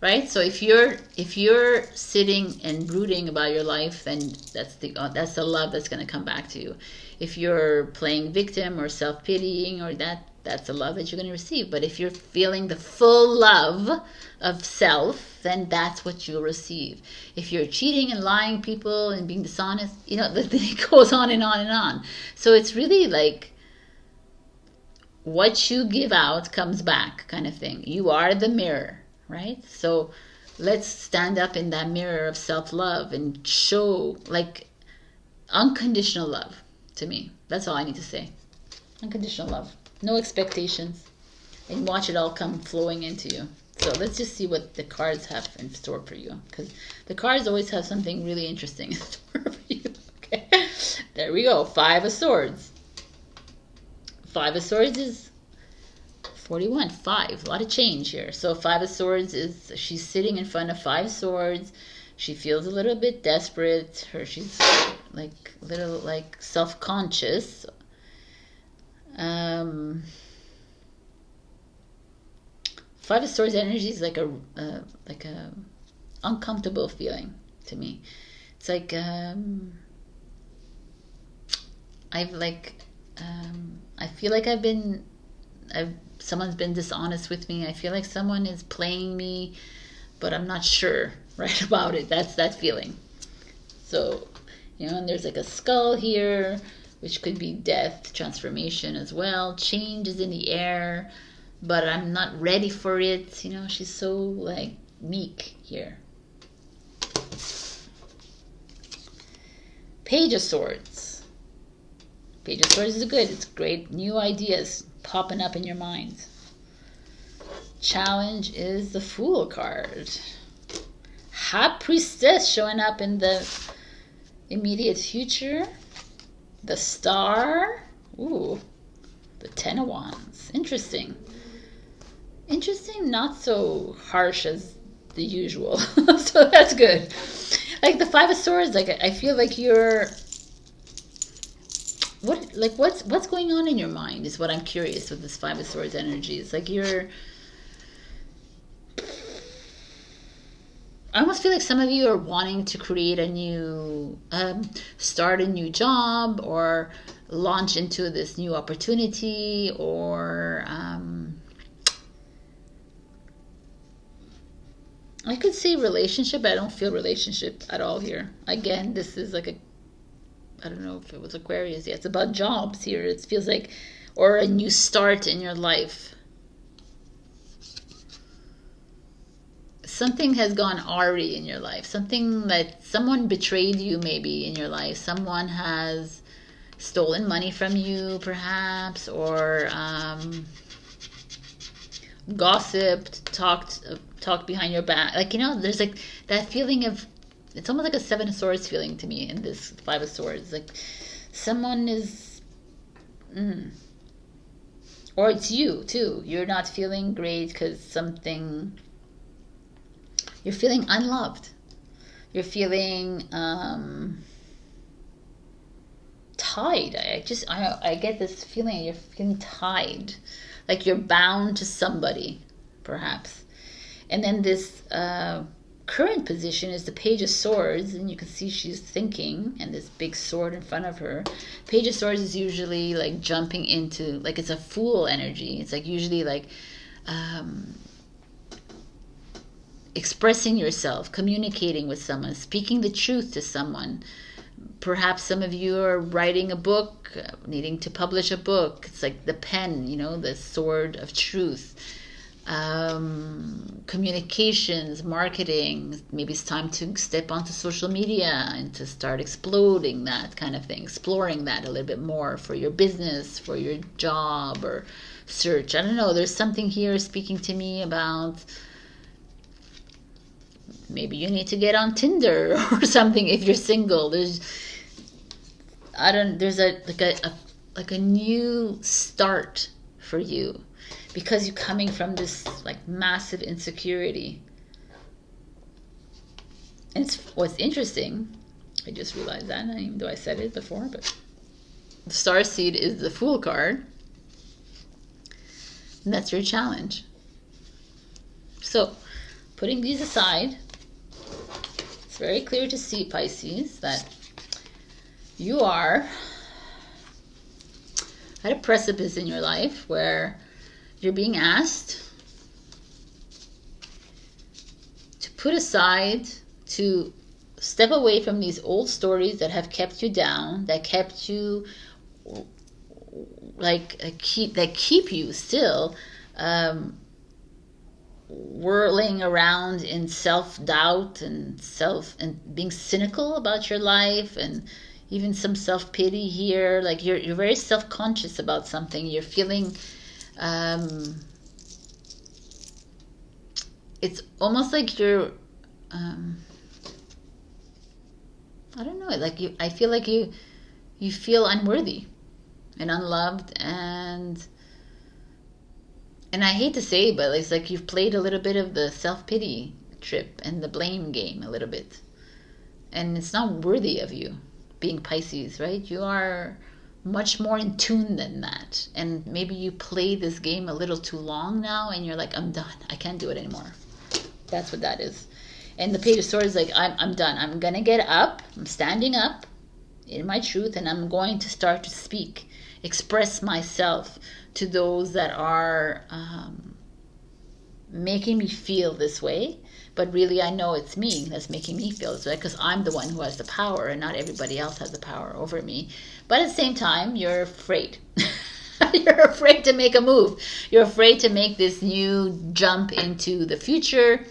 Right? So if you're sitting and brooding about your life, then that's the love that's going to come back to you. If you're playing victim or self-pitying, or that's the love that you're going to receive. But if you're feeling the full love of self, then that's what you'll receive. If you're cheating and lying people and being dishonest, it goes on and on and on. So it's really like, what you give out comes back, kind of thing. You are the mirror, right? So let's stand up in that mirror of self-love and show like unconditional love to me. That's all I need to say. Unconditional love. No expectations. And watch it all come flowing into you. So let's just see what the cards have in store for you. Because the cards always have something really interesting in store for you. Okay. There we go. 5 of Swords. 5 of Swords is 41. 5. A lot of change here. So 5 of Swords is, she's sitting in front of 5 swords. She feels a little bit desperate. She's like a little like self-conscious. Um, Five of Swords energy is like a uncomfortable feeling to me. It's like I feel like someone's been dishonest with me. I feel like someone is playing me, but I'm not sure right about it. That's that feeling. So, and there's like a skull here, which could be death, transformation as well. Change is in the air, but I'm not ready for it. She's so like meek here. Page of Swords. Page of Swords is good. It's great. New ideas popping up in your mind. Challenge is the Fool card. High Priestess showing up in the immediate future. The Star. Ooh. The Ten of Wands. Interesting. Interesting, not so harsh as the usual. So that's good. Like the Five of Swords, like I feel like you're what's going on in your mind is what I'm curious with this Five of Swords energy. It's like I almost feel like some of you are wanting to create a new, start a new job or launch into this new opportunity, or I could say relationship, but I don't feel relationship at all here. Again, this is like I don't know if it was Aquarius. Yeah, it's about jobs here. It feels like, or a new start in your life. Something has gone awry in your life. Something that someone betrayed you maybe in your life. Someone has stolen money from you perhaps, or gossiped, talked behind your back. Like, there's like that feeling of, it's almost like a Seven of Swords feeling to me in this Five of Swords. Like someone is, or it's you too. You're not feeling great because you're feeling unloved. You're feeling tied. I get this feeling you're feeling tied. Like you're bound to somebody, perhaps. And then this current position is the Page of Swords, and you can see she's thinking, and this big sword in front of her. Page of Swords is usually like jumping into, like it's a Fool energy. It's like usually like expressing yourself, communicating with someone, speaking the truth to someone. Perhaps some of you are writing a book, needing to publish a book. It's like the pen, the sword of truth. Communications, marketing. Maybe it's time to step onto social media and to start exploding that kind of thing, exploring that a little bit more for your business, for your job or search. I don't know. There's something here speaking to me about maybe you need to get on Tinder or something if you're single. There's a new start for you because you're coming from this like massive insecurity. And what's interesting, I just realized that, even though I said it before, but the Starseed is the Fool card, and that's your challenge. So putting these aside, it's very clear to see, Pisces, that you are at a precipice in your life where you're being asked to put aside, to step away from these old stories that have kept you down, that kept you keep you still whirling around in self-doubt and being cynical about your life, and even some self-pity here. Like you're very self-conscious about something. You're feeling it's almost like you're I don't know, like I feel like you feel unworthy and unloved, and I hate to say it, but it's like you've played a little bit of the self-pity trip and the blame game a little bit. And it's not worthy of you, being Pisces, right? You are much more in tune than that. And maybe you play this game a little too long now and you're like, I'm done. I can't do it anymore. That's what that is. And the Page of Swords is like, I'm done. I'm going to get up. I'm standing up in my truth, and I'm going to start to speak, express myself to those that are making me feel this way. But really, I know it's me that's making me feel this way, because I'm the one who has the power, and not everybody else has the power over me. But at the same time, you're afraid. You're afraid to make a move. You're afraid to make this new jump into the future.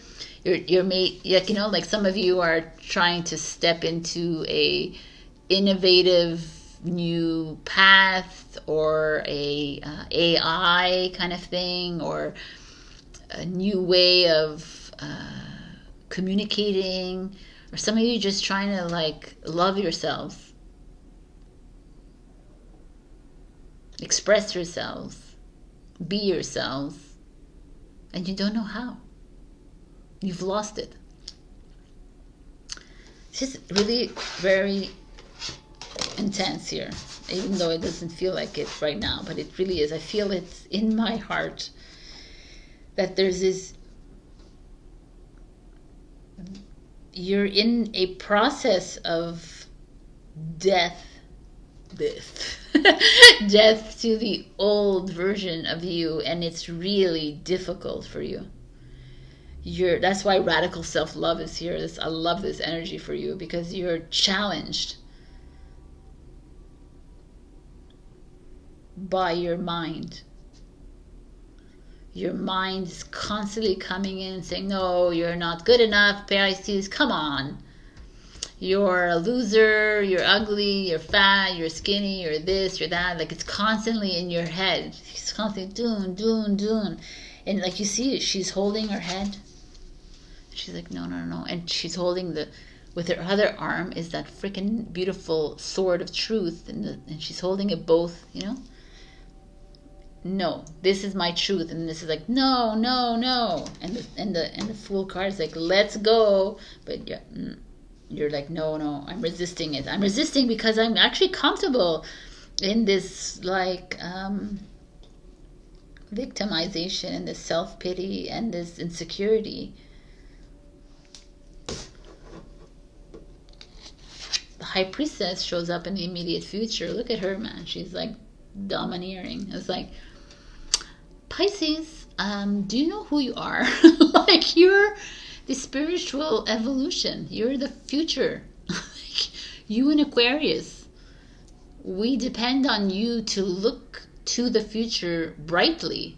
Like some of you are trying to step into a innovative new path, or a AI kind of thing, or a new way of communicating, or some of you just trying to like love yourselves, express yourselves, be yourselves, and you don't know how. You've lost it. It's just really very intense here, even though it doesn't feel like it right now, but it really is. I feel it in my heart that there's this, you're in a process of death death to the old version of you, and it's really difficult for you. That's why radical self-love is here. I love this energy for you, because you're challenged by your mind. Your mind is constantly coming in and saying, no, you're not good enough, Pisces, come on. You're a loser, you're ugly, you're fat, you're skinny, you're this, you're that. Like, it's constantly in your head. It's constantly doing. And like you see, she's holding her head. She's like, no. And she's holding with her other arm is that freaking beautiful sword of truth. And she's holding it both, No, this is my truth. And this is like, no. And the Fool card is like, let's go. But yeah, you're like, no, I'm resisting it. I'm resisting because I'm actually comfortable in this like victimization and this self-pity and this insecurity. The High Priestess shows up in the immediate future. Look at her, man. She's like domineering. It's like, Pisces, do you know who you are? Like, you're the spiritual evolution. You're the future. You and Aquarius. We depend on you to look to the future brightly.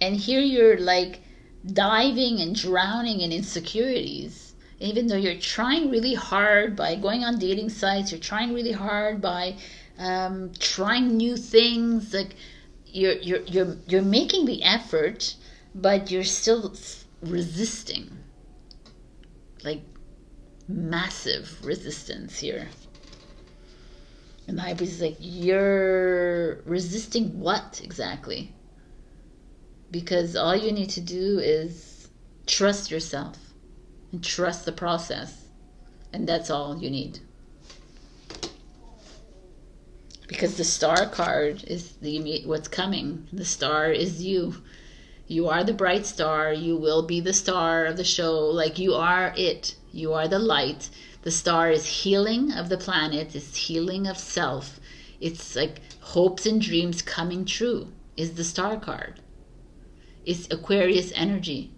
And here you're like diving and drowning in insecurities. Even though you're trying really hard by going on dating sites, you're trying really hard by trying new things. Like you're making the effort, but you're still resisting. Like massive resistance here. And the High Priest is like, you're resisting what exactly? Because all you need to do is trust yourself and trust the process. And that's all you need. Because the Star card is what's coming. The star is you. You are the bright star. You will be the star of the show. Like, you are it. You are the light. The star is healing of the planet. It's healing of self. It's like hopes and dreams coming true is the Star card. It's Aquarius energy.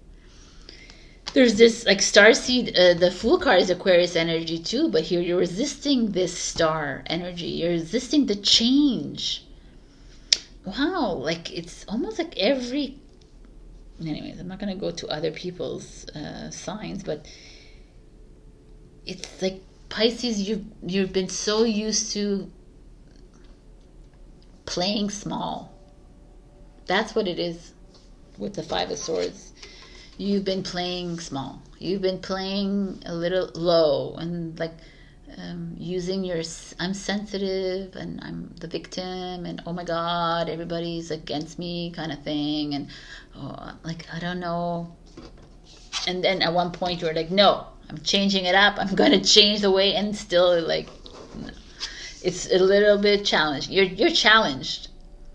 There's this like starseed, the Fool card is Aquarius energy too, but here you're resisting this star energy. You're resisting the change. Wow, like it's almost like every... Anyways, I'm not going to go to other people's signs, but it's like Pisces, you've been so used to playing small. That's what it is with the Five of Swords. You've been playing small. You've been playing a little low and like using your I'm sensitive and I'm the victim and oh my God, everybody's against me kind of thing, and like I don't know. And then at one point you were like, no, I'm changing it up. I'm going to change the way, and still like, no. It's a little bit challenging. You're challenged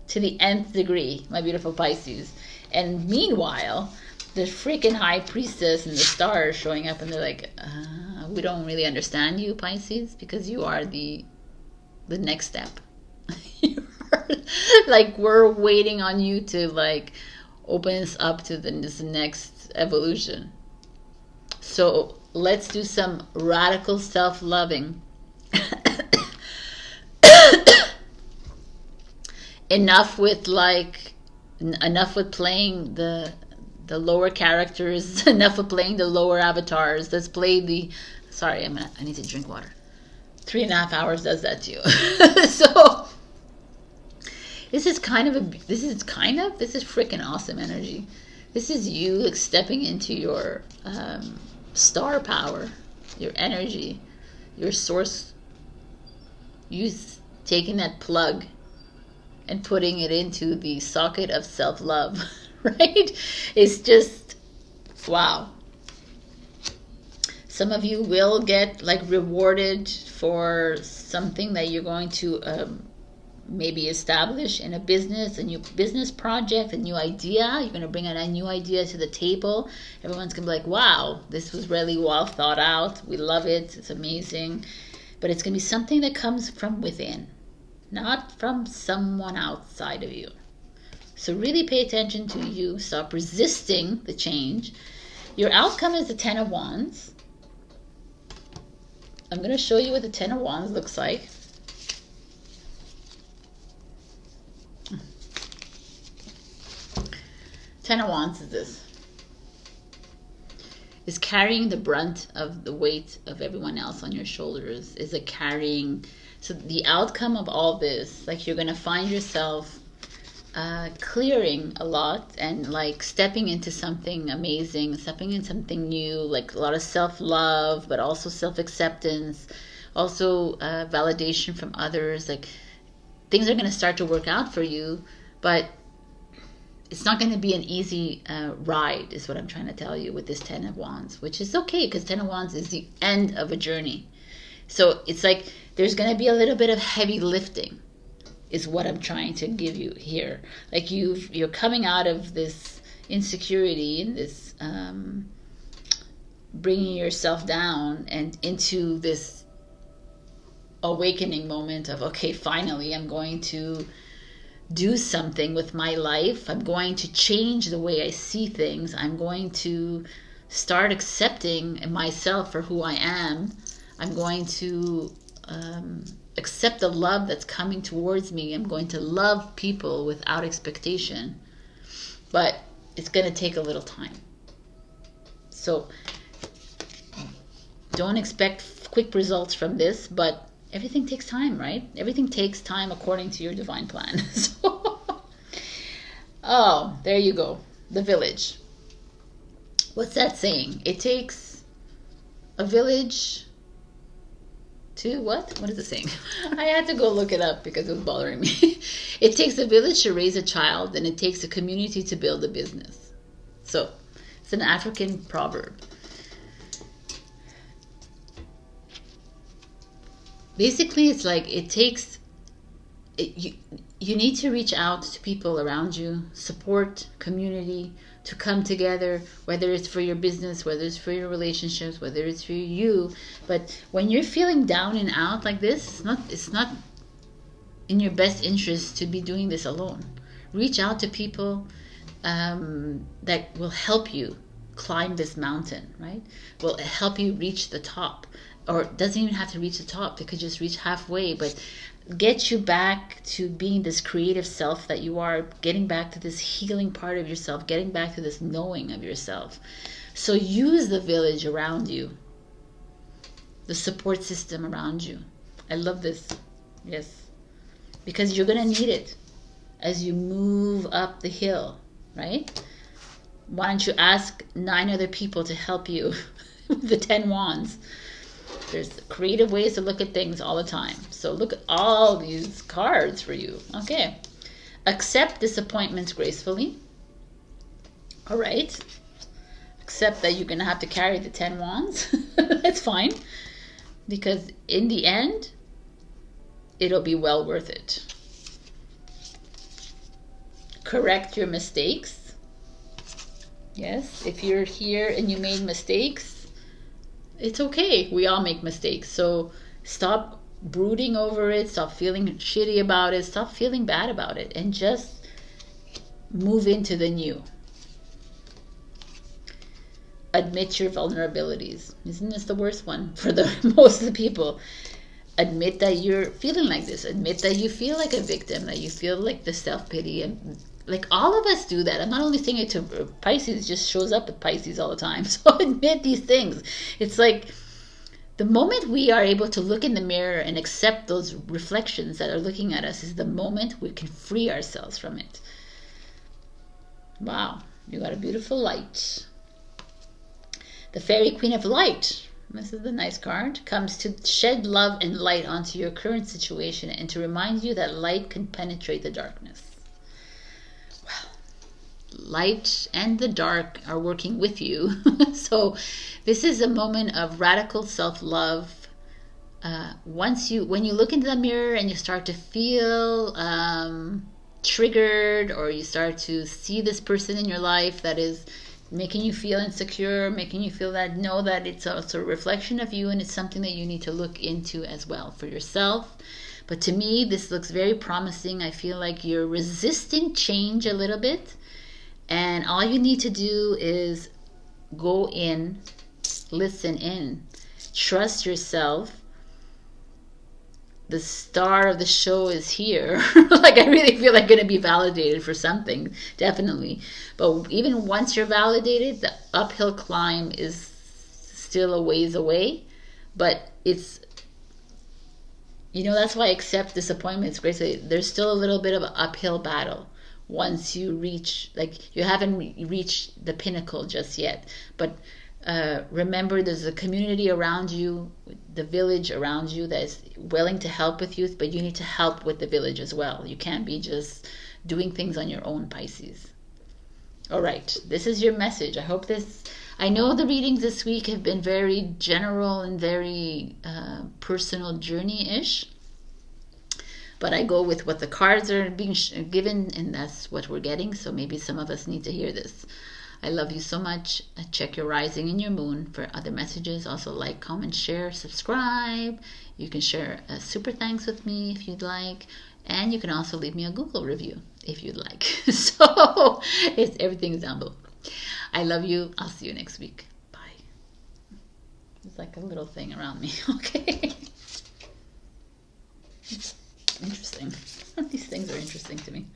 to the nth degree, my beautiful Pisces. And meanwhile, the freaking high priestess and the stars showing up, and they're like, we don't really understand you, Pisces, because you are the next step. Like, we're waiting on you to like open us up to this next evolution. So let's do some radical self-loving. enough with playing the lower characters. Enough with playing the lower avatars. Let's play the. Sorry, I need to drink water. 3.5 hours does that to you. So this is freaking awesome energy. This is you like stepping into your star power, your energy, your source. You taking that plug and putting it into the socket of self-love, right? It's just, wow. Some of you will get like rewarded for something that you're going to maybe establish in a business, a new business project, a new idea. You're going to bring a new idea to the table. Everyone's going to be like, wow, this was really well thought out. We love it. It's amazing. But it's going to be something that comes from within, not from someone outside of you. So really pay attention to you. Stop resisting the change. Your outcome is the 10 of Wands. I'm going to show you what the 10 of Wands looks like. Ten of Wands is this. Is carrying the brunt of the weight of everyone else on your shoulders. Is a carrying. So the outcome of all this, like you're going to find yourself clearing a lot and like stepping into something amazing, stepping into something new, like a lot of self-love, but also self-acceptance, also validation from others. Like things are going to start to work out for you, but it's not going to be an easy ride, is what I'm trying to tell you with this 10 of Wands, which is okay because 10 of Wands is the end of a journey. So it's like there's going to be a little bit of heavy lifting, is what I'm trying to give you here. Like you're coming out of this insecurity and this bringing yourself down and into this awakening moment of, okay, finally I'm going to do something with my life. I'm going to change the way I see things. I'm going to start accepting myself for who I am. I'm going to accept the love that's coming towards me. I'm going to love people without expectation. But it's going to take a little time. So don't expect quick results from this, but everything takes time, right? Everything takes time according to your divine plan. So, oh, there you go. The village. What's that saying? It takes a village to what? What is it saying? I had to go look it up because it was bothering me. It takes a village to raise a child, and it takes a community to build a business. So, it's an African proverb. Basically, it's like it takes, you need to reach out to people around you, support community, to come together, whether it's for your business, whether it's for your relationships, whether it's for you. But when you're feeling down and out like this, it's not in your best interest to be doing this alone. Reach out to people that will help you climb this mountain, right? Will help you reach the top. Or it doesn't even have to reach the top. It could just reach halfway, but get you back to being this creative self that you are, getting back to this healing part of yourself, getting back to this knowing of yourself. So use the village around you, the support system around you. I love this. Yes. Because you're going to need it as you move up the hill, right? Why don't you ask 9 other people to help you with the 10 wands? There's creative ways to look at things all the time. So look at all these cards for you. Okay. Accept disappointments gracefully. All right. Accept that you're going to have to carry the 10 wands. That's fine. Because in the end, it'll be well worth it. Correct your mistakes. Yes, if you're here and you made mistakes, it's okay. We all make mistakes. So stop brooding over it. Stop feeling shitty about it. Stop feeling bad about it. And just move into the new. Admit your vulnerabilities. Isn't this the worst one for the most of the people? Admit that you're feeling like this. Admit that you feel like a victim, that you feel like the self-pity. And like all of us do that. I'm not only saying it to Pisces, it just shows up with Pisces all the time. So admit these things. It's like the moment we are able to look in the mirror and accept those reflections that are looking at us is the moment we can free ourselves from it. Wow, you got a beautiful light. The Fairy Queen of Light, this is the nice card, comes to shed love and light onto your current situation and to remind you that light can penetrate the darkness. Well, light and the dark are working with you. So this is a moment of radical self-love. When you look into the mirror and you start to feel triggered, or you start to see this person in your life that is making you feel insecure, making you feel that, know that it's also a reflection of you, and it's something that you need to look into as well for yourself. But to me, this looks very promising. I feel like you're resisting change a little bit, and all you need to do is go in, listen in, trust yourself. The star of the show is here. Like, I really feel like going to be validated for something, definitely. But even once you're validated, the uphill climb is still a ways away. But it's, that's why I accept disappointment. It's great. So there's still a little bit of an uphill battle once you reach, like, you haven't reached the pinnacle just yet. But remember, there's a community around you, the village around you that is willing to help with you, but you need to help with the village as well. You can't be just doing things on your own, Pisces. All right, this is your message. I know the readings this week have been very general and very personal journey-ish, but I go with what the cards are being given, and that's what we're getting. So maybe some of us need to hear this. I love you so much. Check your rising and your moon for other messages. Also like, comment, share, subscribe. You can share a super thanks with me if you'd like. And you can also leave me a Google review if you'd like. So everything's down below. I love you. I'll see you next week. Bye. It's like a little thing around me. Okay. Interesting. These things are interesting to me.